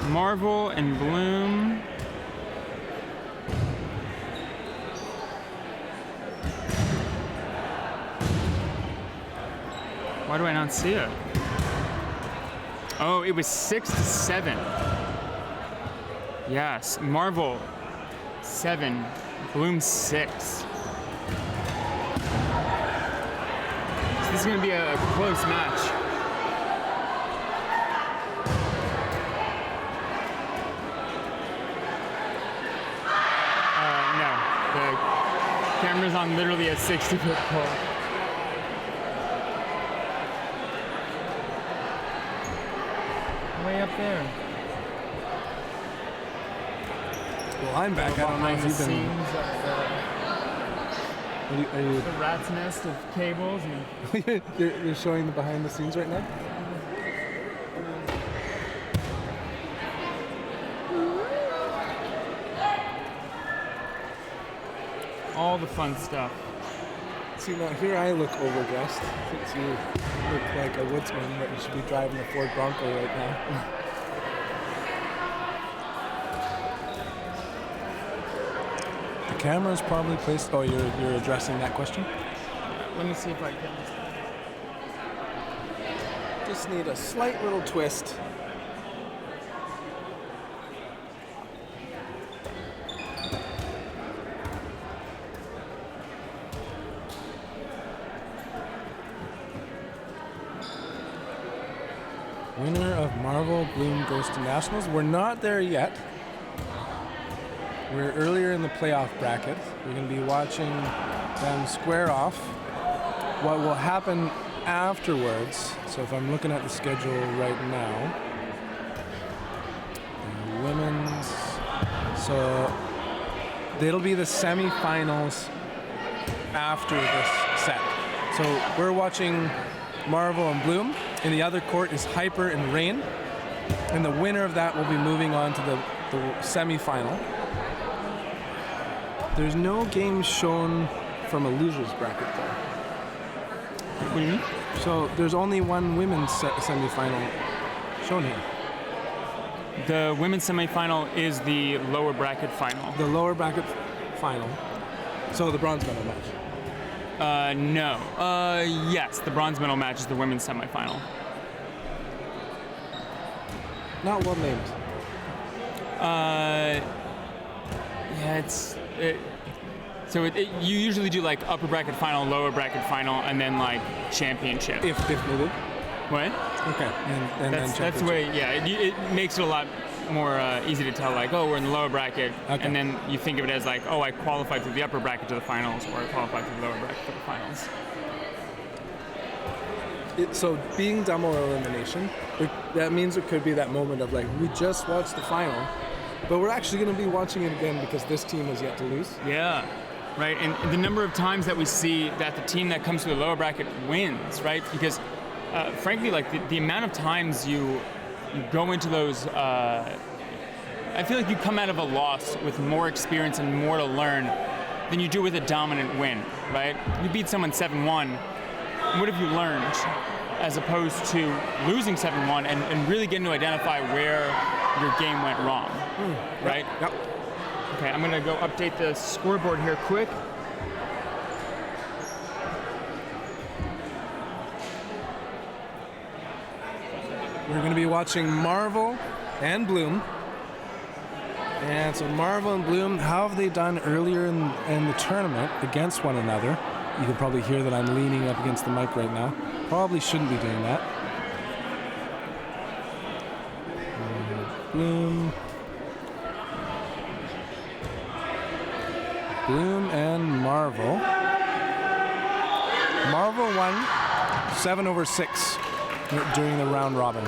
Marvel and Bloom. Why do I not see it? Oh, it was 6-7. Yes, Marvel 7, Bloom 6. So this is gonna be a close match. No, the camera's on literally a 60-foot pole. Way up there. Well, I'm back. I don't know if you've been. Are you The rat's nest of cables and you're showing the behind the scenes right now? all the fun stuff. See, now here I look overdressed. Since you look like a woodsman, but you should be driving a Ford Bronco right now. The camera's probably placed. Oh, you're addressing that question? Let me see if I can. Just need a slight little twist. Winner of Marvel Bloom goes to Nationals. We're not there yet. We're earlier in the playoff bracket. We're going to be watching them square off. What will happen afterwards, so if I'm looking at the schedule right now, women's, so it'll be the semifinals after this set. So we're watching Marvel and Bloom. In the other court is Hyper and Rain. And the winner of that will be moving on to the semifinal. There's no games shown from a loser's bracket though. What do you mean? So there's only one women's semifinal shown here. The women's semifinal is the lower bracket final. The lower bracket final. So the bronze medal match. No. Yes, the bronze medal match is the women's semifinal. Not well named. Yeah, you usually do like upper bracket final, lower bracket final, and then like championship. If needed. What? Okay. And That's then the way. Yeah, it makes it a lot more easy to tell. Like, oh, we're in the lower bracket, Okay. and then you think of it as like, oh, I qualified through the upper bracket to the finals, or I qualified through the lower bracket to the finals. So being double elimination, that means it could be that moment of like, we just watched the final, but we're actually going to be watching it again because this team has yet to lose. Yeah, right. And the number of times that we see that the team that comes to the lower bracket wins, right? Because frankly, like the amount of times you go into those, I feel like you come out of a loss with more experience and more to learn than you do with a dominant win, right? You beat someone 7-1. What have you learned as opposed to losing 7-1 and really getting to identify where your game went wrong, right? Yep. Okay, I'm gonna go update the scoreboard here quick. We're going to be watching Marvel and Bloom. And so Marvel and Bloom, how have they done earlier in the tournament against one another? You can probably hear that I'm leaning up against the mic right now. Probably shouldn't be doing that. Bloom. Bloom and Marvel. Marvel won 7/6 during the round robin.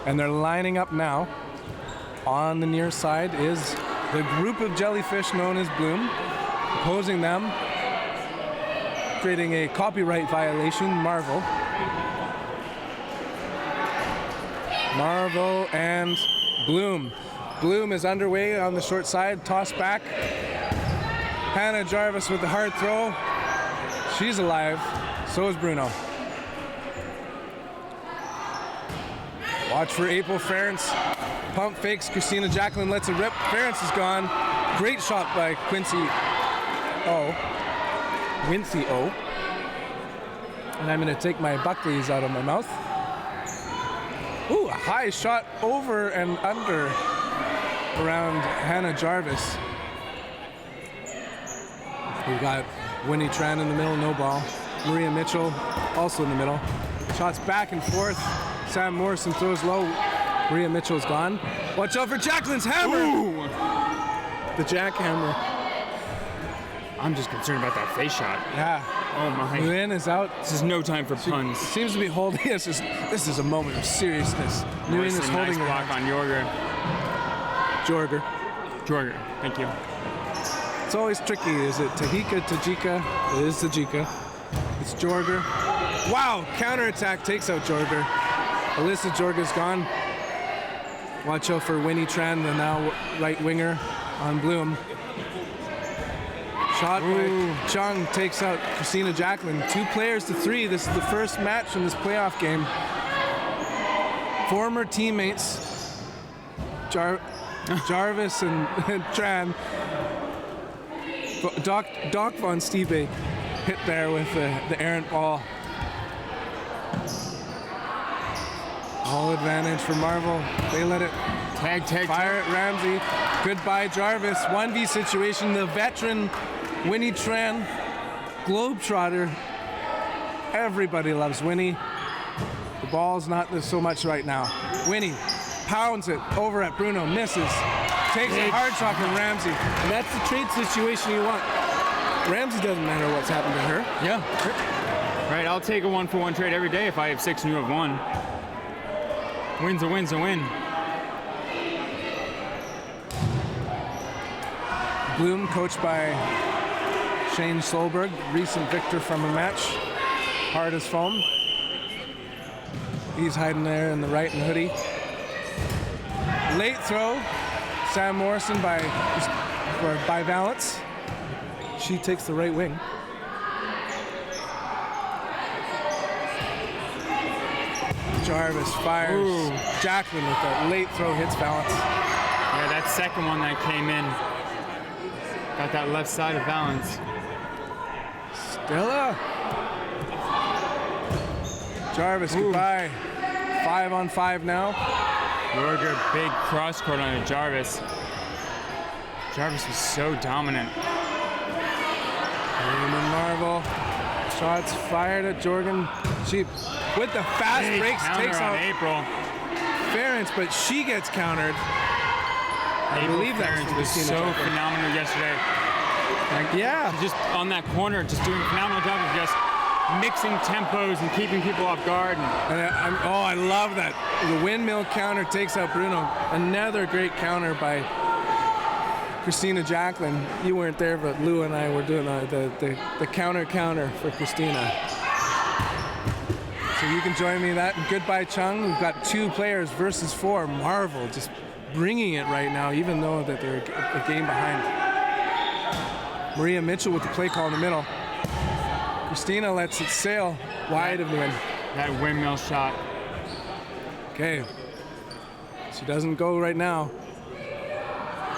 And they're lining up now. On the near side is the group of jellyfish known as Bloom. Opposing them, creating a copyright violation, Marvel. Marvel and Bloom. Bloom is underway on the short side, toss back. Hannah Jarvis with the hard throw. She's alive. So is Bruno. Watch for April Ference. Pump fakes. Christina Jacqueline lets it rip. Ference is gone. Great shot by Quincy O. Wincy O. And I'm going to take my Buckleys out of my mouth. Ooh, a high shot over and under around Hannah Jarvis. We've got Winnie Tran in the middle, no ball. Maria Mitchell also in the middle. Shots back and forth. Sam Morrison throws low. Maria Mitchell's gone. Watch out for Jacqueline's hammer! Ooh. The jackhammer. I'm just concerned about that face shot. Yeah. Oh my. Nguyen is out. This is no time for puns. Seems to be holding. This is a moment of seriousness. Nguyen is Nice holding her. block on Jorger. Jorger, thank you. It's always tricky. Is it Tajika, Tajika? It is Tajika. It's Jorger. Wow, counterattack takes out Jorger. Alyssa Jorger's gone. Watch out for Winnie Tran, the now right winger on Bloom. Shot by Chung takes out Christina Jacqueline. 2 players to 3. This is the first match in this playoff game. Former teammates Jarvis and Tran. Doc von Stiebe hit there with the errant ball. All advantage for Marvel. They let it fire at Ramsey. Goodbye, Jarvis. 1v situation. The veteran Winnie Tran, globetrotter. Everybody loves Winnie. The ball's not so much right now. Winnie pounds it over at Bruno. Misses. Takes a hard shot from Ramsey. And that's the trade situation you want. Ramsey doesn't matter what's happened to her. Yeah. Right, I'll take a 1-for-1 trade every day if I have 6 and you have 1. Win's a win's a win. Bloom, coached by Shane Solberg, recent victor from a match. Hard as foam. He's hiding there in the right and hoodie. Late throw. Sam Morrison by Valance. She takes the right wing. Jarvis fires. Ooh. Jacqueline with that late throw hits Valance. Yeah, that second one that came in. Got that left side of balance. Stella. Jarvis, goodbye. 5-on-5 now. Jorger, big cross court on Jarvis. Jarvis was so dominant. Raymond Marvel. Shots fired at Jorgen. She, with the fast Big breaks, counter takes on out April. Ference, but she gets countered. I believe that Ference was so phenomenal yesterday. Yeah. Just on that corner, just doing a phenomenal job of just mixing tempos and keeping people off guard. I love that. The windmill counter takes out Bruno. Another great counter by Christina Jacqueline. You weren't there, but Lou and I were doing the counter for Christina. So you can join me in that. And goodbye, Chung. We've got 2 players versus 4. Marvel just bringing it right now, even though that they're a game behind. Maria Mitchell with the play call in the middle. Christina lets it sail wide of the wind. That windmill shot. Okay. She doesn't go right now.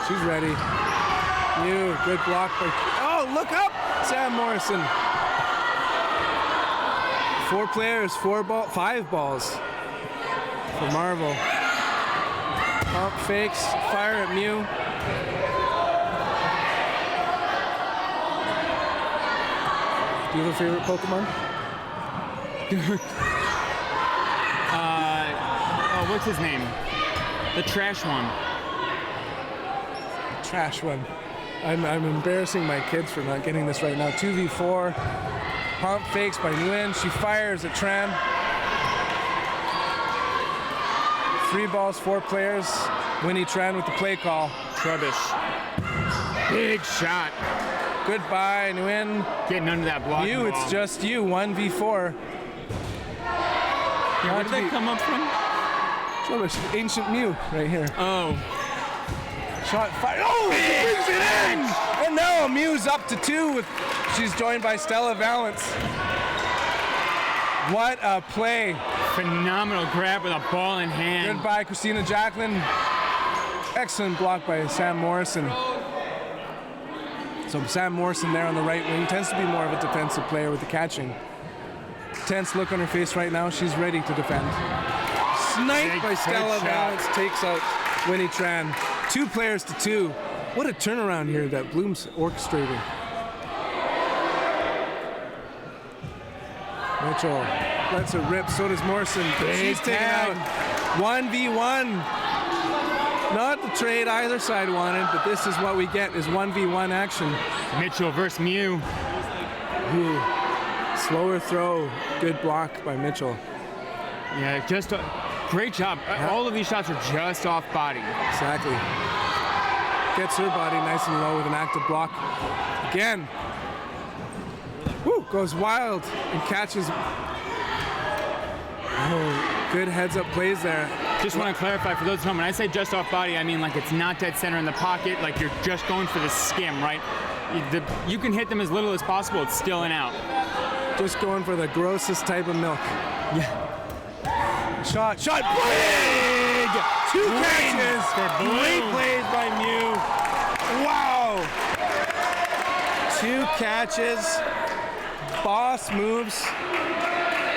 She's ready. Good block by... Oh, look up! Sam Morrison. 4 players, 5 balls for Marvel. Pump fakes, fire at Mew. Do you have a favorite Pokemon? What's his name? The trash one. trash one. I'm embarrassing my kids for not getting this right now. 2v4. Pump fakes by Nguyen. She fires at Tran. 3 balls, 4 players. Winnie Tran with the play call. Trubbish. Big shot. Goodbye, Nguyen. Getting under that block. You, it's just you. 1v4. Yeah, where did they come up from? Trubbish, ancient Mew right here. Oh. Shot fired. Oh, he brings it in! And now Mew's up to 2. She's joined by Stella Valance. What a play. Phenomenal grab with a ball in hand. Goodbye, Christina Jacqueline. Excellent block by Sam Morrison. So Sam Morrison there on the right wing tends to be more of a defensive player with the catching. Tense look on her face right now. She's ready to defend. Sniped by Stella Valance takes out Winnie Tran. 2 players to 2. What a turnaround here that Bloom's orchestrating. Mitchell lets it rip. So does Morrison. But she's taken out. 1v1. Not the trade either side wanted, but this is what we get is 1v1 action. Mitchell versus Mew. Ooh. Slower throw. Good block by Mitchell. Yeah, just a great job. All of these shots are just off body. Exactly. Gets her body nice and low with an active block. Again. Woo, goes wild and catches. Oh, good heads up plays there. Just want to clarify for those at home, when I say just off body, I mean like it's not dead center in the pocket, like you're just going for the skim, right? You can hit them as little as possible, it's still an out. Just going for the grossest type of milk. Yeah. Shot, big! 2 catches! Great plays by Mew. Wow! 2 catches. Boss moves.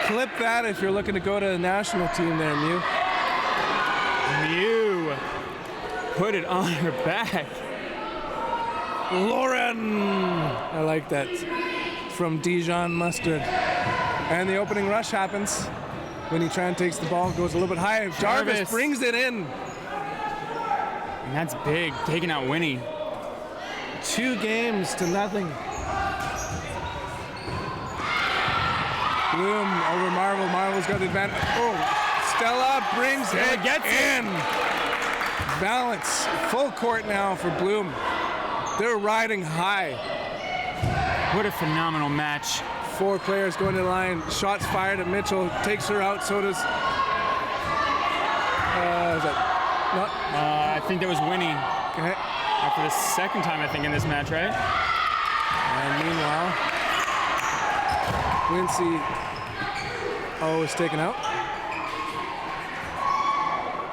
Clip that if you're looking to go to the national team there, Mew. Mew put it on her back. Lauren! I like that. From Dijon Mustard. And the opening rush happens. Winnie Tran takes the ball, goes a little bit high. Jarvis brings it in. And that's big, taking out Winnie. 2 games to nothing. Bloom over Marvel. Marvel's got the advantage. Oh, Stella brings it in. Balance. Full court now for Bloom. They're riding high. What a phenomenal match. 4 players going to the line. Shots fired at Mitchell. Takes her out. So does. Is that? No. I think that was Winnie. Okay. For the second time, I think, in this match, right? And meanwhile, Lindsay is taken out.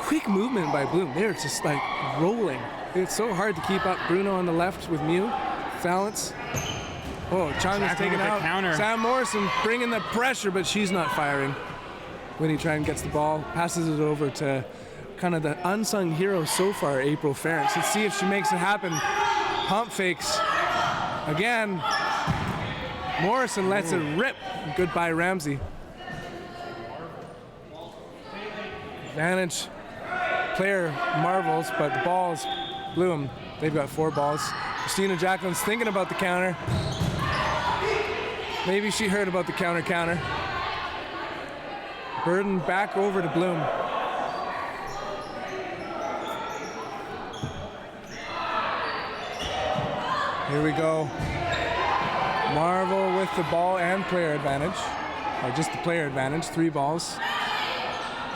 Quick movement by Bloom. They're just like rolling. It's so hard to keep up. Bruno on the left with Mew. Valance. Oh, Chung is taken out. Counter. Sam Morrison bringing the pressure, but she's not firing. Winnie Tran gets the ball, passes it over to kind of the unsung hero so far, April Ferentz. Let's see if she makes it happen. Pump fakes. Again. Morrison lets it rip. Goodbye, Ramsey. Advantage. Player marvels, but the ball's Bloom. They've got 4 balls. Christina Jacqueline's thinking about the counter. Maybe she heard about the counter. Burden back over to Bloom. Here we go. Marvel with the ball and player advantage. Or just the player advantage, 3 balls.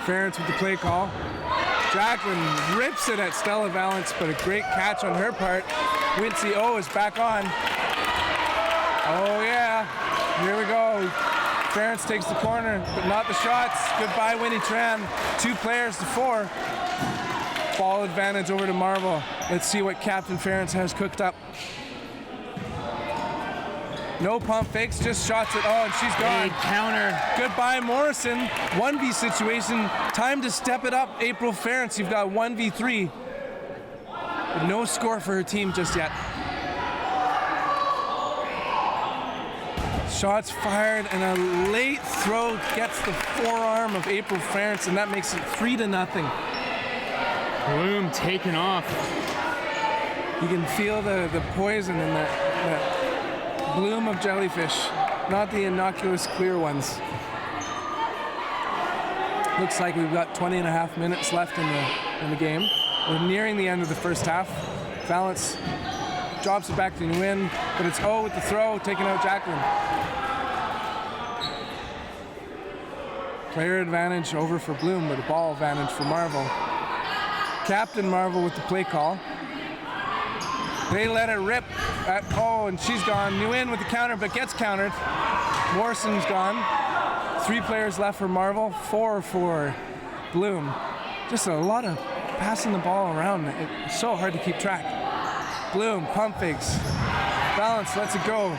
Ferentz with the play call. Jacqueline rips it at Stella Valance, but a great catch on her part. Wincy O is back on. Oh yeah, here we go. Ferentz takes the corner, but not the shots. Goodbye, Winnie Tran. 2 players to 4. Ball advantage over to Marvel. Let's see what Captain Ferentz has cooked up. No pump fakes, just shots at and she's gone. Big counter. Goodbye, Morrison. 1v situation. Time to step it up, April Ferentz. You've got 1v3. But no score for her team just yet. Shots fired and a late throw gets the forearm of April Ferentz, and that makes it 3-0. Bloom taken off. You can feel the poison in that bloom of jellyfish, not the innocuous clear ones. Looks like we've got 20 and a half minutes left in the game. We're nearing the end of the first half. Valance drops it back to Nguyen, but it's O with the throw, taking out Jacqueline. Player advantage over for Bloom, but a ball advantage for Marvel. Captain Marvel with the play call. They let it rip at O, and she's gone. Nguyen with the counter, but gets countered. Morrison's gone. 3 players left for Marvel, 4 for Bloom. Just a lot of passing the ball around. It's so hard to keep track. Bloom, pump fakes. Valance lets it go.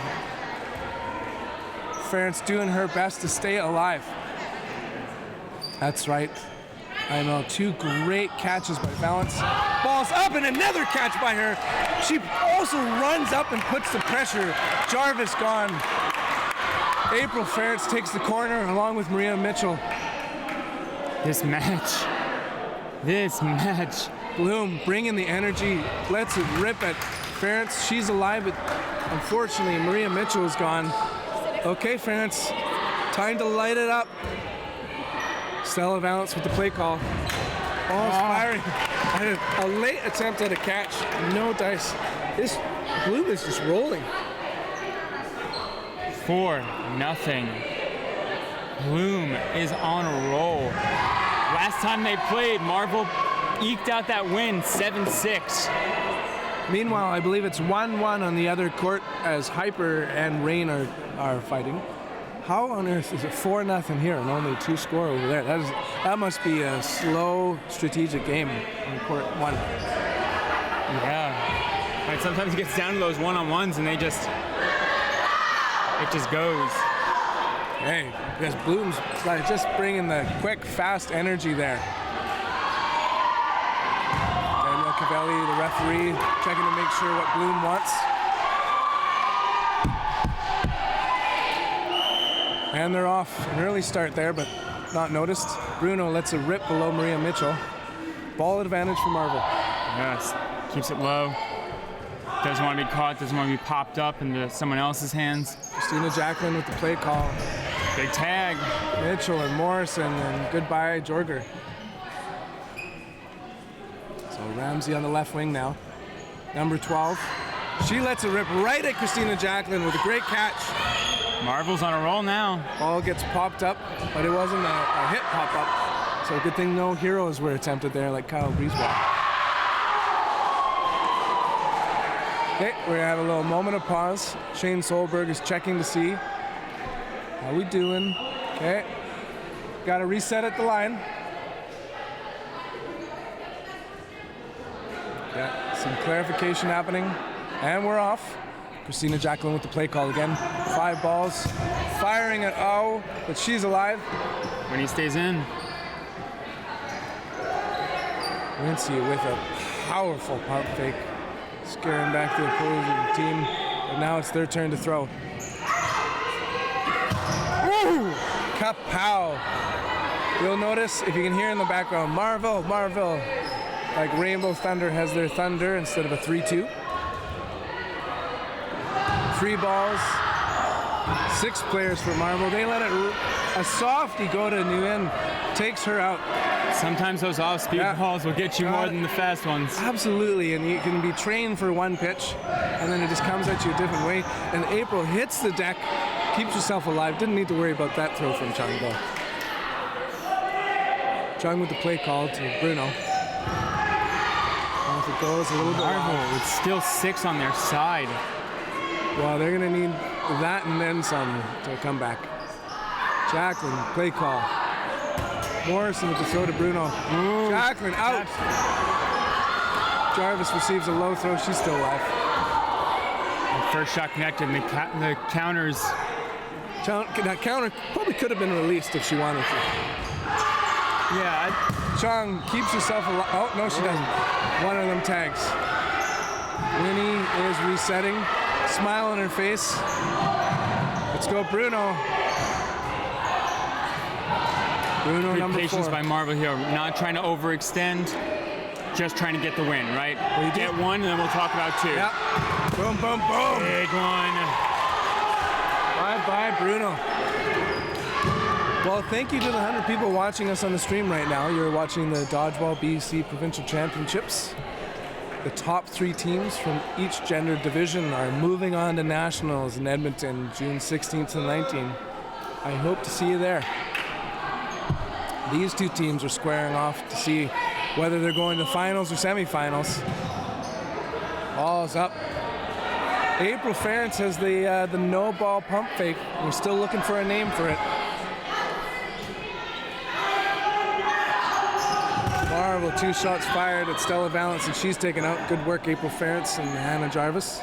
Ferentz doing her best to stay alive. That's right. I know, 2 great catches by Valance. Ball's up and another catch by her. She also runs up and puts the pressure. Jarvis gone. April Ferentz takes the corner along with Maria Mitchell. This match. Bloom bringing the energy, lets it rip at Ferentz. She's alive, but unfortunately Maria Mitchell is gone. Okay, Ferentz, time to light it up. Stella Valance with the play call. Ball's firing. A late attempt at a catch. No dice. This Bloom is just rolling. 4-0. Bloom is on a roll. Last time they played, Marvel eked out that win 7-6. Meanwhile, I believe it's 1-1 on the other court as Hyper and Rain are fighting. How on earth is it 4-0 here and only 2 score over there? That must be a slow, strategic game on court 1. Yeah. Right, sometimes it gets down to those one-on-ones and it just goes. Hey, because Bloom's like just bringing the quick, fast energy there. Daniel Cavelli, the referee, checking to make sure what Bloom wants. And they're off. An early start there, but not noticed. Bruno lets it rip below Maria Mitchell. Ball advantage for Marvel. Yes, keeps it low. Doesn't want to be caught, doesn't want to be popped up into someone else's hands. Christina Jacqueline with the play call. Big tag. Mitchell and Morrison, and goodbye, Jorger. So Ramsey on the left wing now. Number 12. She lets it rip right at Christina Jacqueline with a great catch. Marvel's on a roll now. Ball gets popped up, but it wasn't a hit pop-up. So good thing no heroes were attempted there like Kyle Breezewell. Okay, we're gonna have a little moment of pause. Shane Solberg is checking to see how we doing. Okay, got to reset at the line. Got some clarification happening, and we're off. Christina Jacqueline with the play call again. 5 balls, firing at O, but she's alive. When he stays in. Wincy with a powerful pump fake, scaring back the opposing team. But now it's their turn to throw. Woo! Kapow! You'll notice, if you can hear in the background, Marvel, like Rainbow Thunder has their thunder instead of a 3-2. 3 balls, 6 players for Marvel. They let a softie go to Nguyen, takes her out. Sometimes those off-speed balls will get you more than the fast ones. Absolutely, and you can be trained for one pitch, and then it just comes at you a different way. And April hits the deck, keeps herself alive. Didn't need to worry about that throw from Chung, though. Chung with the play call to Bruno. Off it goes a little bit. Marvel, it's still 6 on their side. Well, they're going to need that and then some to come back. Jacqueline, play call. Morrison with the throw to Bruno. Ooh. Jacqueline out. Jarvis receives a low throw. She's still alive. First shot connected, and the counters. That counter probably could have been released if she wanted to. Yeah. Chung keeps herself alive. Oh, no, she doesn't. One of them tags. Winnie is resetting. Smile on her face. Let's go, Bruno. Bruno, Good number patience 4. by Marvel here, not trying to overextend. just trying to get the win, right? Well, you Get did. one, and then we'll talk about two. Yep. Boom, boom, boom. Big one. Bye-bye, Bruno. Well, thank you to the 100 people watching us on the stream right now. You're watching the Dodgeball BC Provincial Championships. The top 3 teams from each gender division are moving on to nationals in Edmonton, June 16th and 19th. I hope to see you there. These 2 teams are squaring off to see whether they're going to finals or semifinals. Ball's up. April Ferentz has the no ball pump fake. We're still looking for a name for it. Marvel, 2 shots fired at Stella Valance, and she's taken out. Good work, April Ferentz and Hannah Jarvis.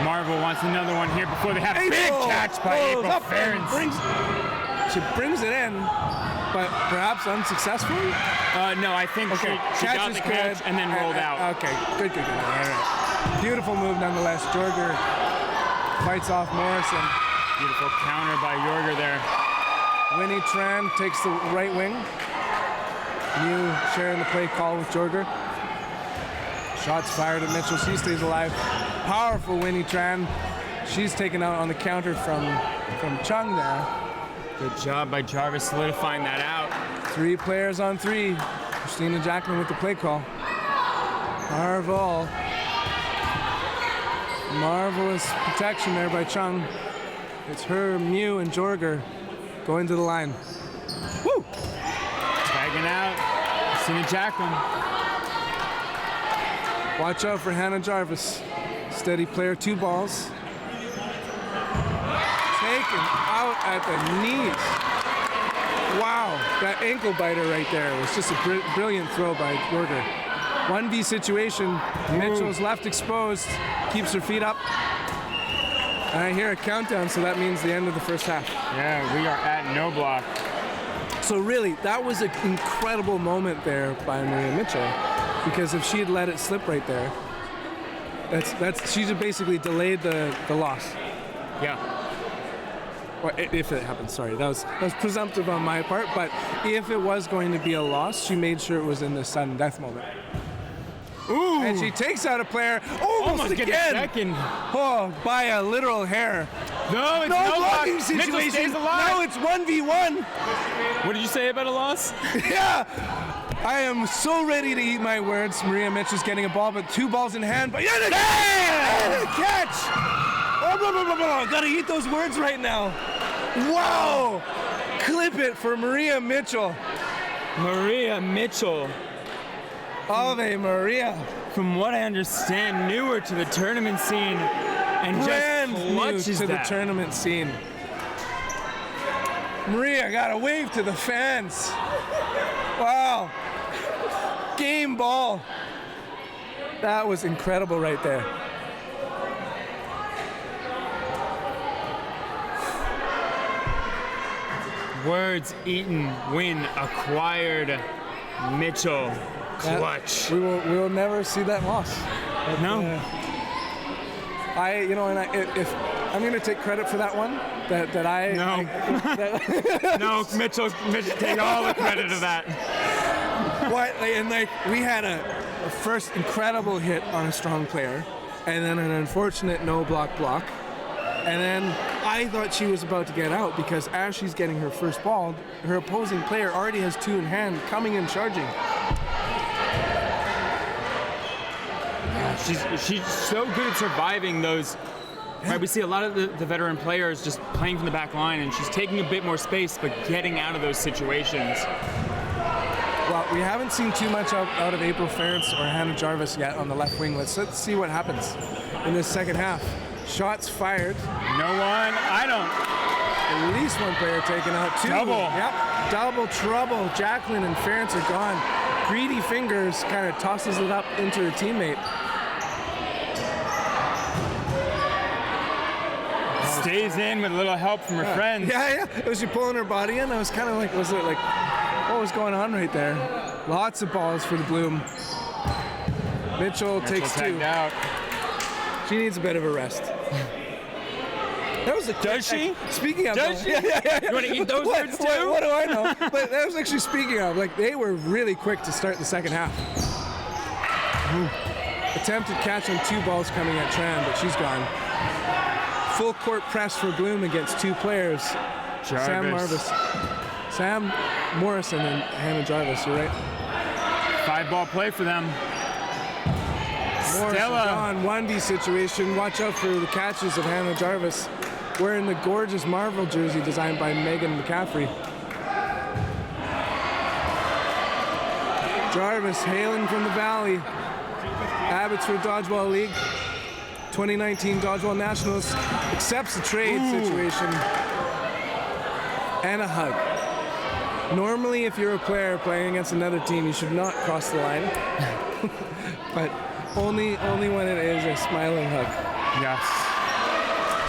Marvel wants another one here before they have a big catch by April Ferentz. She brings it in, but perhaps unsuccessfully. No, I think she got the catch and then rolled out. Okay, good. All right. Beautiful move nonetheless. Jorger fights off Morrison. Beautiful counter by Jorger there. Winnie Tran takes the right wing. Mew sharing the play call with Jorger. Shots fired at Mitchell. She stays alive. Powerful Winnie Tran. She's taken out on the counter from Chung there. Good job by Jarvis solidifying that out. 3 players on 3. Christina Jacqueline with the play call. Marvelous protection there by Chung. It's her, Mew, and Jorger going to the line. Woo! Tagging out. Christina Jacqueline. Watch out for Hannah Jarvis. Steady player, 2 balls. Taken out at the knees. Wow, that ankle biter right there was just a brilliant throw by Jorger. 1v situation, Mitchell's left exposed, keeps her feet up. And I hear a countdown, so that means the end of the first half. Yeah, we are at no block. So really, that was an incredible moment there by Maria Mitchell, because if she had let it slip right there, she just basically delayed the loss. Yeah. Or if it happened, sorry, that was presumptive on my part, but if it was going to be a loss, she made sure it was in the sudden death moment. Ooh! And she takes out a player almost Get a again. second. Oh, by a literal hair. No, it's No no blocking block. Mitchell situation. stays alive. Now it's 1v1. What did you say about a loss? Yeah. I am so ready to eat my words. Maria Mitchell's getting a ball, but 2 balls in hand. But yeah, and a catch. Oh, blah, blah, blah, blah. Gotta eat those words right now. Wow. Clip it for Maria Mitchell. Maria Mitchell, Ave Maria. from what I understand, newer to the tournament scene and Brand just new clutches to the that. tournament scene. Maria got a wave to the fans. Wow. Game ball. That was incredible right there. Words eaten, win acquired. Mitchell, clutch. We will never see that loss. No. If I'm going to take credit for that one, No, Mitchell, take all the credit of that. We had a first incredible hit on a strong player, and then an unfortunate no block, and then I thought she was about to get out because as she's getting her first ball, her opposing player already has 2 in hand, coming and charging. She's so good at surviving those. Right, we see a lot of the veteran players just playing from the back line, and she's taking a bit more space, but getting out of those situations. Well, we haven't seen too much out of April Ferentz or Hannah Jarvis yet on the left wing. Let's see what happens in this second half. Shots fired. No one, I don't. At least 1 player taken out. 2. Double. Yep. Double trouble. Jacqueline and Ferentz are gone. Greedy Fingers kind of tosses it up into her teammate. Stays in with a little help from her friends. Yeah. Was she pulling her body in? I was kind of like, was it like, what was going on right there? Lots of balls for the Bloom. Mitchell takes 2. Tagged out. She needs a bit of a rest. That was a Does she? Speaking of, Does she? Yeah. You want to eat those words too? What do I know? But that was actually speaking of, like, they were really quick to start the second half. Attempted catch on 2 balls coming at Tran, but she's gone. Full court press for Bloom against 2 players. Sam Morrison and Hannah Jarvis, you're right. 5-ball play for them. Morrison Stella. on 1v situation. Watch out for the catches of Hannah Jarvis wearing the gorgeous Marvel jersey designed by Megan McCaffrey. Jarvis hailing from the Valley. Abbotsford Dodgeball League. 2019 Dodgeball Nationals accepts the trade situation and a hug. Normally, if you're a player playing against another team, you should not cross the line. But only when it is a smiling hug. Yes.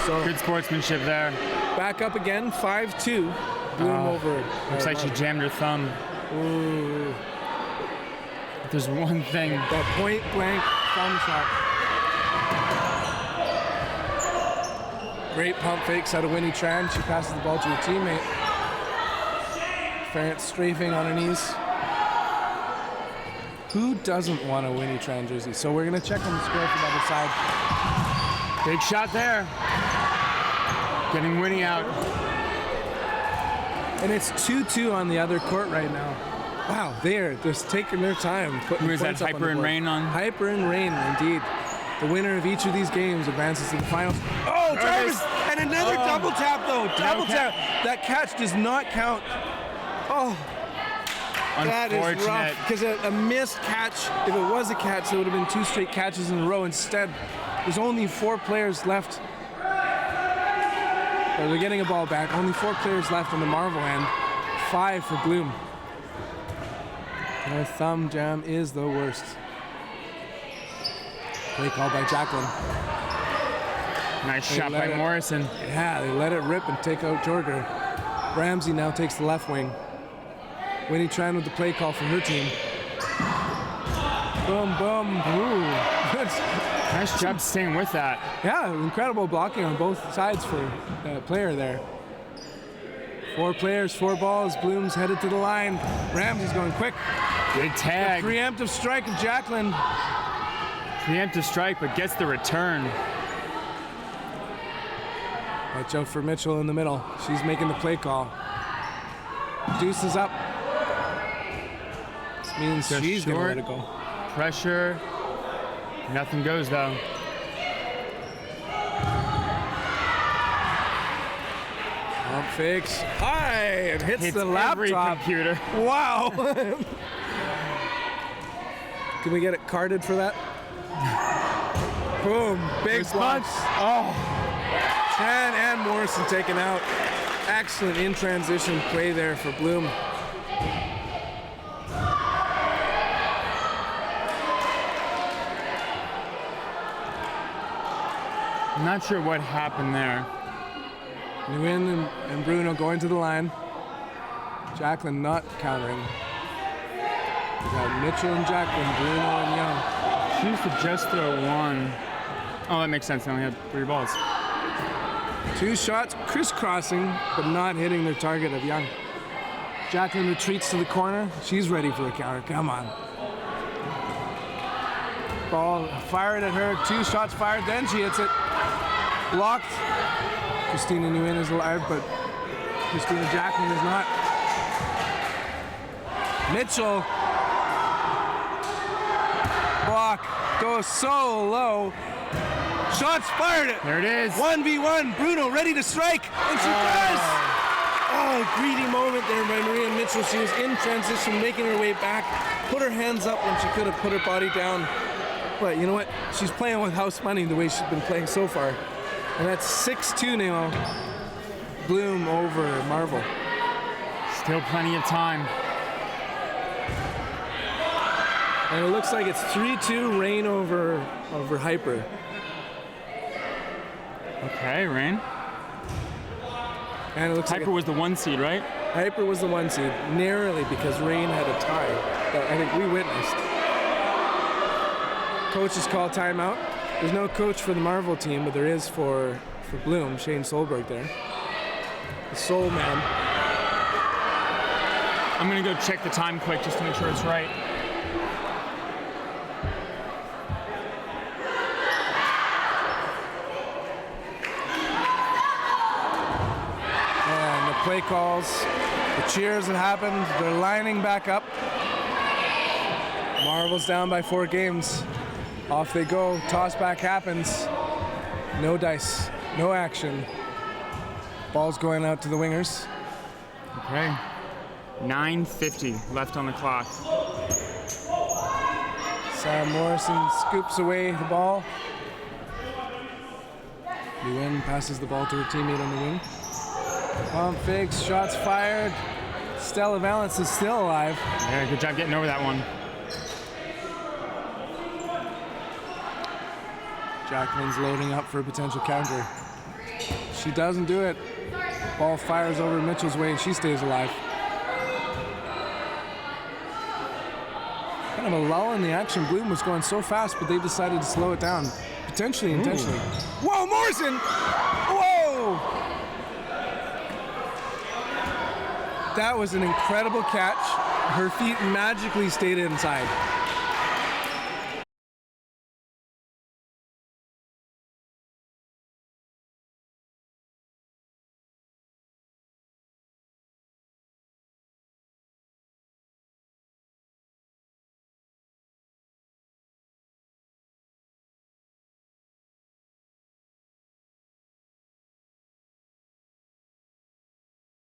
So Good sportsmanship there. back up again, 5-2. Bloom over. Looks like she jammed her thumb. Ooh, If there's one thing. that point blank thumb shot. Great pump fakes out of Winnie Tran. She passes the ball to her teammate. Ferret strafing on her knees. Who doesn't want a Winnie Tran jersey? So we're gonna check on the score from the other side. Big shot there. Getting Winnie out. And it's 2-2 on the other court right now. Wow, they're just taking their time. Putting Who is that, points up on Hyper the and board. Rain on? Hyper and Rain, indeed. The winner of each of these games advances to the finals. Oh, Jarvis! And another double tap, though. Double tap. That catch does not count. Oh, that is rough. Unfortunate. Because a missed catch, if it was a catch, there would have been 2 straight catches in a row. Instead, there's only 4 players left. Or they're getting a ball back. Only 4 players left on the Marvel end. 5 for Bloom. Their thumb jam is the worst. Play call by Jacqueline. Nice They shot let by it- Morrison. Yeah, they let it rip and take out Jorger. Ramsey now takes the left wing. Winnie Tran with the play call from her team. Boom, boom. Ooh. Nice job staying with that. Yeah, incredible blocking on both sides for the player there. 4 players, 4 balls. Bloom's headed to the line. Ramsey's going quick. Good tag. Preemptive strike of Jacqueline. Preemptive strike, but gets the return. Watch out for Mitchell in the middle. She's making the play call. Deuce is up. This means Just she's going to short. let it go. Pressure. Nothing goes though. Pump fakes. High! It hits Hits the every laptop. computer. Wow! Can we get it carded for that? Boom! Big Response. blocks. Oh! Tran and Morrison taken out. Excellent in transition play there for Bloom. I'm not sure what happened there. Nguyen and Bruno going to the line. Jacqueline not countering. We got Mitchell and Jacqueline, Bruno and Young. She used to just throw 1. Oh, that makes sense. They only had 3 balls. 2 shots crisscrossing, but not hitting their target of Young. Jacqueline retreats to the corner. She's ready for the counter. Come on. Ball fired at her. 2 shots fired. Then she hits it. Blocked. Christina Nguyen is alive, but Christina Jacqueline is not. Mitchell. Block. Goes so low. Shots fired. There it is. 1v1. Bruno ready to strike. And she does. Oh, greedy moment there by Maria Mitchell. She was in transition, making her way back. Put her hands up when she could have put her body down. But you know what? She's playing with house money the way she's been playing so far. And that's 6-2 now. Bloom over Marvel. Still plenty of time. And it looks like it's 3-2 Rain over Hyper. Okay, Rain. And it looks Hyper like was the 1 seed, right? Hyper was the 1 seed, narrowly because Rain had a tie that I think we witnessed. Coaches call timeout. There's no coach for the Marvel team, but there is for Bloom, Shane Solberg there. The Soul Man. I'm gonna go check the time quick just to make sure it's right. And the play calls, the cheers that happened, they're lining back up. Marvel's down by 4 games. Off they go, toss back happens. No dice, no action. Ball's going out to the wingers. Okay. 9:50 left on the clock. Sam Morrison scoops away the ball. Lewin passes the ball to her teammate on the wing. Pump fakes, shots fired. Stella Valance is still alive. Yeah, good job getting over that one. Jacqueline's loading up for a potential counter. She doesn't do it. Ball fires over Mitchell's way and she stays alive. Kind of a lull in the action. Bloom was going so fast, but they decided to slow it down. Potentially intentionally. Whoa, Morrison! Whoa! That was an incredible catch. Her feet magically stayed inside.